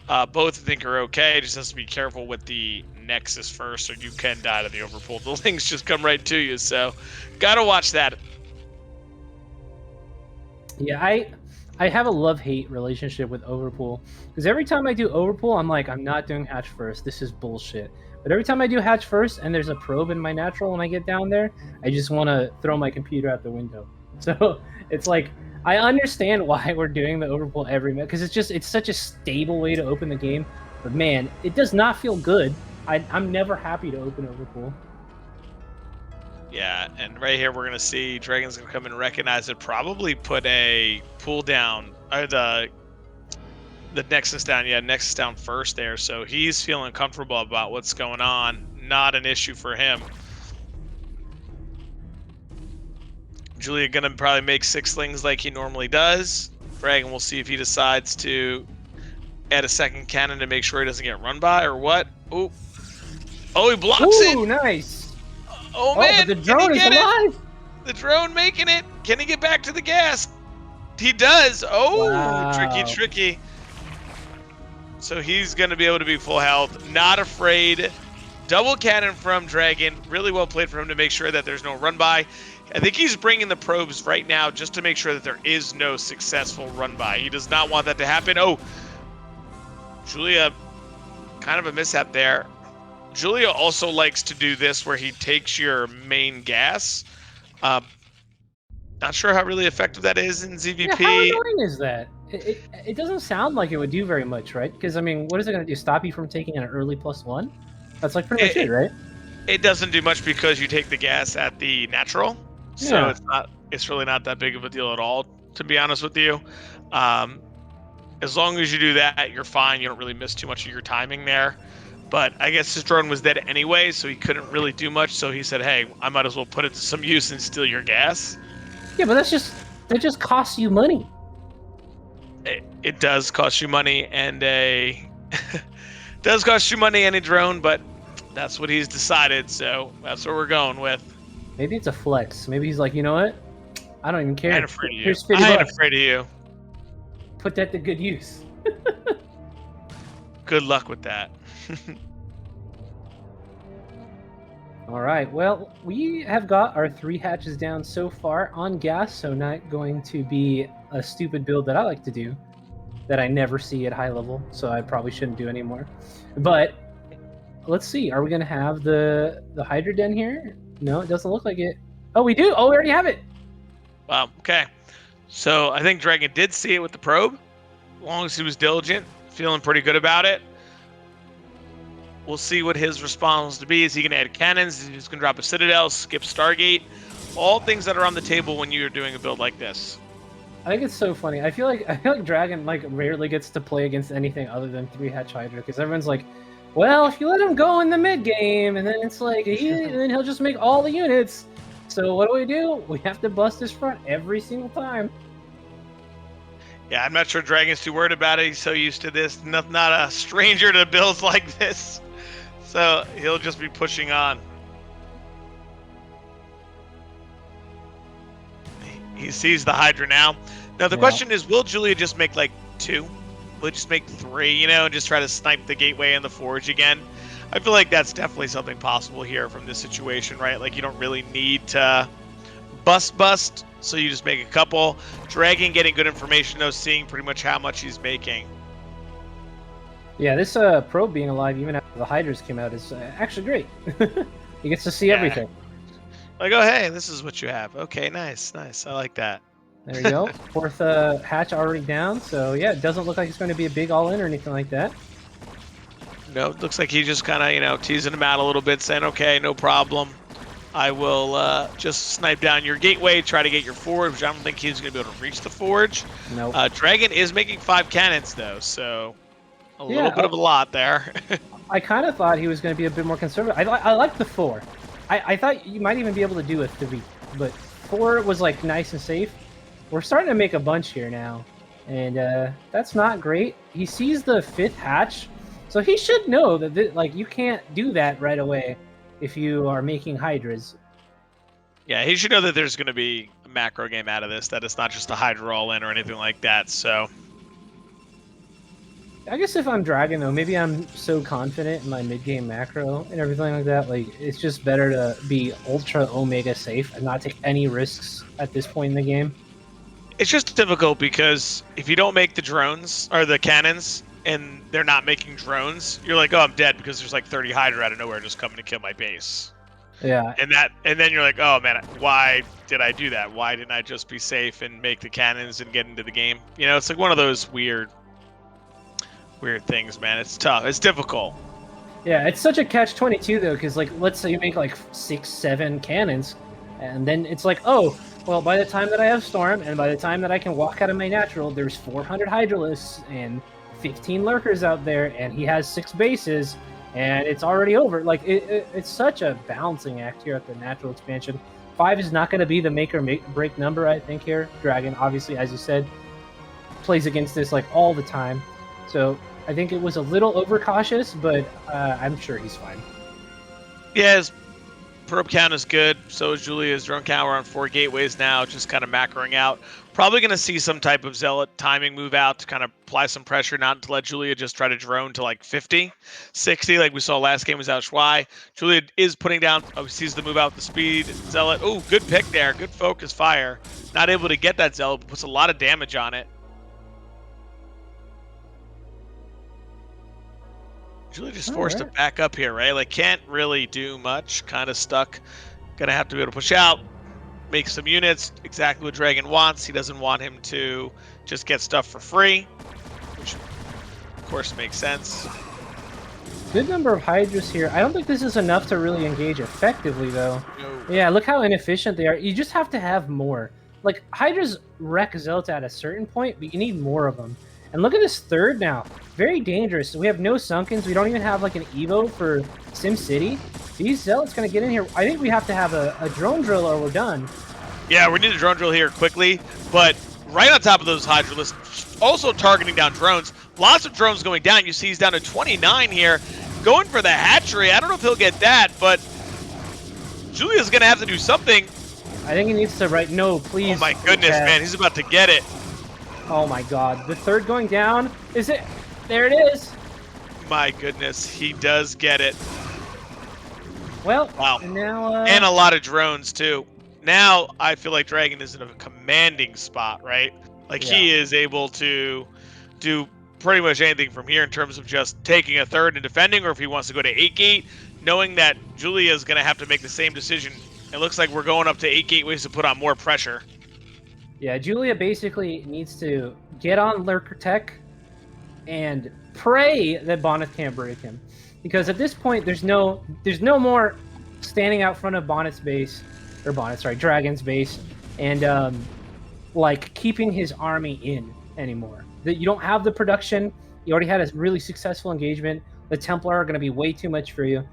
Both I think are okay. Just has to be careful with the Nexus first or you can die to the overpull. The links just come right to you. So got to watch that. Yeah, I have a love-hate relationship with overpool. Because every time I do overpool, I'm like, I'm not doing hatch first. This is bullshit. But every time I do hatch first and there's a probe in my natural when I get down there, I just want to throw my computer out the window. So it's like, I understand why we're doing the overpull every minute, because it's such a stable way to open the game. But man, it does not feel good. I'm never happy to open overpull. Yeah, and right here we're going to see DragOn's going to come and recognize it, probably put a pull down, or the Nexus down. Yeah, Nexus down first there, so he's feeling comfortable about what's going on. Not an issue for him. Julian going to probably make 6 slings like he normally does. DragOn, we'll see if he decides to add a second cannon to make sure he doesn't get run by or what. Oh, he blocks it. Ooh, nice. Oh man, but the drone is alive. The drone making it. Can he get back to the gas? He does. Oh, wow. Tricky. So he's going to be able to be full health. Not afraid. Double cannon from DragOn. Really well played for him to make sure that there's no run by. I think he's bringing the probes right now just to make sure that there is no successful run by. He does not want that to happen. Oh, Julia, kind of a mishap there. Julia also likes to do this where he takes your main gas. Not sure how really effective that is in ZVP. Yeah, how annoying is that? It doesn't sound like it would do very much, right? Because, I mean, what is it going to do? Stop you from taking an early +1? That's like pretty much it, right? It doesn't do much because you take the gas at the natural. So yeah. it's really not that big of a deal at all, to be honest with you. As long as you do that, you're fine. You don't really miss too much of your timing there. But I guess his drone was dead anyway, so he couldn't really do much. So he said, hey, I might as well put it to some use and steal your gas. Yeah, but that just costs you money. It does cost you money and a does cost you money and a drone, but that's what he's decided, so that's what we're going with. Maybe it's a flex. Maybe he's like, you know what? I don't even care. I ain't afraid of you. Here's 50 I ain't bucks. afraid of you. Put that to good use. Good luck with that. All right, well, we have got our 3 hatches down so far on gas, so not going to be a stupid build that I like to do that I never see at high level, so I probably shouldn't do anymore. But let's see, are we going to have the Hydra Den here? No, it doesn't look like it. Oh, we do. Oh, we already have it. Wow, okay. So I think DragOn did see it with the probe, as long as he was diligent, feeling pretty good about it. We'll see what his response to be. Is he going to add cannons? Is he just going to drop a Citadel, skip Stargate? All things that are on the table when you're doing a build like this. I think it's so funny. I feel like DragOn like rarely gets to play against anything other than 3-hatch Hydra, because everyone's like, well, if you let him go in the mid game, and then it's like, and then he'll just make all the units. So what do? We have to bust his front every single time. Yeah, I'm not sure DragOn's too worried about it. He's so used to this. Not a stranger to builds like this. So he'll just be pushing on. He sees the Hydra now. Now the question is, will Julia just make like 2? Will he just make 3, you know, and just try to snipe the gateway and the forge again? I feel like that's definitely something possible here from this situation, right? Like you don't really need to bust, so you just make a couple. DragOn getting good information though, seeing pretty much how much he's making. Yeah, this probe being alive even after the Hydras came out is actually great. He gets to see everything. Like, oh, hey, this is what you have. Okay, nice. I like that. There you go. 4th hatch already down. So, yeah, it doesn't look like it's going to be a big all-in or anything like that. No, it looks like he's just kind of, you know, teasing him out a little bit, saying, okay, no problem. I will just snipe down your gateway, try to get your forge, which I don't think he's going to be able to reach the forge. No. DragOn is making 5 cannons, though, so a little bit of a lot there. I kind of thought he was going to be a bit more conservative. I like the 4. I thought you might even be able to do a 3, but 4 was like nice and safe. We're starting to make a bunch here now, and that's not great. He sees the 5th hatch, So he should know that like you can't do that right away if you are making Hydras. Yeah, he should know that there's going to be a macro game out of this, that it's not just a Hydra all-in or anything like that, so... I guess if I'm Dragon, though, maybe I'm so confident in my mid-game macro and everything like that, like, it's just better to be ultra omega safe and not take any risks at this point in the game. It's just difficult because if you don't make the drones, or the cannons, and they're not making drones, you're like, oh, I'm dead because there's like 30 Hydra out of nowhere just coming to kill my base. Yeah. And then you're like, oh man, why did I do that? Why didn't I just be safe and make the cannons and get into the game? You know, it's like one of those weird things, man. It's tough. It's difficult. Yeah, it's such a catch-22 though, because like, let's say you make like 6-7 cannons, and then it's like, oh, well, by the time that I have Storm, and by the time that I can walk out of my natural, there's 400 Hydralisks and 15 Lurkers out there, and he has 6 bases, and it's already over. Like, it's such a balancing act here at the natural expansion. 5 is not going to be the make or break number, I think, here. Dragon, obviously, as you said, plays against this like all the time. So I think it was a little overcautious, but I'm sure he's fine. Yeah, his probe count is good. So is Julia's drone count. We're on 4 gateways now, just kind of macroing out. Probably going to see some type of Zealot timing move out to kind of apply some pressure, not to let Julia just try to drone to like 50, 60, like we saw last game with XiaoShuai. Julia is putting down, sees the move out the speed. Zealot, oh, good pick there. Good focus fire. Not able to get that Zealot, but puts a lot of damage on it. Julia just forced to back up here, right? Like, can't really do much. Kind of stuck. Gonna have to be able to push out, make some units. Exactly what DragOn wants. He doesn't want him to just get stuff for free, which of course makes sense. Good number of Hydras here. I don't think this is enough to really engage effectively, though. No. Yeah, look how inefficient they are. You just have to have more. Like, Hydras wreck Zealots at a certain point, but you need more of them. And look at this third now. Very dangerous. We have no Sunkens. We don't even have like an Evo for SimCity. These Zealots going to get in here. I think we have to have a drone drill or we're done. Yeah, we need a drone drill here quickly. But right on top of those Hydralisks, also targeting down drones. Lots of drones going down. You see he's down to 29 here. Going for the hatchery. I don't know if he'll get that, but Julia's going to have to do something. I think he needs to write, no, please. Oh my goodness, man. He's about to get it. Oh my god. The third going down. Is it? There it is. My goodness, he does get it. Well, wow. And now, and a lot of drones too. Now I feel like DragOn is in a commanding spot, right? Like he is able to do pretty much anything from here in terms of just taking a third and defending, or if he wants to go to 8 gate, knowing that Julia is going to have to make the same decision. It looks like we're going up to 8 gateways to put on more pressure. Yeah, Julia basically needs to get on Lurker Tech and pray that Bonth can't break him. Because at this point, there's no more standing out front of Bonth's base, or Dragon's base, and like keeping his army in anymore. That you don't have the production. You already had a really successful engagement. The Templar are going to be way too much for you.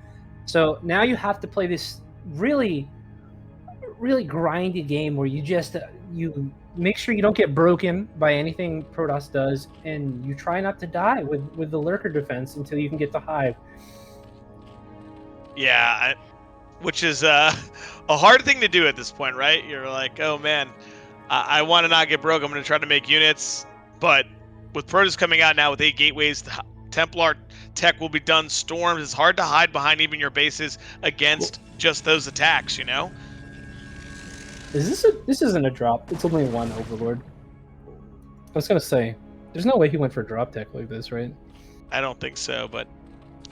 So now you have to play this really grindy game where you just you make sure you don't get broken by anything Protoss does, and you try not to die with the Lurker defense until you can get the Hive. Yeah, which is a hard thing to do at this point, right? You're like, oh man, I want to not get broke. I'm going to try to make units, but with Protoss coming out now with 8 gateways, the Templar tech will be done. Storms, it's hard to hide behind even your bases against just those attacks, you know? This isn't a drop. It's only one Overlord. I was gonna say, there's no way he went for a drop tech like this, right? I don't think so, but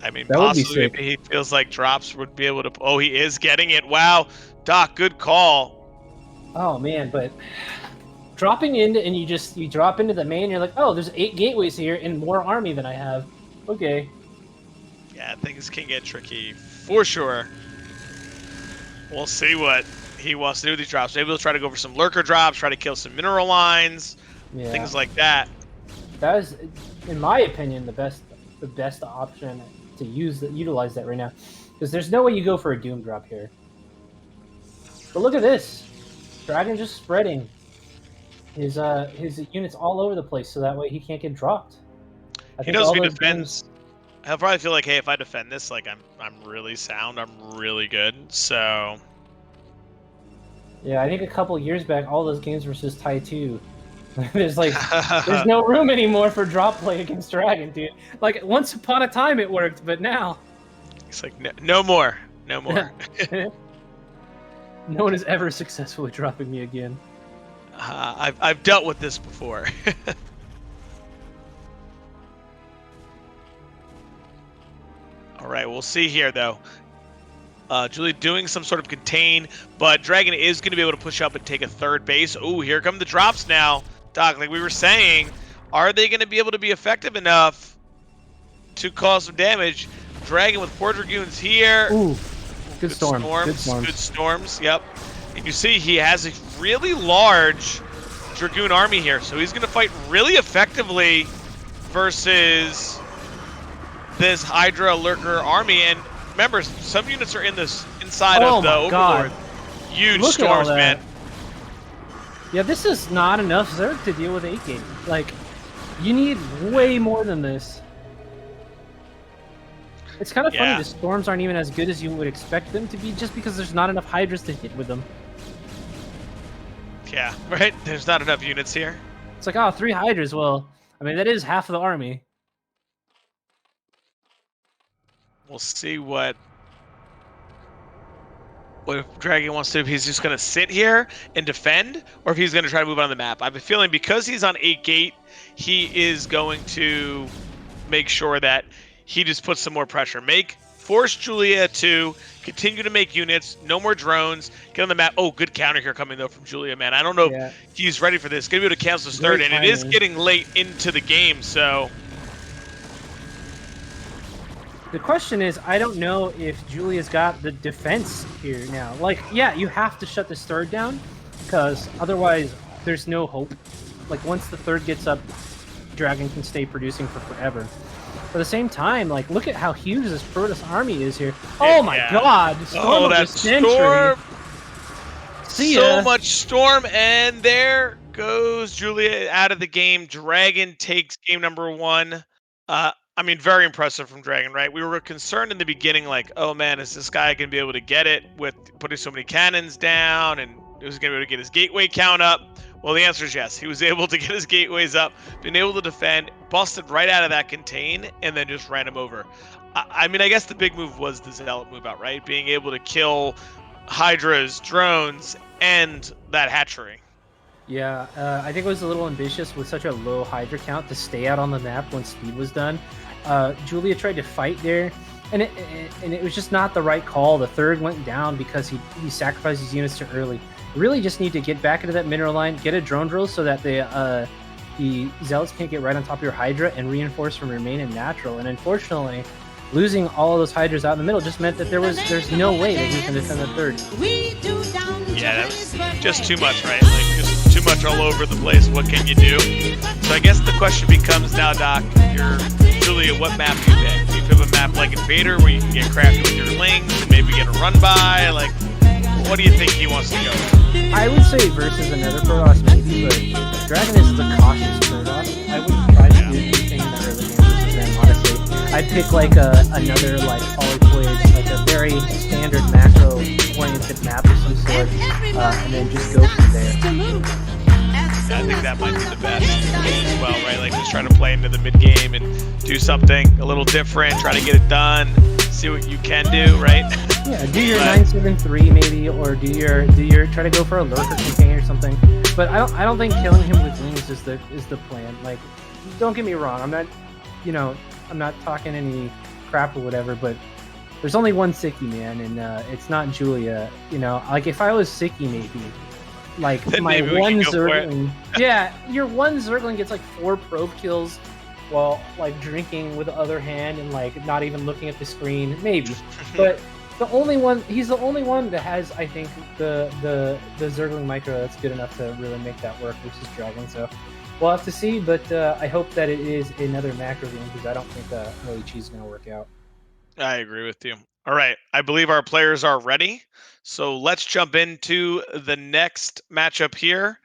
I mean, that would be possibly sick. He feels like drops would be able to. Oh, he is getting it. Wow, Doc, good call. Oh man, but dropping into and you drop into the main. You're like, oh, there's 8 gateways here and more army than I have. Okay. Yeah, things can get tricky for sure. We'll see what he wants to do with these drops. Maybe he'll try to go for some lurker drops, try to kill some mineral lines, things like that. That is, in my opinion, the best option to utilize that right now, because there's no way you go for a doom drop here. But look at this, Dragon just spreading his units all over the place, so that way he can't get dropped. He knows if he defends. He'll probably feel like, hey, if I defend this, like I'm really sound, I'm really good. So Yeah, I think a couple years back, all those games were just tie 2. there's no room anymore for drop play against Dragon, dude. Like once upon a time it worked, but now it's like no more, no more. No one is ever successfully dropping me again. I've dealt with this before. All right, we'll see here though. Julian doing some sort of contain, but Dragon is going to be able to push up and take a third base. Oh, here come the drops now. Doc, like we were saying, are they going to be able to be effective enough to cause some damage? Dragon with 4 Dragoons here. Ooh, good storm. Good storms, yep. And you see he has a really large Dragoon army here, so he's going to fight really effectively versus this Hydra Lurker army. And remember, some units are in this inside of the Overlord. Huge Look storms, man. Yeah, this is not enough Zerg to deal with 8-gate. Like, you need way more than this. It's kind of funny the storms aren't even as good as you would expect them to be just because there's not enough Hydras to hit with them. Yeah, right? There's not enough units here. It's like, oh, 3 Hydras. Well, I mean, that is half of the army. We'll see what if Dragon wants to, if he's just going to sit here and defend, or if he's going to try to move on the map. I have a feeling because he's on 8-gate, he is going to make sure that he just puts some more pressure. Force Julia to continue to make units, no more drones, get on the map. Oh, good counter here coming, though, from Julia, man. I don't know if he's ready for this. Going to be able to cancel his third, and it is getting late into the game, so... The question is, I don't know if Julia's got the defense here now. Like, yeah, you have to shut this third down, because otherwise there's no hope. Like, once the third gets up, Dragon can stay producing for forever. But at the same time, like, look at how huge this Protoss army is here. Oh my god! Storm of the century. See ya. So much storm, and there goes Julia out of the game. Dragon takes game number 1. I mean, very impressive from Dragon, right? We were concerned in the beginning, like, oh man, is this guy going to be able to get it with putting so many cannons down, and he was going to be able to get his gateway count up? Well, the answer is yes. He was able to get his gateways up, been able to defend, busted right out of that contain, and then just ran him over. I mean, I guess the big move was the Zealot move out, right? Being able to kill Hydras, drones, and that hatchery. Yeah, I think it was a little ambitious with such a low Hydra count to stay out on the map when speed was done. Julia tried to fight there, and it was just not the right call. The third went down because he sacrificed his units too early. You really just need to get back into that mineral line, get a drone drill so that the Zealots can't get right on top of your Hydra and reinforce from remain in natural. And unfortunately, losing all of those Hydras out in the middle just meant that there's no way that he can defend the third. Yeah, that was just too much, right? Like, just too much all over the place. What can you do? So I guess the question becomes now, Doc, you're Julia, what map do you pick? Do you pick a map like Invader where you can get crafty with your lings and maybe get a run by? Like, what do you think he wants to go with? I would say versus another Protoss maybe, but Dragon is the cautious Protoss. I wouldn't try to do anything in the early game versus them, honestly. I'd pick like another like polyploid, like a very standard macro-oriented map of some sort, and then just go from there. I think that might be the best as well, right? Like just trying to play into the mid game and do something a little different, try to get it done, see what you can do, right? Yeah, do your 973 maybe, or do your try to go for a lurker campaign or something. But I don't think killing him with wings is the plan. Like, don't get me wrong, I'm not talking any crap or whatever, but there's only one Sicky, man, and it's not Julia. You know, like if I was Sicky, maybe. Like then my one Zergling, yeah, your one Zergling gets like 4 probe kills while like drinking with the other hand and like not even looking at the screen, maybe. But he's the only one that has, I think, the Zergling micro that's good enough to really make that work versus Dragon. So we'll have to see, but I hope that it is another macro game because I don't think Ro16 is going to work out. I agree with you. All right, I believe our players are ready. So let's jump into the next matchup here.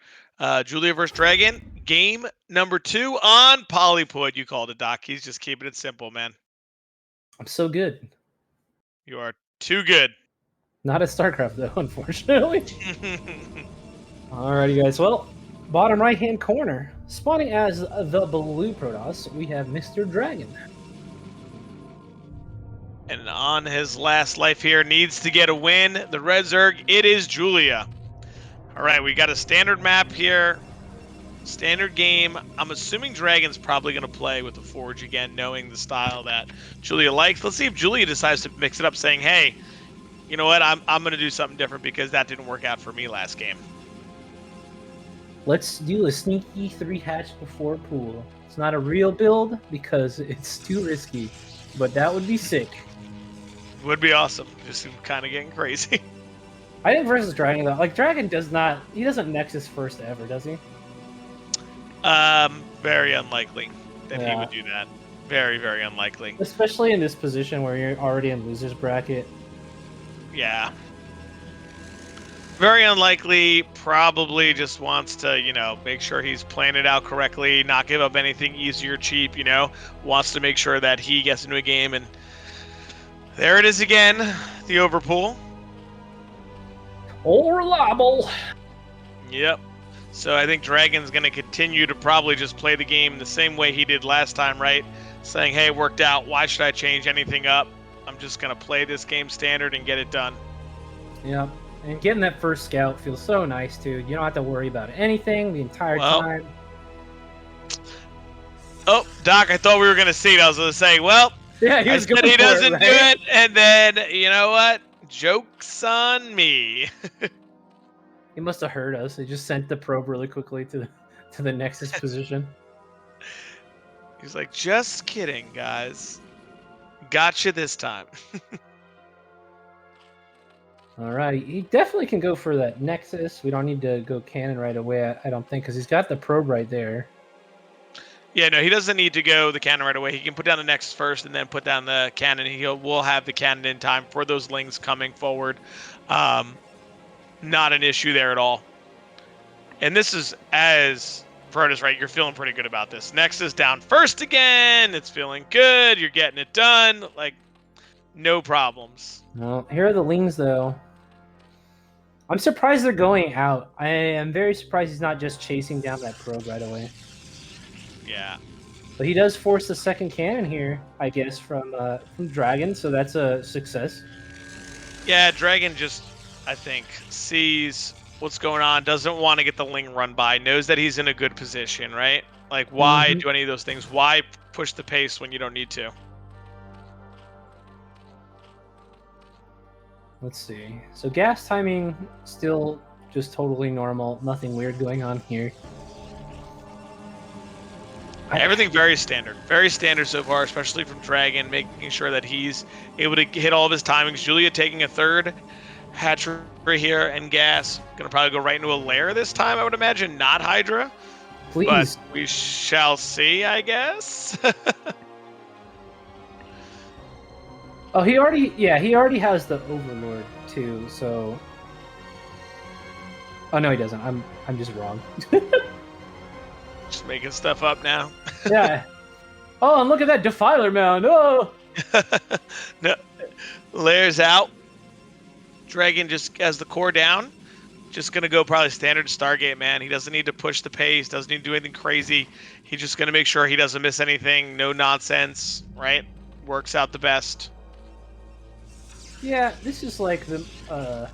Julia versus Dragon. Game number 2 on Polyploid. You called it, Doc. He's just keeping it simple, man. I'm so good. You are too good. Not at StarCraft though, unfortunately. Alrighty, guys. Well, bottom right-hand corner, spawning as the blue Protoss, we have Mr. DragOn. And on his last life here, needs to get a win. The Red Zerg, it is Julia. All right, we got a standard map here. Standard game. I'm assuming DragOn's probably going to play with the Forge again, knowing the style that Julia likes. Let's see if Julia decides to mix it up, saying, hey, you know what, I'm going to do something different because that didn't work out for me last game. Let's do a sneaky 3-hatch before pool. It's not a real build because it's too risky, but that would be sick. Would be awesome. Just kind of getting crazy. I think versus DragOn though, like DragOn doesn't Nexus first ever, does he? Very unlikely that he would do that. Very, very unlikely. Especially in this position where you're already in loser's bracket. Yeah. Very unlikely. Probably just wants to, you know, make sure he's playing it out correctly, not give up anything easy or cheap, you know. Wants to make sure that he gets into a game, and there it is again, the overpool. All reliable. Yep. So I think DragOn's going to continue to probably just play the game the same way he did last time, right? Saying, hey, it worked out. Why should I change anything up? I'm just going to play this game standard and get it done. Yep. And getting that first scout feels so nice, too. You don't have to worry about anything the entire time. Oh, Doc, I thought we were going to see it. I was going to say, well, yeah, he doesn't do it, and then, you know what? Joke's on me. He must have heard us. He just sent the probe really quickly to the Nexus position. He's like, just kidding, guys. Gotcha this time. Alright, he definitely can go for that Nexus. We don't need to go cannon right away, I don't think, because he's got the probe right there. Yeah, no, he doesn't need to go the cannon right away. He can put down the Nexus first and then put down the cannon. We'll have the cannon in time for those lings coming forward. Not an issue there at all. And this is, as Protoss, right, you're feeling pretty good about this. Nexus down first again. It's feeling good. You're getting it done. Like, no problems. Well, here are the lings, though. I'm surprised they're going out. I am very surprised he's not just chasing down that probe right away. Yeah. But he does force the second cannon here, I guess, from DragOn, so that's a success. Yeah, DragOn just, I think, sees what's going on, doesn't want to get the ling run by, knows that he's in a good position, right? Like, why do any of those things? Why push the pace when you don't need to? Let's see. So gas timing, still just totally normal. Nothing weird going on here. Everything very standard. Very standard so far, especially from DragOn, making sure that he's able to hit all of his timings. Julia taking a third hatchery here, and gas. Gonna probably go right into a lair this time, I would imagine. Not Hydra. Please. But we shall see, I guess. Oh, he already has the Overlord too, so. Oh no, he doesn't. I'm just wrong. Just making stuff up now. Yeah. Oh, and look at that Defiler mound. Oh. No. Lairs out. DragOn just has the core down. Just gonna go probably standard Stargate, man. He doesn't need to push the pace. Doesn't need to do anything crazy. He's just gonna make sure he doesn't miss anything. No nonsense, right? Works out the best. Yeah, this is like the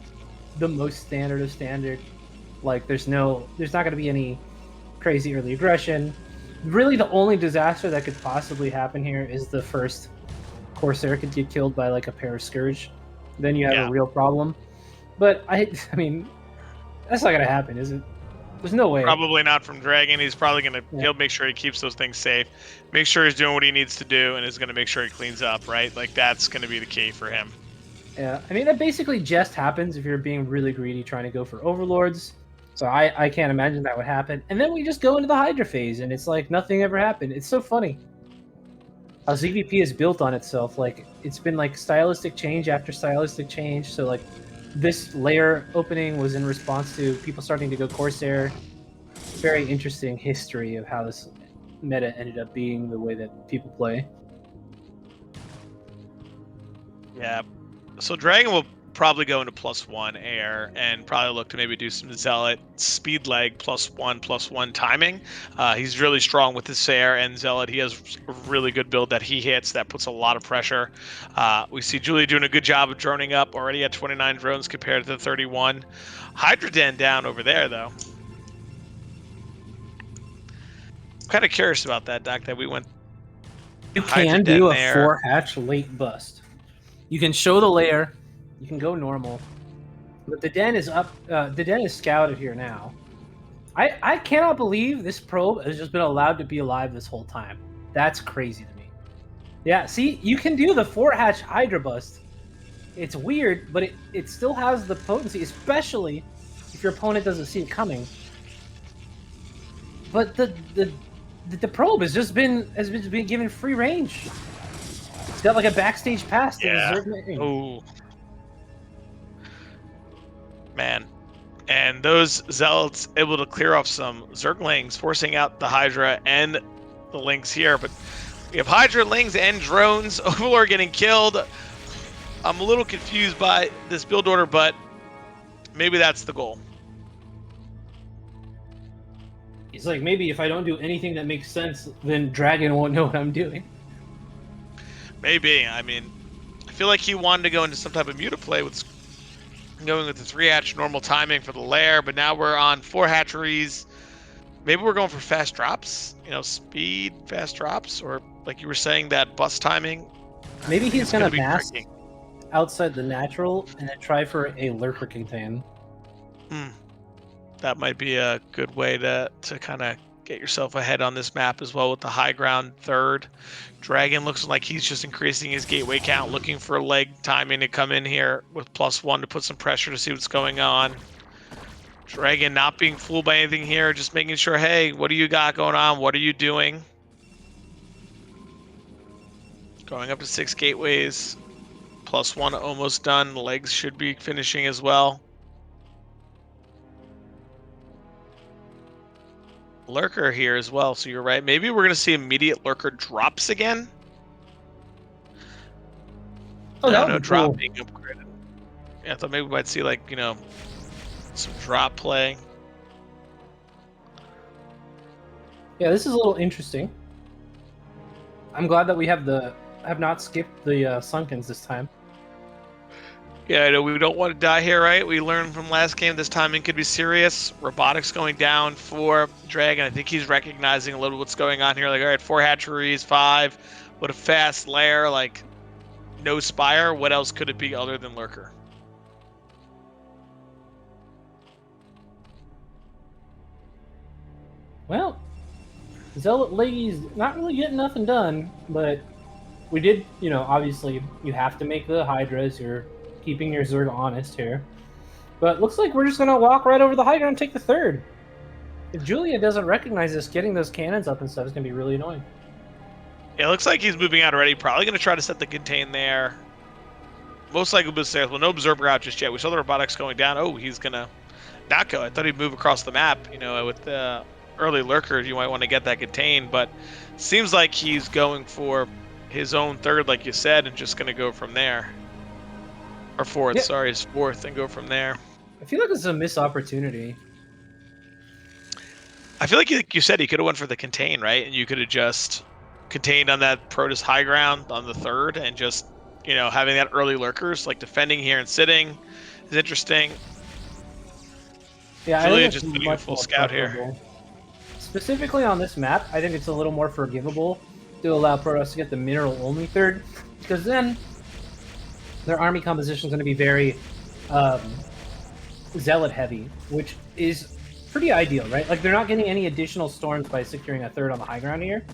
most standard of standard. Like there's not gonna be any crazy early aggression. Really, the only disaster that could possibly happen here is the first Corsair could get killed by like a pair of Scourge. Then you have a real problem. But I mean, that's not gonna happen, is it? There's no way. Probably not from DragOn. He's probably gonna he'll make sure he keeps those things safe, make sure he's doing what he needs to do, and is gonna make sure he cleans up, right? Like that's gonna be the key for him. Yeah, I mean that basically just happens if you're being really greedy trying to go for overlords. So I can't imagine that would happen. And then we just go into the Hydra phase, and it's like nothing ever happened. It's so funny how ZVP is built on itself. Like it's been like stylistic change after stylistic change. So like this layer opening was in response to people starting to go Corsair. Very interesting history of how this meta ended up being the way that people play. Yeah. So Dragon will probably go into +1 air and probably look to maybe do some Zealot speed leg +1/+1 timing. He's really strong with his air and Zealot. He has a really good build that he hits that puts a lot of pressure. We see Julian doing a good job of droning up, already at 29 drones compared to the 31. Hydra Den down over there though. I'm kind of curious about that, Doc, that we went. You Hydra can Den do a there. 4-hatch late bust. You can show the lair. You can go normal. But the den is up. The den is scouted here now. I cannot believe this probe has just been allowed to be alive this whole time. That's crazy to me. Yeah, see, you can do the 4-hatch Hydra bust. It's weird, but it still has the potency, especially if your opponent doesn't see it coming. But the probe has been given free range. It's got like a backstage pass to Yeah. the Zerg main. Oh. Man. And those Zealots able to clear off some Zerglings, forcing out the Hydra and the Lings here. But we have Hydra, Lings, and drones. Overlord getting killed. I'm a little confused by this build order, but maybe that's the goal. It's like, maybe if I don't do anything that makes sense, then Dragon won't know what I'm doing. Maybe. I mean, I feel like he wanted to go into some type of muta play with going with the 3-hatch normal timing for the lair, but now we're on 4 hatcheries. Maybe we're going for fast drops, you know, speed fast drops, or like you were saying, that bus timing. Maybe he's gonna be mask tricky. outside the natural and then try for a lurker contain. That might be a good way to kind of get yourself ahead on this map as well with the high ground third. Dragon looks like he's just increasing his gateway count, looking for leg timing to come in here with +1 to put some pressure to see what's going on. Dragon not being fooled by anything here, just making sure, hey, what do you got going on? What are you doing? Going up to 6 gateways. +1 almost done. The legs should be finishing as well. Lurker here as well, so you're right. Maybe we're going to see immediate lurker drops again. Oh, that no would be drop cool. being upgraded. Yeah, I thought maybe we might see, like, you know, some drop play. Yeah, this is a little interesting. I'm glad that we have not skipped the Sunkens this time. Yeah, I know we don't want to die here, right? We learned from last game this timing could be serious. Robotics going down for Dragon. I think he's recognizing a little what's going on here. Like, all right, 4 hatcheries, 5. What a fast lair. Like, no Spire. What else could it be other than Lurker? Well, Zealot Lady's not really getting nothing done, but we did, you know, obviously you have to make the Hydras. You're keeping your Zerg honest here. But looks like we're just going to walk right over the Hydra and take the third. If Julian doesn't recognize this, getting those cannons up and stuff is going to be really annoying. Yeah, it looks like he's moving out already. Probably going to try to set the contain there. Most likely will stairs. Well, no Observer out just yet. We saw the robotics going down. Oh, he's going to not go. I thought he'd move across the map. You know, with the early lurkers, you might want to get that contain. But seems like he's going for his own third, like you said, and just going to go from there. Or fourth, yeah. Sorry, his fourth, and go from there. I feel like it's a missed opportunity. I feel like you said he could have went for the contain, right? And you could have just contained on that Protoss high ground on the third, and just, you know, having that early lurkers, like defending here and sitting is interesting. Yeah, Julian I think just it's putting a much full more scout here. preferable. Specifically on this map, I think it's a little more forgivable to allow Protoss to get the mineral only third, because then their army composition is going to be very zealot heavy, which is pretty ideal, right? Like, they're not getting any additional storms by securing a third on the high ground here.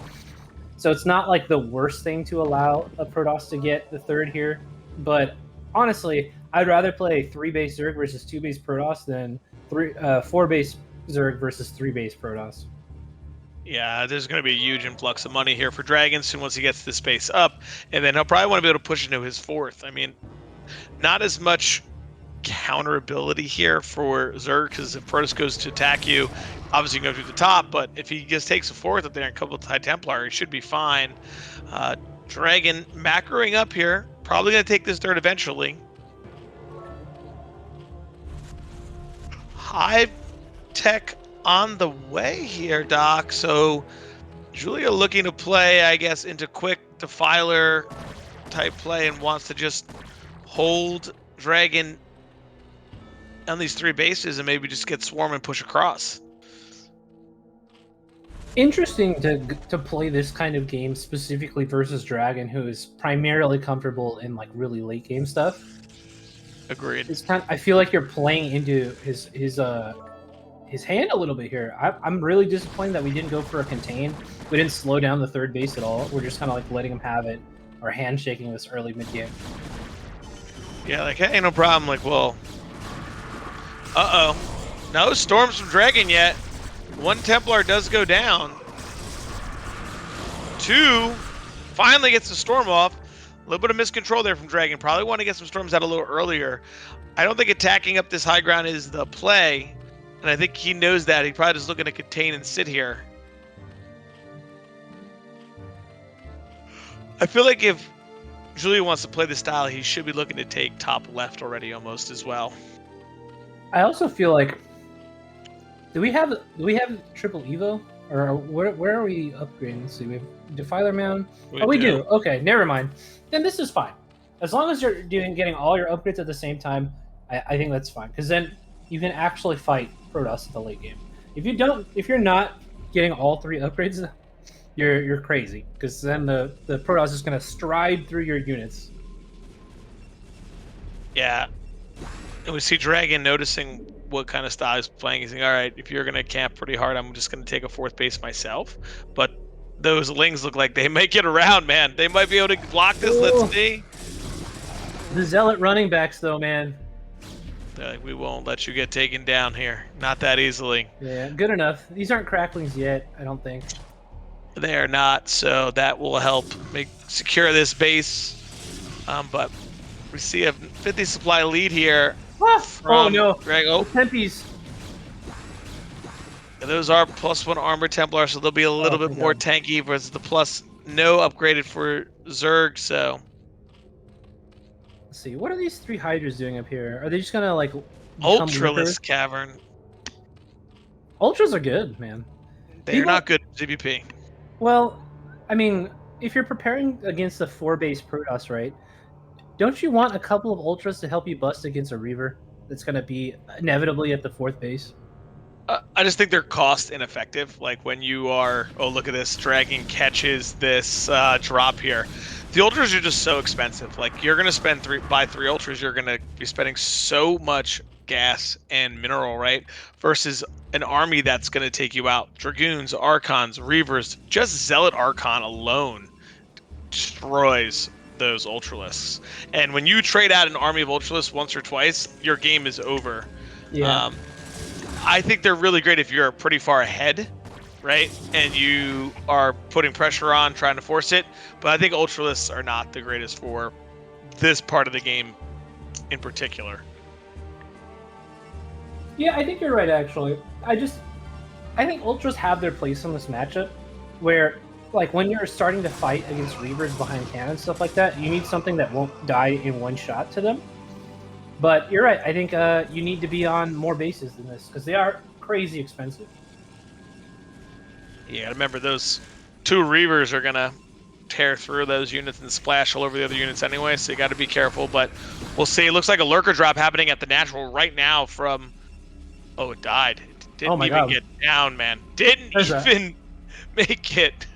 So it's not like the worst thing to allow a Protoss to get the third here. But honestly, I'd rather play 3 base Zerg versus 2 base Protoss than 4 base Zerg versus 3 base Protoss. Yeah, there's going to be a huge influx of money here for Dragon soon once he gets the space up. And then he'll probably want to be able to push into his fourth. I mean, not as much counter ability here for Zerg, because if Protoss goes to attack you, obviously you can go through the top, but if he just takes a fourth up there and a couple of High Templar, he should be fine. Dragon macroing up here, Probably going to take this dirt eventually. High tech on the way here, Doc. So Julia looking to play, I guess, into quick defiler type play and wants to just hold Dragon on these 3 bases and maybe just get swarm and push across. Interesting to play this kind of game specifically versus Dragon, who is primarily comfortable in like really late game stuff. Agreed. It's kind of, I feel like you're playing into his hand a little bit here. I'm really disappointed that we didn't go for a contain. We didn't slow down the 3rd base at all. We're just kind of like letting him have it, or handshaking this early mid game. Yeah, like, hey, no problem. Like, well, no storms from Dragon yet. 1 Templar does go down. 2 finally gets the storm off. A little bit of miscontrol there from Dragon. Probably want to get some storms out a little earlier. I don't think attacking up this high ground is the play, and I think he knows that. He probably just looking to contain and sit here. I feel like if Julian wants to play the style, he should be looking to take top left already almost as well. I also feel like, do we have triple Evo, or where are we upgrading? Let's see, we have Defiler Mound. We do. Okay, never mind. Then this is fine. As long as you're getting all your upgrades at the same time, I think that's fine. Because then you can actually fight Protoss at the late game. If you're not getting all 3 upgrades, you're crazy. Because then the Protoss is going to stride through your units. Yeah. And we see Dragon noticing what kind of style he's playing. He's saying, all right, if you're going to camp pretty hard, I'm just going to take a 4th base myself. But those Lings look like they might get around, man. They might be able to block this. Ooh. Let's see. The Zealot running backs, though, man. They're like, we won't let you get taken down here. Not that easily. Yeah, good enough. These aren't cracklings yet, I don't think. They are not, so that will help secure this base. But we see a 50 supply lead here. Oh no! DragOn. Tempe's. Those are +1 armor Templar, so they'll be a little bit more tanky versus the plus no upgraded for Zerg. So let's see, what are these 3 Hydras doing up here? Are they just gonna like Ultraless Cavern? Ultras are good, man. They're not good at GBP. Well, I mean, if you're preparing against the 4-base Protoss, right? Don't you want a couple of Ultras to help you bust against a Reaver that's going to be inevitably at the 4th base? I just think they're cost ineffective. Like when you are, oh, look at this, Dragon catches this drop here. The Ultras are just so expensive. Like you're going to buy 3 Ultras, you're going to be spending so much gas and mineral, right? Versus an army that's going to take you out. Dragoons, Archons, Reavers, just Zealot Archon alone destroys those Ultralisks. And when you trade out an army of Ultralisks once or twice, your game is over. Yeah. I think they're really great if you're pretty far ahead, right? And you are putting pressure on, trying to force it. But I think Ultralisks are not the greatest for this part of the game in particular. Yeah, I think you're right, actually. I think Ultras have their place in this matchup, where like when you're starting to fight against Reavers behind cannon, stuff like that, you need something that won't die in one shot to them. But you're right. I think you need to be on more bases than this because they are crazy expensive. Yeah, remember those 2 Reavers are gonna tear through those units and splash all over the other units anyway, so you got to be careful. But we'll see. It looks like a lurker drop happening at the natural right now from. Oh, it died. It didn't even get down, man. Didn't even make it.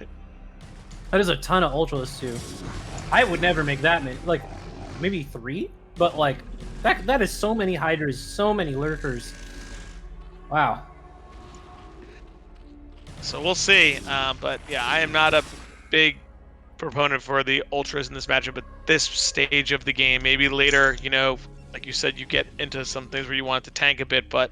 That is a ton of Ultralisks too. I would never make that many. Like maybe 3, but like that is so many Hydras, so many lurkers. Wow. So we'll see. But yeah, I am not a big proponent for the Ultras in this matchup at this stage of the game. Maybe later, you know, like you said, you get into some things where you want it to tank a bit, but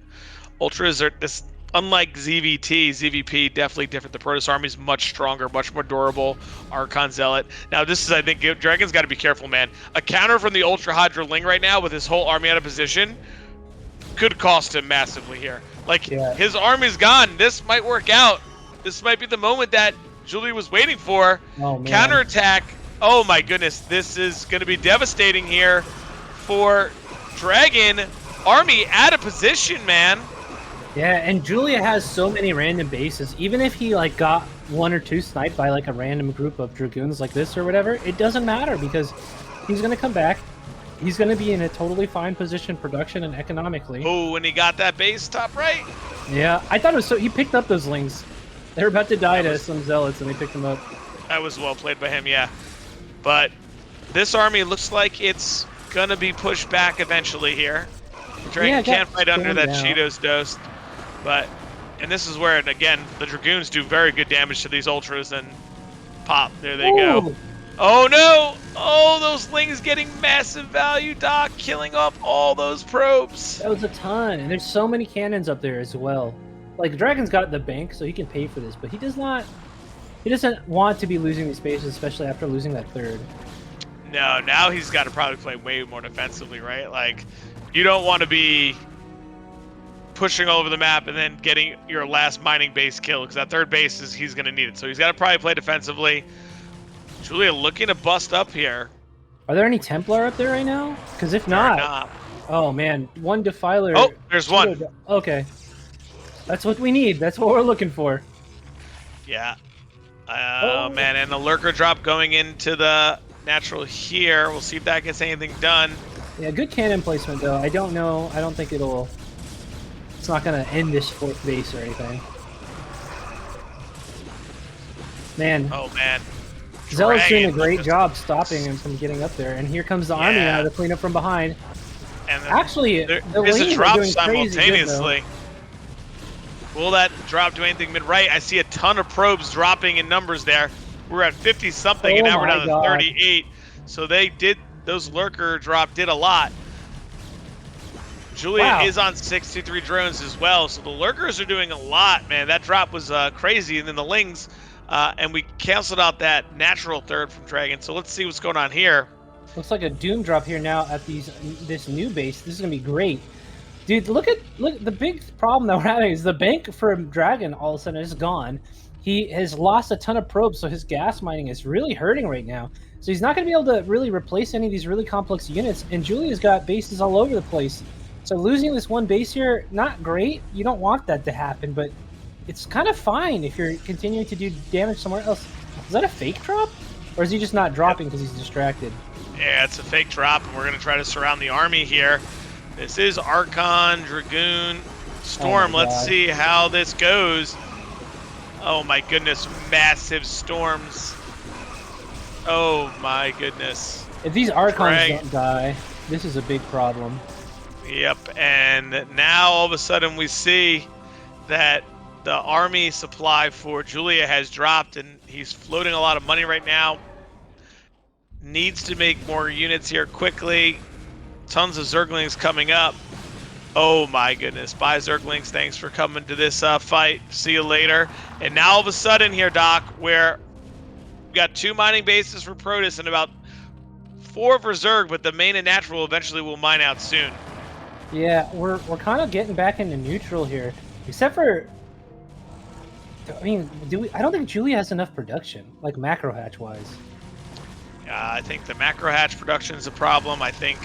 Ultras are this. Unlike ZVP, definitely different. The Protoss army is much stronger, much more durable. Archon Zealot. Now, this is, I think, Dragon's got to be careful, man. A counter from the Ultra Hydra Ling right now with his whole army out of position could cost him massively here. Like, his army's gone. This might work out. This might be the moment that Julie was waiting for. Oh, man. Counterattack Oh my goodness, this is going to be devastating here for DragOn. Army out of position, man. Yeah, and Julia has so many random bases. Even if he like got 1 or 2 sniped by like a random group of Dragoons like this or whatever, it doesn't matter because he's going to come back. He's going to be in a totally fine position production and economically. Oh, and he got that base top right. Yeah, I thought it was so... He picked up those lings. They were about to die to some zealots, and he picked them up. That was well played by him, yeah. But this army looks like it's going to be pushed back eventually here. DragOn can't fight under that Cheetos dose. But, and this is where, again, the Dragoons do very good damage to these Ultras and pop. There they go. Oh no! Oh, those lings getting massive value, Doc, killing off all those probes. That was a ton, and there's so many cannons up there as well. Like, DragOn's got the bank, so he can pay for this, but he does not... He doesn't want to be losing these bases, especially after losing that third. No, now he's got to probably play way more defensively, right? Like, you don't want to be pushing all over the map and then getting your last mining base kill, because that third base, he's going to need it. So he's got to probably play defensively. Julia looking to bust up here. Are there any Templar up there right now? Because if not... Oh, man. 1 Defiler... Oh, there's 1. Okay. That's what we need. That's what we're looking for. Yeah. Oh, man. And the Lurker drop going into the natural here. We'll see if that gets anything done. Yeah, good cannon placement, though. I don't know. I don't think it'll... It's not going to end this 4th base or anything. Man. Oh, man. Zealot's doing a great job stopping him from getting up there, and here comes the army now to clean up from behind. And actually, there is a drop simultaneously. Will that drop do anything mid-right? I see a ton of probes dropping in numbers there. We're at 50-something, and now we're down to 38. So they did, those Lurker drop did a lot. Julia is on 63 drones as well, so the Lurkers are doing a lot, man. That drop was crazy, and then the Lings... and we canceled out that natural third from DragOn. So let's see what's going on here. Looks like a Doom drop here now at this new base. This is gonna be great, dude. Look. The big problem that we're having is the bank for DragOn all of a sudden is gone. He has lost a ton of probes, so his gas mining is really hurting right now. So he's not gonna be able to really replace any of these really complex units. And Julia's got bases all over the place. So losing this 1 base here, not great. You don't want that to happen, but it's kind of fine if you're continuing to do damage somewhere else. Is that a fake drop? Or is he just not dropping because he's distracted? Yeah, it's a fake drop, and we're going to try to surround the army here. This is Archon, Dragoon, Storm. Let's see how this goes. Oh my goodness, massive storms. Oh my goodness. If these Archons don't die, this is a big problem. Yep, and now all of a sudden we see that the army supply for Julia has dropped, and he's floating a lot of money right now. Needs to make more units here quickly. Tons of Zerglings coming up. Oh my goodness. Bye, Zerglings. Thanks for coming to this fight. See you later. And now all of a sudden here, Doc, where we got 2 mining bases for Protoss and about 4 for Zerg, but the main and natural eventually will mine out soon. Yeah, we're kind of getting back into neutral here. Except for... I mean, I don't think Julia has enough production, like macro hatch wise. I think the macro hatch production is a problem. I think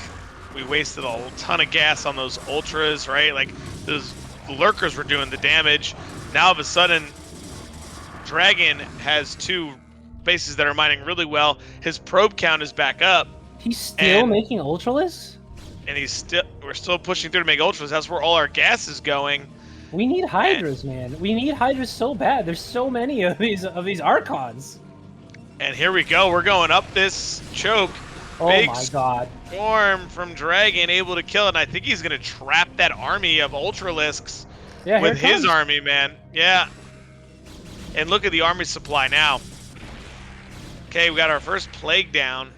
we wasted a ton of gas on those ultras, right? Like those Lurkers were doing the damage. Now all of a sudden, DragOn has 2 bases that are mining really well. His probe count is back up. He's still making ultralisks? And we're still pushing through to make ultras. That's where all our gas is going. We need Hydras, man. We need Hydras so bad. There's so many of these Archons. And here we go. We're going up this choke. Oh Big my god. Storm from DragOn, able to kill it. And I think he's going to trap that army of Ultralisks with his army, man. Yeah. And look at the army supply now. Okay, we got our first plague down.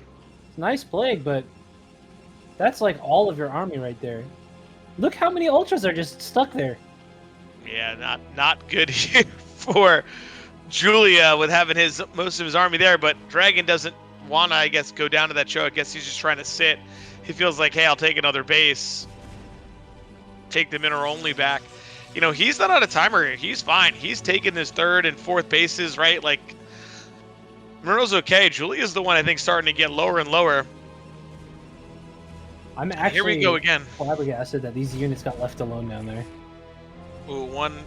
Nice plague, but that's like all of your army right there. Look how many Ultras are just stuck there. Yeah, not good here for Julia with having most of his army there, but DragOn doesn't want to, I guess, go down to that show. I guess he's just trying to sit. He feels like, hey, I'll take another base. Take the mineral only back. You know, he's not on a timer here. He's fine. He's taking his 3rd and 4th bases, right? Like, Myrtle's okay. Julia's the one I think starting to get lower and lower. I'm actually Here we go again. flabbergasted that these units got left alone down there. Ooh, one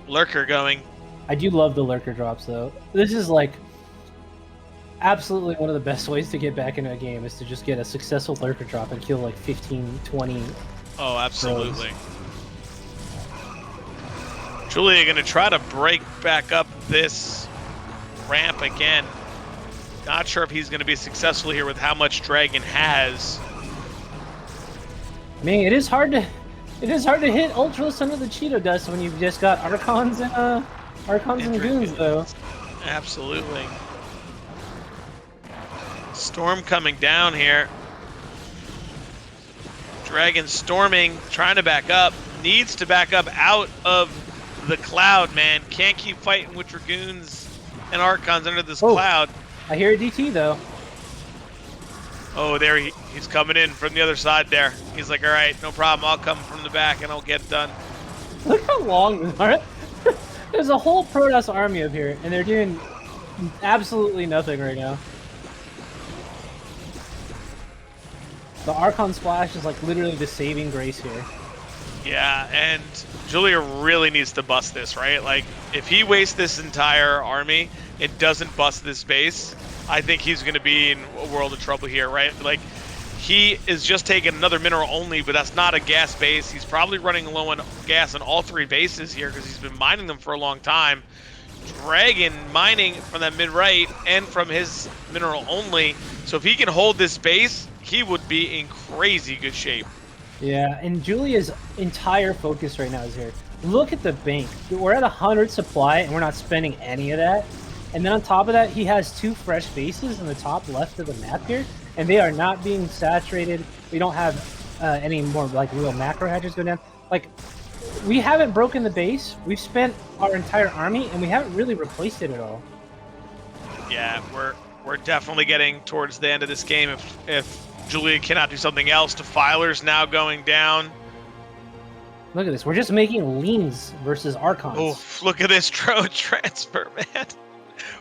lurker going. I do love the lurker drops though. This is like absolutely one of the best ways to get back into a game is to just get a successful lurker drop and kill like 15, 20. Oh, absolutely. Julia going to try to break back up this ramp again. Not sure if he's going to be successful here with how much DragOn has. I mean, it is hard to hit Ultralisk under the Cheeto dust when you've just got Archons and Goons though. Absolutely. Storm coming down here. DragOn storming, trying to back up. Needs to back up out of the cloud, man. Can't keep fighting with Dragoons and Archons under this cloud. I hear a DT though. Oh, there he's coming in from the other side there. He's like, all right, no problem. I'll come from the back and I'll get it done. Look how long there's a whole Protoss army up here, and they're doing absolutely nothing right now. The Archon Splash is like literally the saving grace here. Yeah, and Julia really needs to bust this, right? Like, if he wastes this entire army, it doesn't bust this base, I think he's going to be in a world of trouble here, right? Like, he is just taking another mineral only, but that's not a gas base. He's probably running low on gas on all three bases here because he's been mining them for a long time. DragOn mining from that mid-right and from his mineral only. So if he can hold this base, he would be in crazy good shape. Yeah, and Julia's entire focus right now is here. Look at the bank. We're at 100 supply, and we're not spending any of that. And then on top of that, he has 2 fresh bases in the top left of the map here, and they are not being saturated. We don't have any more like real macro hatches go down. Like, we haven't broken the base. We've spent our entire army, and we haven't really replaced it at all. Yeah, we're definitely getting towards the end of this game if Julia cannot do something else. Defiler's now going down. Look at this. We're just making leans versus Archons. Oh, look at this drone transfer, man.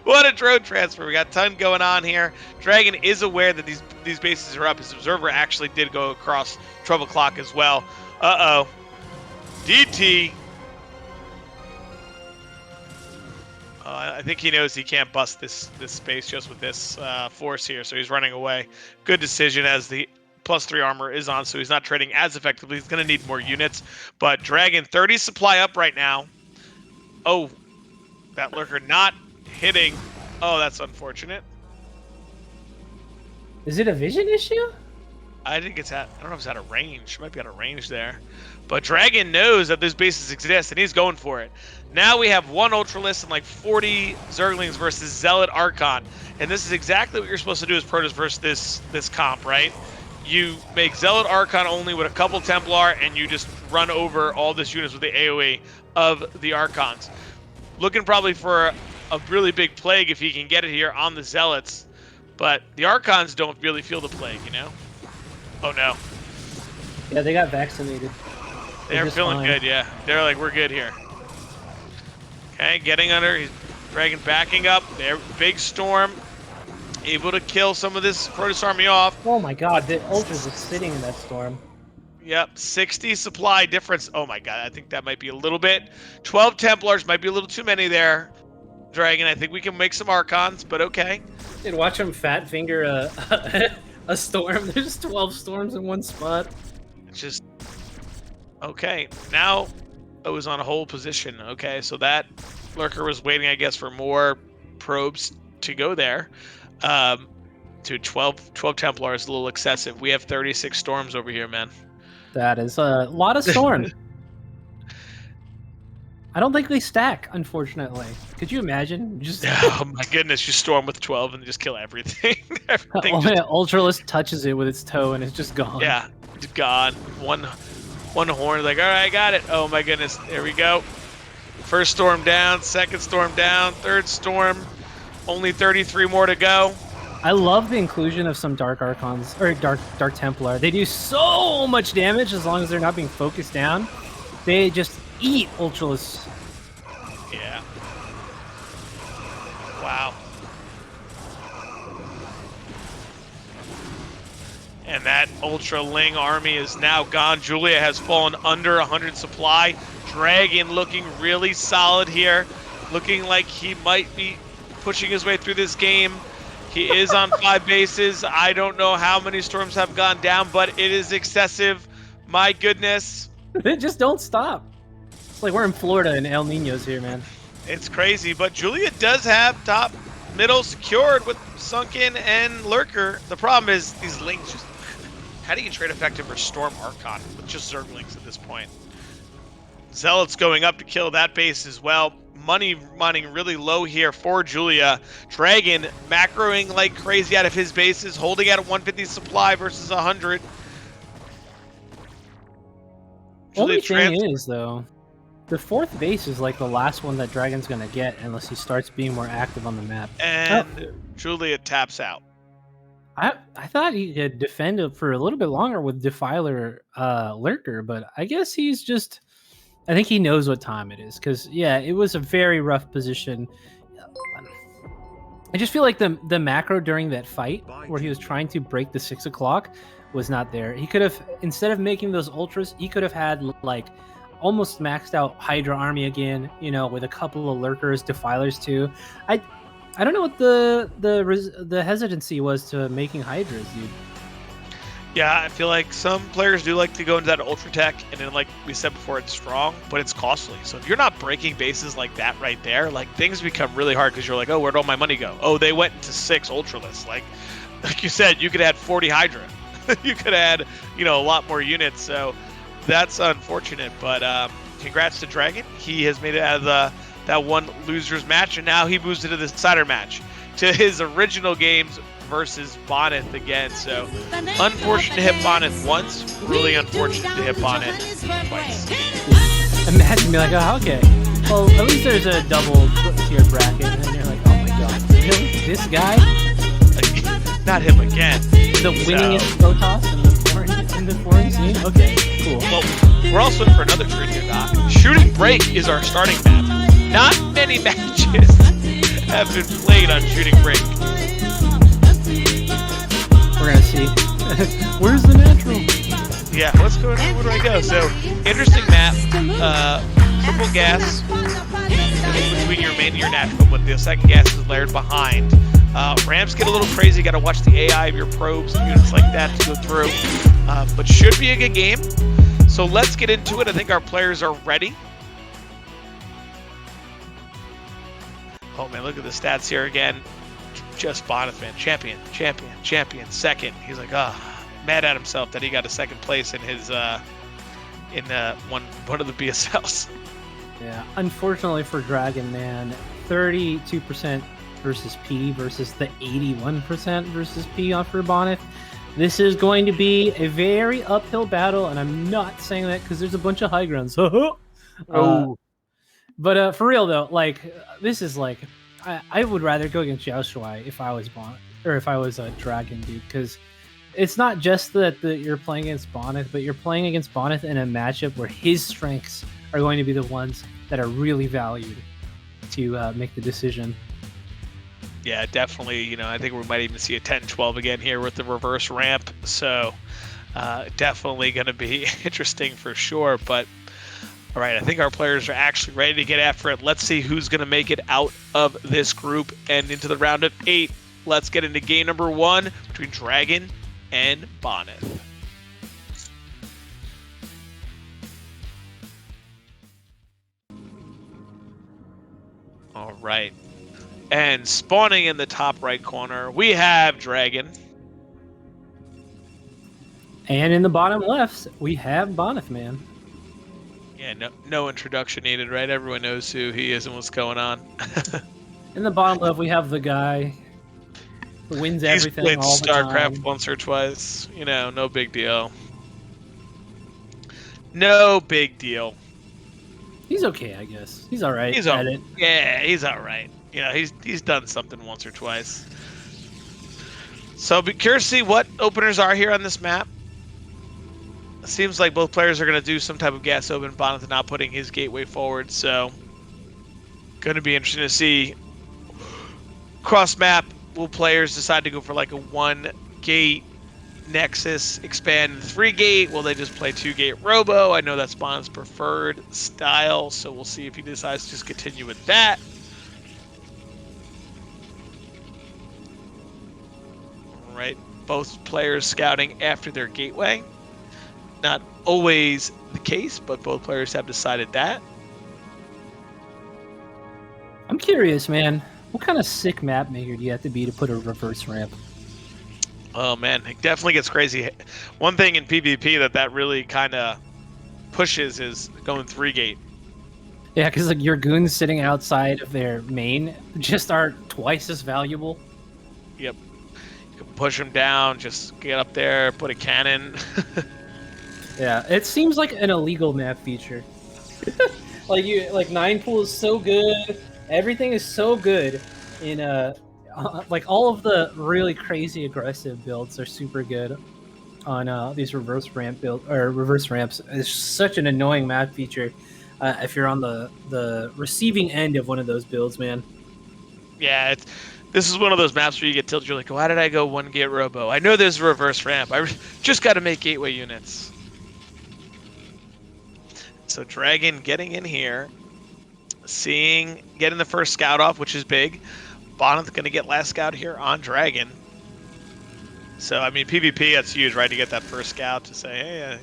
What a drone transfer. We got a ton going on here. DragOn is aware that these bases are up. His observer actually did go across 12 o'clock as well. Uh-oh. DT. I think he knows he can't bust this space just with this force here, so he's running away. Good decision as the +3 armor is on, so he's not trading as effectively. He's going to need more units, but DragOn 30 supply up right now. Oh, that lurker not hitting. Oh, that's unfortunate. Is it a vision issue? I think it's at, I don't know if it's out of range. It might be out of range there. But DragOn knows that those bases exist, and he's going for it. Now we have 1 Ultralisk and like 40 Zerglings versus Zealot Archon. And this is exactly what you're supposed to do as Protoss versus this comp, right? You make Zealot Archon only with a couple Templar, and you just run over all this units with the AoE of the Archons. Looking probably for a really big plague if he can get it here on the Zealots. But the Archons don't really feel the plague, you know? Oh no. Yeah, they got vaccinated. They're feeling fine. Good, yeah. They're like, we're good here. Okay, getting under. He's DragOn backing up. There, big storm. Able to kill some of this Protoss army off. Oh my god, the Ultras are sitting in that storm. Yep, 60 supply difference. Oh my god, I think that might be a little bit. 12 Templars might be a little too many there. DragOn, I think we can make some Archons, but okay. Dude, watch him fat finger a storm. There's 12 storms in one spot. Just okay. Now it was on a hold position. Okay, so that lurker was waiting, I guess, for more probes to go there. To 12 Templars is a little excessive. We have 36 storms over here, man. That is a lot of storms. I don't think they stack, unfortunately. Could you imagine? Just oh my goodness, you storm with 12 and just kill everything. Everything just... Ultralisk touches it with its toe and it's just gone. Yeah, gone. One horn, like, all right, I got it. Oh my goodness, there we go. First storm down, second storm down, third storm. Only 33 more to go. I love the inclusion of some Dark Archons, or Dark Templar. They do so much damage as long as they're not being focused down. They just eat Ultralisk. Yeah. Wow. And that Ultra Ling army is now gone. Julia has fallen under 100 supply. DragOn looking really solid here. Looking like he might be pushing his way through this game. He is on 5 bases. I don't know how many storms have gone down, but it is excessive. My goodness. They just don't stop. It's like we're in Florida and El Nino's here, man. It's crazy, but Julia does have top, middle secured with Sunken and Lurker. The problem is these Lings just... How do you trade effective or Storm Archon with just Zerglings at this point? Zealot's going up to kill that base as well. Money running really low here for Julia. DragOn macroing like crazy out of his bases, holding at a 150 supply versus 100. Only thing is, though, the 4th base is like the last one that DragOn's gonna get unless he starts being more active on the map. And Julia taps out. I thought he could defend it for a little bit longer with Defiler Lurker, but I guess he's just... I think he knows what time it is, because, yeah, it was a very rough position. I just feel like the macro during that fight, where he was trying to break the 6 o'clock, was not there. He could have, instead of making those ultras, he could have had, like, almost maxed out Hydra army again, you know, with a couple of Lurkers, Defilers too. I don't know what the hesitancy was to making Hydras, dude. Yeah, I feel like some players do like to go into that Ultra Tech, and then, like we said before, it's strong, but it's costly. So if you're not breaking bases like that right there, like, things become really hard because you're like, oh, where'd all my money go? Oh, they went into 6 Ultralists. Like you said, you could add 40 Hydra. You could add, you know, a lot more units. So that's unfortunate, but congrats to DragOn. He has made it out of that one loser's match, and now he moves into the decider match to his original games versus Bonth again. So unfortunate to hit Bonth once, really unfortunate to hit Bonth twice. Imagine me like, oh, okay. Well, at least there's a double tier bracket, and then you're like, oh my god, really? This guy? Not him again. The winningest Protoss in the foreign scene? Okay, cool. Well, we're also in for another treat here, Doc. Shooting Break is our starting map. Not many matches have been played on Shooting Break. We're gonna see. Where's the natural? Yeah, what's going on? Where do I go? So, interesting map. Triple gas between your main and your natural, but the second gas is layered behind. Ramps get a little crazy. Got to watch the AI of your probes and units like that to go through. But should be a good game. So let's get into it. I think our players are ready. Oh man, look at the stats here again. Just Bonth, man. Champion, second. He's like, mad at himself that he got a second place in his one of the BSLs. Yeah, unfortunately for DragOn, man, 32% versus P versus the 81% versus P for Bonth. This is going to be a very uphill battle, and I'm not saying that because there's a bunch of high grounds. But for real though, like, this is like, I would rather go against XiaoShuai if I was Bonth, or if I was a DragOn, dude, because it's not just that you're playing against Bonth, but you're playing against Bonth in a matchup where his strengths are going to be the ones that are really valued to make the decision. Yeah, definitely. You know, I think we might even see a 10-12 again here with the reverse ramp. So definitely going to be interesting for sure. But all right, I think our players are actually ready to get after it. Let's see who's going to make it out of this group and into the round of 8. Let's get into game number 1 between DragOn and Bonyth. All right. And spawning in the top right corner, we have DragOn. And in the bottom left, we have Bonyth, man. Yeah, no introduction needed, right? Everyone knows who he is and what's going on. In the bottom left, we have the guy who wins everything He's played all the time. StarCraft once or twice. You know, no big deal. No big deal. He's okay, I guess. He's all right at it. Yeah, he's all right. You know, he's done something once or twice. So be curious to see what openers are here on this map. It seems like both players are going to do some type of gas open. Bonth not putting his gateway forward, so going to be interesting to see. Cross map, will players decide to go for like a one gate Nexus expand 3-gate? Will they just play 2-gate Robo? I know that's Bonth's preferred style, so we'll see if he decides to just continue with that. All right, both players scouting after their gateway. Not always the case, but both players have decided that. I'm curious, man. What kind of sick map maker do you have to be to put a reverse ramp? Oh man, it definitely gets crazy. One thing in PvP that really kind of pushes is going 3-gate. Yeah, because like your goons sitting outside of their main just are twice as valuable. Yep. You can push them down, just get up there, put a cannon. Yeah, it seems like an illegal map feature. like 9 pool is so good. Everything is so good in like all of the really crazy aggressive builds are super good on these reverse ramps. It's such an annoying map feature if you're on the receiving end of one of those builds, man. Yeah, this is one of those maps where you get tilted. You're like, why did I go 1-gate Robo? I know there's a reverse ramp. I just got to make gateway units. So DragOn getting in here, getting the first scout off, which is big. Bonth going to get last scout here on DragOn. So, I mean, PvP, that's huge, right? To get that first scout to say, hey,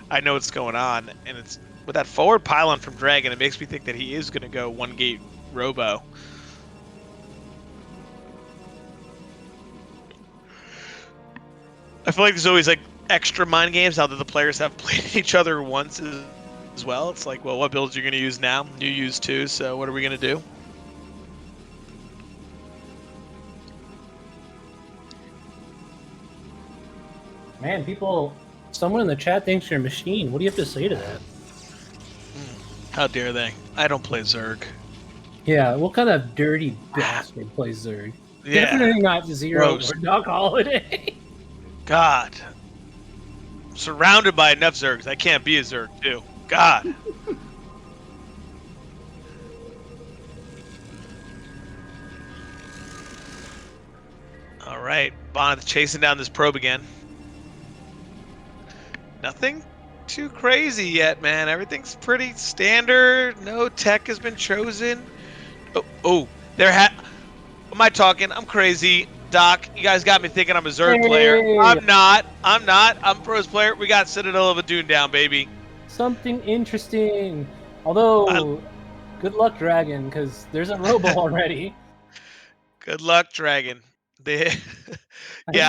I know what's going on. And it's with that forward pylon from DragOn, it makes me think that he is going to go 1-gate Robo. I feel like there's always like extra mind games now that the players have played each other once as well. It's like, well, what builds are you going to use now? You use 2, so what are we going to do? Man, someone in the chat thinks you're a machine. What do you have to say to that? How dare they? I don't play Zerg. Yeah, what kind of dirty bastard plays Zerg? Yeah. Definitely not Zero Gross. or Doc Holiday. God. I'm surrounded by enough Zergs. I can't be a Zerg, too. God. All right. Bonth chasing down this probe again. Nothing too crazy yet, man. Everything's pretty standard. No tech has been chosen. Oh, there am I talking? I'm crazy. Doc, you guys got me thinking I'm a Zerg player. I'm not. I'm a pros player. We got Citadel of Adun down, baby. Something interesting. Although, good luck, DragOn, because there's a Robo already. Good luck, DragOn. That's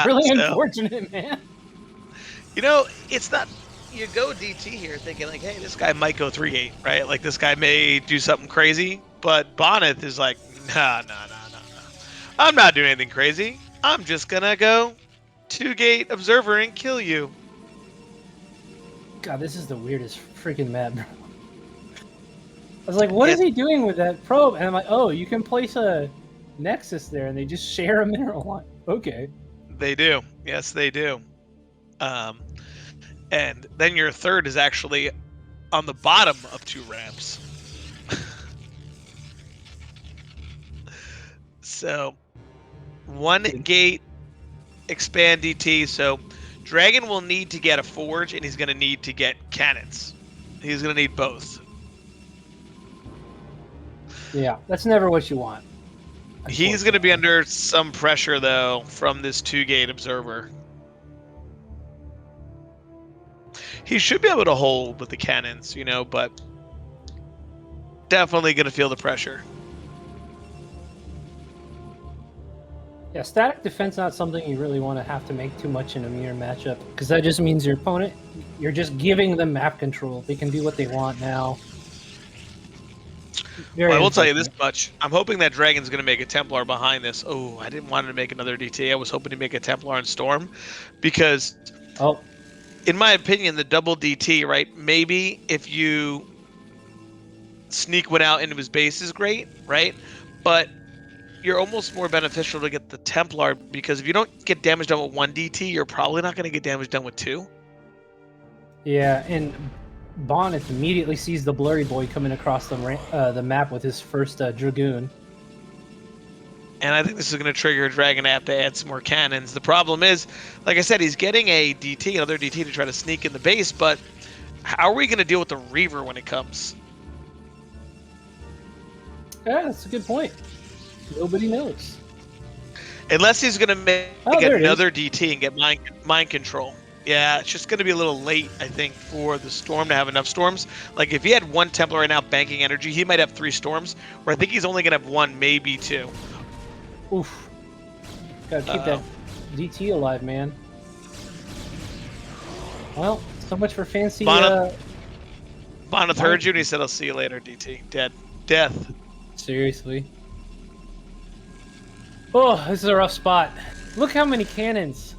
really unfortunate, man. You know, it's not. You go DT here thinking like, hey, this guy might go 3-gate, right? Like this guy may do something crazy, but Bonyth is like, nah. I'm not doing anything crazy. I'm just gonna go 2-gate observer and kill you. God, this is the weirdest freaking map. I was like, what is he doing with that probe? And I'm like, oh, you can place a Nexus there, and they just share a mineral line. Okay. They do. Yes, they do. And then your third is actually on the bottom of 2 ramps. So 1-gate expand DT. So DragOn will need to get a forge, and he's going to need to get cannons. He's going to need both. Yeah, that's never what you want. He's going to be under some pressure, though, from this 2-gate observer. He should be able to hold with the cannons, but definitely going to feel the pressure. Yeah, static defense not something you really want to have to make too much in a mirror matchup, because that just means your opponent, you're just giving them map control. They can do what they want now. Well, I will tell you this much. I'm hoping that DragOn's going to make a Templar behind this. Oh, I didn't want him to make another DT. I was hoping to make a Templar and Storm, because... Oh. In my opinion, the double DT, right? Maybe if you sneak one out into his base is great, right? But you're almost more beneficial to get the Templar, because if you don't get damage done with 1 DT, you're probably not going to get damage done with 2. Yeah, and Bonyth immediately sees the blurry boy coming across the map with his first Dragoon. And I think this is going to trigger Dragon to have to add some more cannons. The problem is, like I said, he's getting a DT, another DT to try to sneak in the base, but how are we going to deal with the Reaver when it comes? Yeah, that's a good point. Nobody knows. Unless he's going to make there it another DT and get mind control. Yeah, it's just going to be a little late, I think, for the Storm to have enough Storms. Like, if he had one Templar right now banking energy, he might have 3 Storms, where I think he's only going to have 1, maybe 2. Oof. Gotta keep that DT alive, man. Well, so much for fancy... Bonth heard you, and he said, I'll see you later, DT. Death. Seriously. Oh, this is a rough spot. Look how many cannons.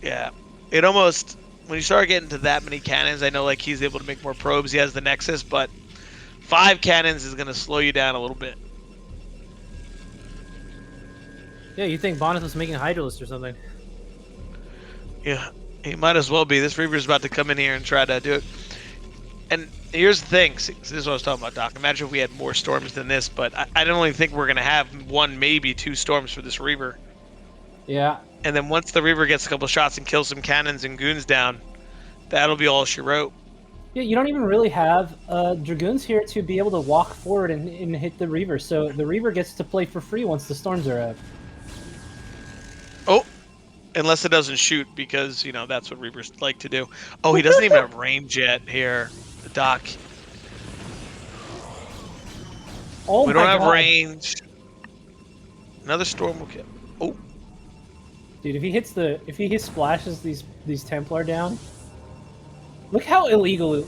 Yeah. It almost... When you start getting to that many cannons, I know like he's able to make more probes. He has the Nexus, but 5 cannons is going to slow you down a little bit. Yeah, you think Bonth was making Hydralisk or something. Yeah, he might as well be. This Reaver's about to come in here and try to do it. And here's the thing. See, this is what I was talking about, Doc. Imagine if we had more Storms than this, but I don't only think we're going to have 1, maybe 2 Storms for this Reaver. Yeah. And then once the Reaver gets a couple shots and kills some cannons and goons down, that'll be all she wrote. Yeah, you don't even really have Dragoons here to be able to walk forward and hit the Reaver. So the Reaver gets to play for free once the Storms are out. Oh, unless it doesn't shoot, because, you know, that's what Reavers like to do. Oh, he doesn't even have range yet here, the Doc. Oh, we don't have God. range. Another Storm will kill. Oh. Dude, if he splashes these Templar down, look how illegal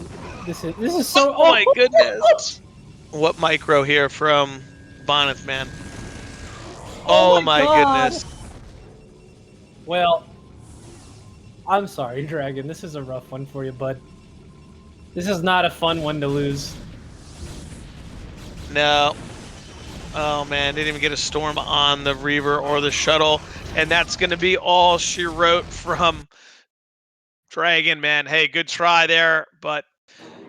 this is. This is so. Oh my goodness! What micro here from Bonyth, man? Oh my goodness! Well, I'm sorry, Dragon. This is a rough one for you, bud. This is not a fun one to lose. No. Oh man, didn't even get a Storm on the Reaver or the Shuttle. And that's going to be all she wrote from Dragon, man. Hey, good try there. But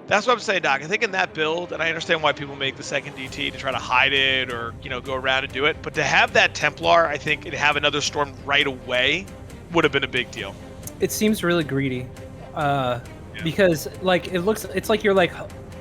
that's what I'm saying, Doc. I think in that build, and I understand why people make the second DT to try to hide it or, you know, go around and do it. But to have that Templar, I think, and have another Storm right away would have been a big deal. It seems really greedy. Because, like, it's like you're like,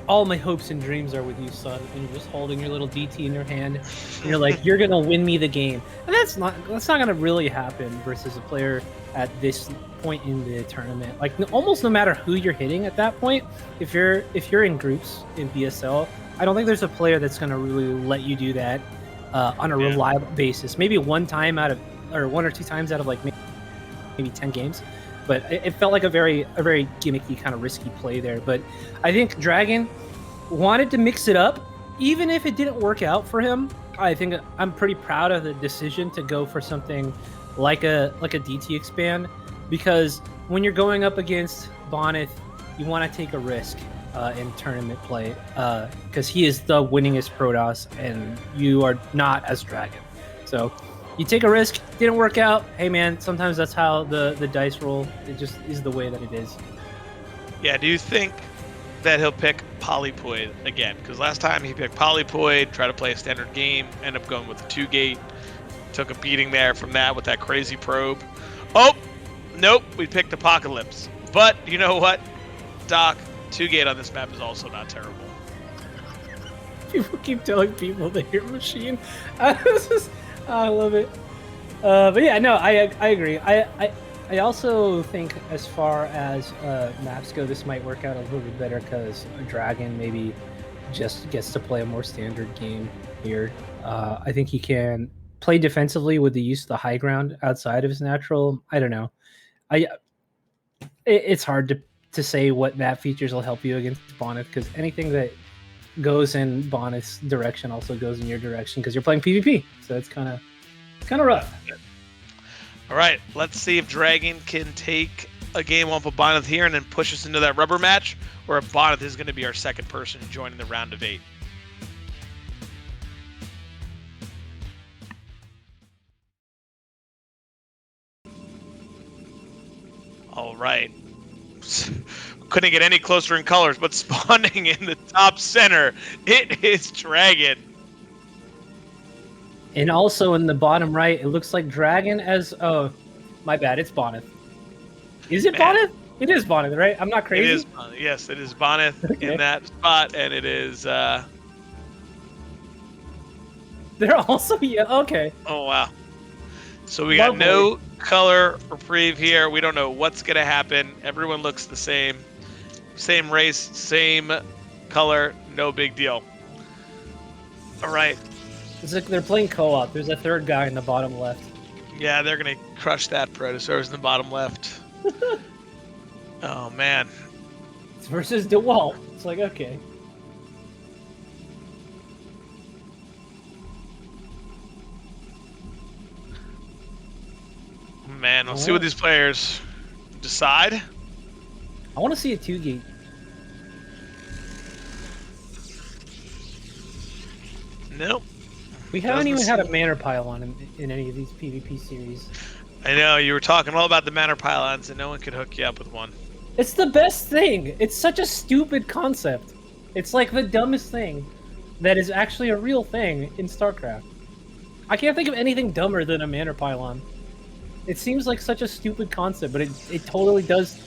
all my hopes and dreams are with you, son, and you're just holding your little DT in your hand, and you're like, you're gonna win me the game, and that's not gonna really happen versus a player at this point in the tournament. Like, almost no matter who you're hitting at that point, if you're in groups in BSL, I don't think there's a player that's gonna really let you do that on a reliable basis. Maybe one or two times out of like maybe 10 games. But it felt like a very gimmicky kind of risky play there. But I think Dragon wanted to mix it up, even if it didn't work out for him. I think I'm pretty proud of the decision to go for something like a DT expand, because when you're going up against Bonyth, you want to take a risk in tournament play, because he is the winningest Protoss and you are not as Dragon. So you take a risk, didn't work out. Hey man, sometimes that's how the dice roll. It just is the way that it is. Yeah, do you think that he'll pick Polypoid again? Because last time he picked Polypoid, tried to play a standard game, ended up going with the 2-gate. Took a beating there from that with that crazy probe. Oh, nope, we picked Apocalypse. But you know what, Doc, 2-gate on this map is also not terrible. People keep telling people the hero machine. I love it. But yeah, no, I agree. I also think as far as maps go, this might work out a little bit better because Dragon maybe just gets to play a more standard game here. I think he can play defensively with the use of the high ground outside of his natural. I don't know. It's hard to say what map features will help you against Bonyth, because anything that goes in Bonyth's direction also goes in your direction because you're playing PvP. So it's kind of rough. All right, let's see if Dragon can take a game off of Bonth here and then push us into that rubber match, or if Bonth is going to be our second person joining the round of 8. All right. Couldn't get any closer in colors, but spawning in the top center, it is Dragon. And also in the bottom right, it looks like Dragon as... Oh, my bad. It's Bonth. Is it Man. Bonth? It is Bonth, right? I'm not crazy? It is, yes, it is Bonyth in that spot, and it is... They're also... Yeah, okay. Oh, wow. So we got no color reprieve here. We don't know what's going to happen. Everyone looks the same. Same race, same color, no big deal. All right. It's like they're playing co-op. There's a third guy in the bottom left. Yeah, they're going to crush that Protosaurus in the bottom left. Oh, man. It's versus DeWalt. It's like, okay. Man, we'll see what these players decide. I want to see a 2-gate. Nope. We haven't even had a Manor Pylon in any of these PvP series. I know, you were talking all about the Manor Pylons, and no one could hook you up with one. It's the best thing! It's such a stupid concept. It's like the dumbest thing that is actually a real thing in StarCraft. I can't think of anything dumber than a Manor Pylon. It seems like such a stupid concept, but it totally does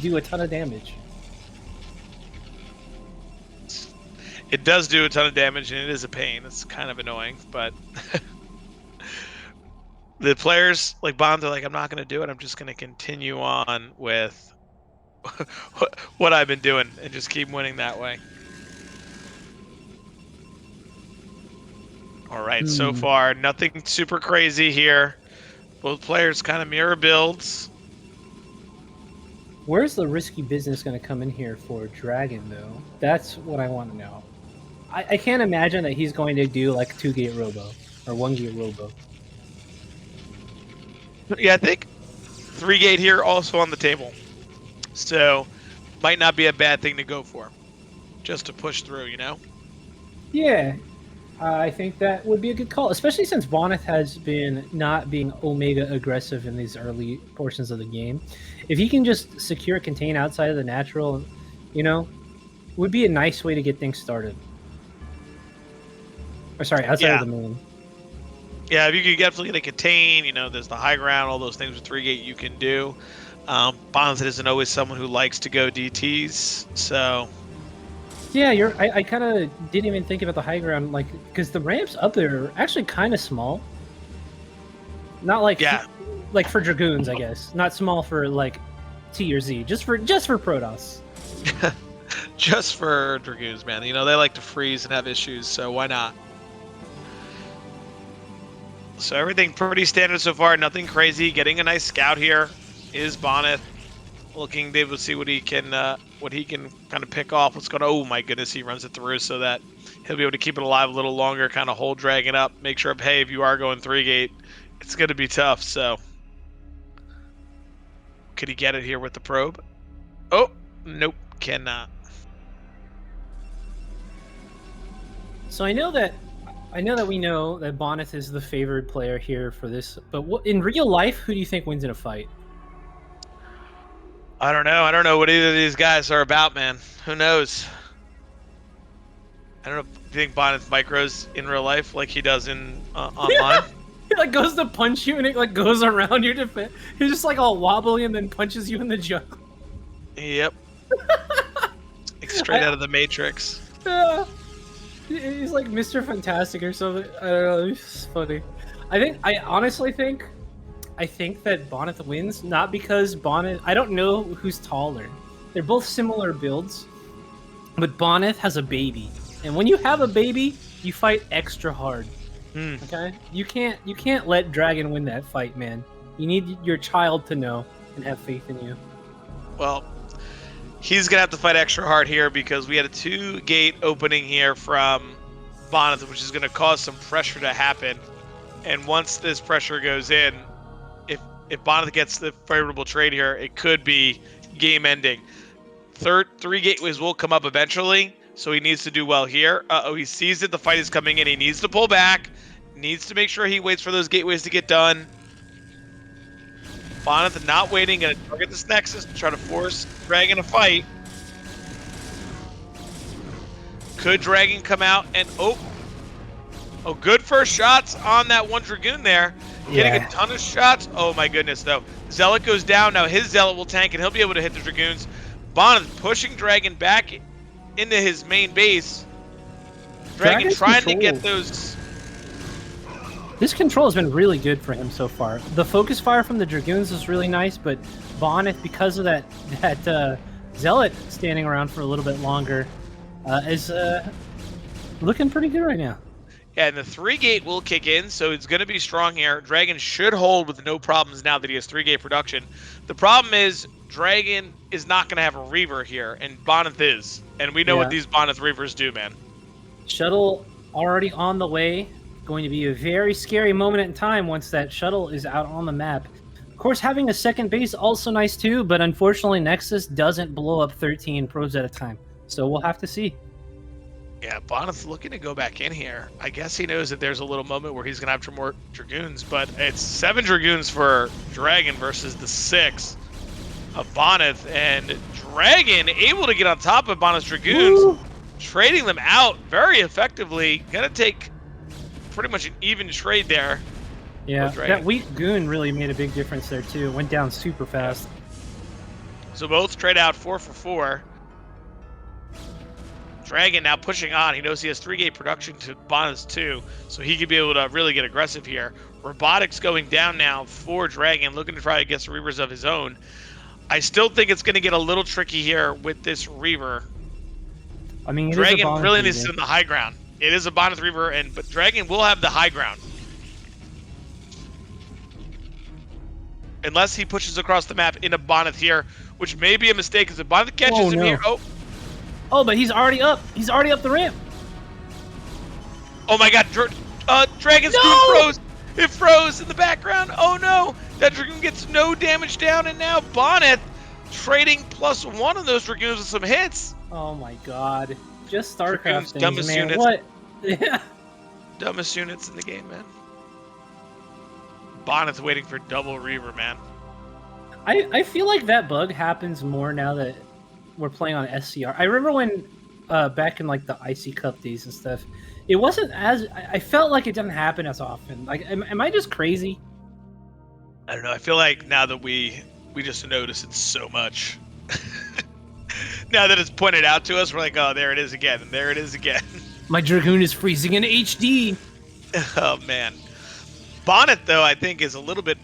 do a ton of damage. It does do a ton of damage, and it is a pain. It's kind of annoying, but the players like Bonth are like, I'm not going to do it. I'm just going to continue on with what I've been doing and just keep winning that way. All right, so far, nothing super crazy here. Both players kind of mirror builds. Where's the risky business going to come in here for Dragon, though? That's what I want to know. I can't imagine that he's going to do like 2-gate Robo or 1-gate Robo. Yeah, I think 3-gate here also on the table. So, might not be a bad thing to go for. Just to push through, you know? Yeah, I think that would be a good call, especially since Bonth has been not being Omega aggressive in these early portions of the game. If he can just secure contain outside of the natural, you know, would be a nice way to get things started. Or sorry, outside of the moon. Yeah, if you could definitely get a contain, you know, there's the high ground, all those things with 3-gate you can do. Bonth isn't always someone who likes to go DTs, so... Yeah, I kind of didn't even think about the high ground, like, because the ramps up there are actually kind of small. Not like... Yeah. Like for Dragoons, I guess. Not small for, like, T or Z. Just for Protoss. Just for Dragoons, man. You know, they like to freeze and have issues, so why not? So everything pretty standard so far, nothing crazy. Getting a nice scout here is Bonyth. Looking to be able to see what he can kind of pick off. What's going on? Oh my goodness, he runs it through so that he'll be able to keep it alive a little longer, kind of hold Dragon up, make sure, hey, if you are going 3-gate, it's going to be tough, so. Could he get it here with the probe? Oh, nope, cannot. So I know that we know that Bonyth is the favored player here for this, but in real life, who do you think wins in a fight? I don't know. I don't know what either of these guys are about, man. Who knows? I don't know. Do you think Bonyth micros in real life like he does in online? He like goes to punch you and it like goes around your defense. He's just like all wobbly and then punches you in the jaw. Yep. Like straight out of the Matrix. Yeah. He's like Mr. Fantastic or something. I don't know. It's funny. I honestly think that Bonth wins, not because Bonth... I don't know who's taller. They're both similar builds, but Bonth has a baby. And when you have a baby, you fight extra hard. Okay? You can't let Dragon win that fight, man. You need your child to know and have faith in you. Well, he's going to have to fight extra hard here because we had a 2-gate opening here from Bonth, which is going to cause some pressure to happen. And once this pressure goes in, if Bonth gets the favorable trade here, it could be game ending. 3 gateways will come up eventually, so he needs to do well here. He sees that the fight is coming in. He needs to pull back. Needs to make sure he waits for those gateways to get done. Bonth not waiting, going to target this Nexus to try to force Dragon to fight. Could Dragon come out and... Oh! Oh, good first shots on that one Dragoon there. Getting Yeah. a ton of shots. Oh my goodness, though. Zealot goes down. Now his Zealot will tank and he'll be able to hit the Dragoons. Bonth pushing Dragon back into his main base. Dragon Dragon's trying to control. get those. This control has been really good for him so far. The focus fire from the Dragoons is really nice, but Bonyth, because of that Zealot standing around for a little bit longer, is looking pretty good right now. Yeah, and the 3-gate will kick in, so it's going to be strong here. Dragon should hold with no problems now that he has 3-gate production. The problem is Dragon is not going to have a Reaver here, and Bonth is. And we know what these Bonth Reavers do, man. Shuttle already on the way. Going to be a very scary moment in time once that shuttle is out on the map. Of course, having a second base also nice too, but unfortunately Nexus doesn't blow up 13 probes at a time. So we'll have to see. Yeah, Bonth's looking to go back in here. I guess he knows that there's a little moment where he's going to have more Dragoons, but it's 7 Dragoons for Dragon versus the 6 of Bonth, and Dragon able to get on top of Bonth's Dragoons, Woo! trading them out very effectively. Going to take pretty much an even trade there. Yeah, for Dragon. that weak goon really made a big difference there too. It went down super fast. So both trade out 4 for 4. Dragon now pushing on. He knows he has 3-gate production to Bonth's 2, so he could be able to really get aggressive here. Robotics going down now for Dragon, looking to try to get some Reavers of his own. I still think it's going to get a little tricky here with this Reaver. I mean, it Dragon is a Bonth really Reaver. needs to sit in the high ground. It is a Bonth Reaver, but Dragon will have the high ground. Unless he pushes across the map into Bonth here, which may be a mistake because if Bonth catches him here... Oh, but he's already up. He's already up the ramp. Oh my god, Dragon's Goon froze! It froze in the background. Oh no! That Dragoon gets no damage down, and now Bonth trading +1 on those Dragoons with some hits. Oh my god. Just StarCraft Dragoon's things, dumbest man. units. What? Yeah. Dumbest units in the game, man. Bonth's waiting for double Reaver, man. I feel like that bug happens more now that we're playing on SCR. I remember when back in like the IC Cup days and stuff, it wasn't as... I felt like it didn't happen as often. Like, am I just crazy? I don't know. I feel like now that we just notice it so much. Now that it's pointed out to us, we're like, oh, there it is again, and there it is again. My Dragoon is freezing in HD. Oh, man. Bonth, though, I think is a little bit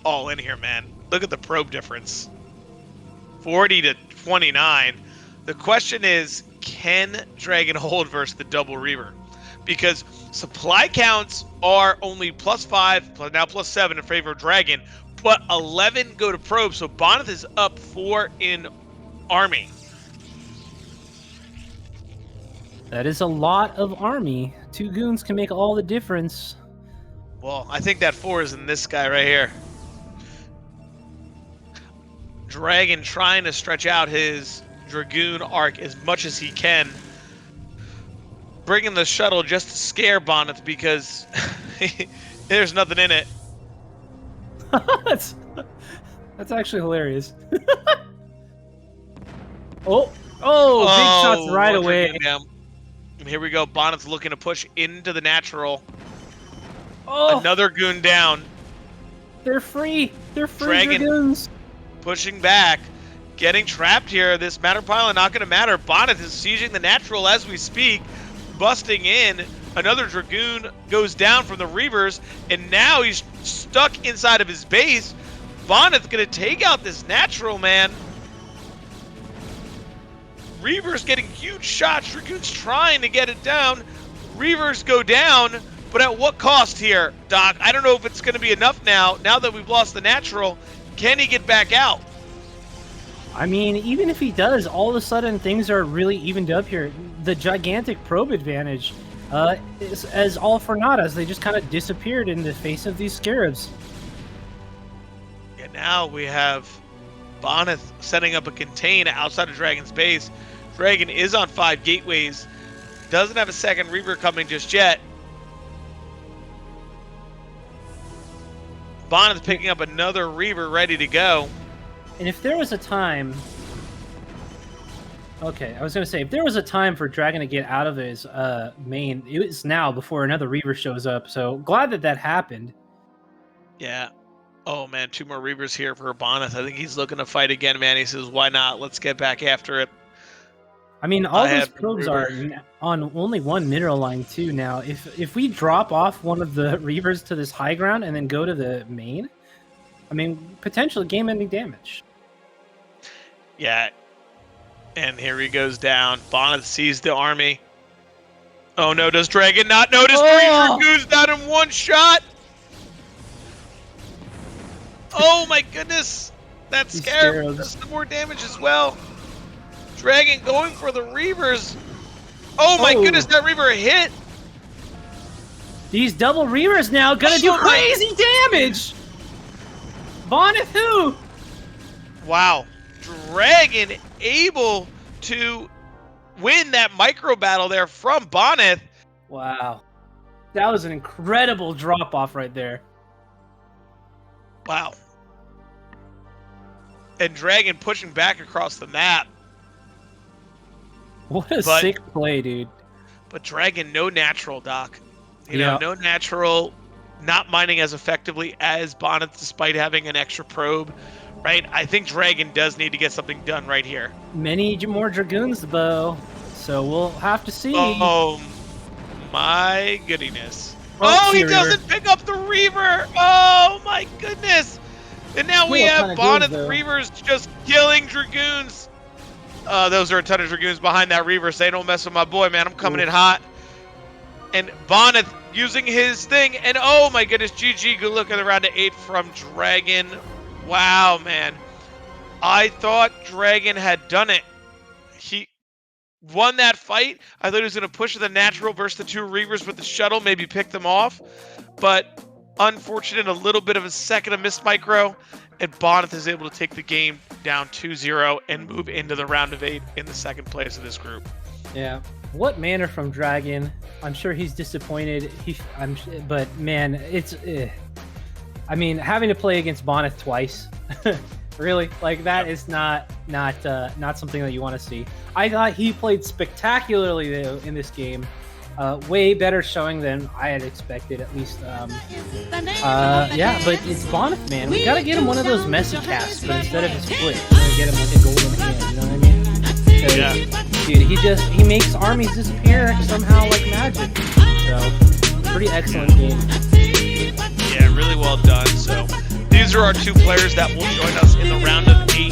all in here, man. Look at the probe difference. 40 to 29. The question is, can Dragon hold versus the double Reaver? Because supply counts are only +5, now +7 in favor of Dragon, but 11 go to probe, so Bonth is up 4 in army. That is a lot of army. 2 goons can make all the difference. Well, I think that 4 is in this guy right here. Dragon trying to stretch out his Dragoon arc as much as he can. Bringing the shuttle just to scare Bonth because there's nothing in it. that's actually hilarious. oh, big shots right one away. Dragoon down. And here we go. Bonth's looking to push into the natural. Oh, Another goon down. they're free. They're free Dragon. Dragoons. Pushing back. Getting trapped here. This matter pile not going to matter. Bonth is sieging the natural as we speak. Busting in. Another Dragoon goes down from the Reavers. And now he's stuck inside of his base. Bonth's going to take out this natural, man. Reavers getting huge shots. Dragoon's trying to get it down. Reavers go down. But at what cost here, Doc? I don't know if it's going to be enough now. Now that we've lost the natural, can he get back out? I mean, even if he does, all of a sudden things are really evened up here. The gigantic probe advantage is as all for naught as they just kind of disappeared in the face of these scarabs. And now we have Bonyth setting up a contain outside of Dragon's base. Dragon is on 5 gateways. Doesn't have a second Reaver coming just yet. Bonyth picking up another Reaver ready to go. And if there was a time Okay, I was gonna say if there was a time for Dragon to get out of his main, it was now before another Reaver shows up. So glad that that happened. Yeah. Oh man, 2 more Reavers here for Bonth. I think he's looking to fight again, man. He says, "Why not? Let's get back after it." I mean, all I those have the probes are on only one mineral line too now. If we drop off one of the Reavers to this high ground and then go to the main, I mean, potentially game-ending damage. Yeah. And here he goes down. Bonth sees the army. Oh no, does Dragon not notice 3 Dragoons down in 1 shot? Oh my goodness! That Scarab does some more damage as well. Dragon going for the Reavers. Oh my goodness, that Reaver hit! These double Reavers now gonna do crazy damage! Bonyth who? Wow. Dragon able to win that micro battle there from Bonyth. Wow. That was an incredible drop-off right there. Wow. And Dragon pushing back across the map. What a sick play, dude. But Dragon, no natural, Doc. You know, no natural, not mining as effectively as Bonyth despite having an extra probe, right? I think Dragon does need to get something done right here. Many more Dragoons, though. So we'll have to see. Oh, my goodness. Oh, he doesn't pick up the Reaver. Oh, my goodness. And now we have Bonyth Reavers just killing Dragoons. Those are a ton of Dragoons behind that Reaver saying, don't mess with my boy, man. I'm coming in hot. And Bonyth using his thing. And oh, my goodness, GG. Good look at the round of 8 from Dragon. Wow, man. I thought Dragon had done it. He won that fight. I thought he was going to push the natural versus the 2 Reavers with the shuttle, maybe pick them off. But unfortunate, a little bit of a second of missed micro, and Bonth is able to take the game down 2-0 and move into the round of 8 in the 2nd place of this group. Yeah. What manner from Dragon. I'm sure he's disappointed. But man, it's I mean, having to play against Bonyth twice. Really? Like that is not something that you want to see. I thought he played spectacularly though in this game. Way better showing than I had expected, at least. Yeah, but it's Bonth, man. We gotta get him one of those messy casts, but instead of his foot, we're gonna get him like a golden hand. You know what I mean? Yeah. Dude, he makes armies disappear somehow like magic. So, pretty excellent game. Yeah, really well done. So, these are our 2 players that will join us in the round of 8.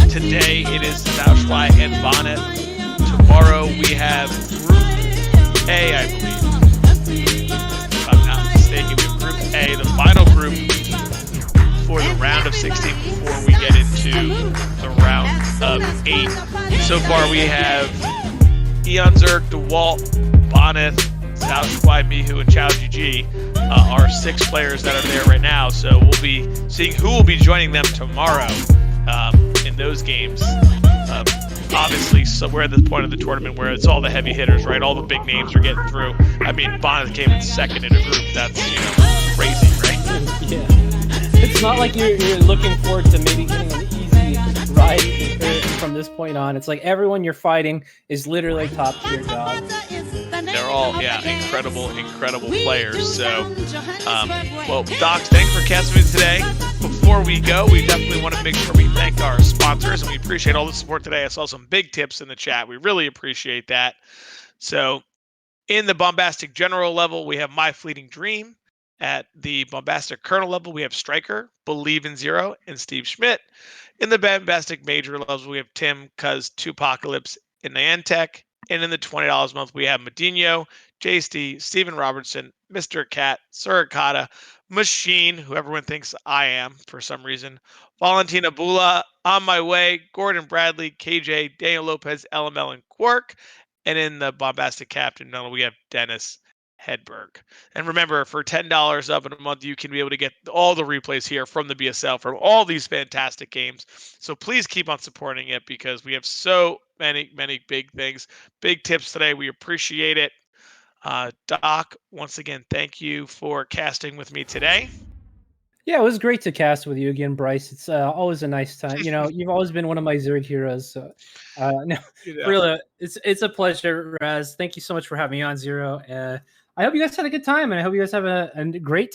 Today it is XiaoShuai and Bonyth. Tomorrow we have Group A, I believe. If I'm not mistaken, we have Group A, the final group for the round of 16 before we get into the round of 8. So far we have Eonzerg, DeWalt, Bonyth, XiaoShuai, Mihu, and Chao GG are 6 players that are there right now. So we'll be seeing who will be joining them tomorrow in those games. Obviously, so we're at the point of the tournament where it's all the heavy hitters, right? All the big names are getting through. I mean, Bonth came in 2nd in a group. That's, crazy, right? Yeah. It's not like you're looking forward to maybe getting an easy ride from this point on. It's like everyone you're fighting is literally top tier job. They're all, incredible players. So, well, Doc, thanks for casting me today. Before we go, we definitely want to make sure we thank our sponsors, and we appreciate all the support today. I saw some big tips in the chat. We really appreciate that. So, in the Bombastic General level, we have My Fleeting Dream. At the Bombastic Colonel level, we have Striker, Believe in Zero, and Steve Schmidt. In the Bombastic Major levels, we have Tim, Cuz, Tupacalypse, and Niantic. And in the $20 a month, we have Medino, JST, Steven Robertson, Mr. Cat, Suricata, Machine, who everyone thinks I am for some reason, Valentina Bula, On My Way, Gordon Bradley, KJ, Daniel Lopez, LML, and Quark. And in the Bombastic Captain, we have Dennis Hedberg. And remember, for $10 up in a month, you can be able to get all the replays here from the BSL from all these fantastic games. So please keep on supporting it because we have so many big things, big tips today. We appreciate it. Doc, once again, thank you for casting with me today. Yeah, it was great to cast with you again, Bryce. It's always a nice time. You know, you've always been one of my Zerg heroes. So, no, really, it's a pleasure, Razz. Thank you so much for having me on, Zero. I hope you guys had a good time, and I hope you guys have a great time.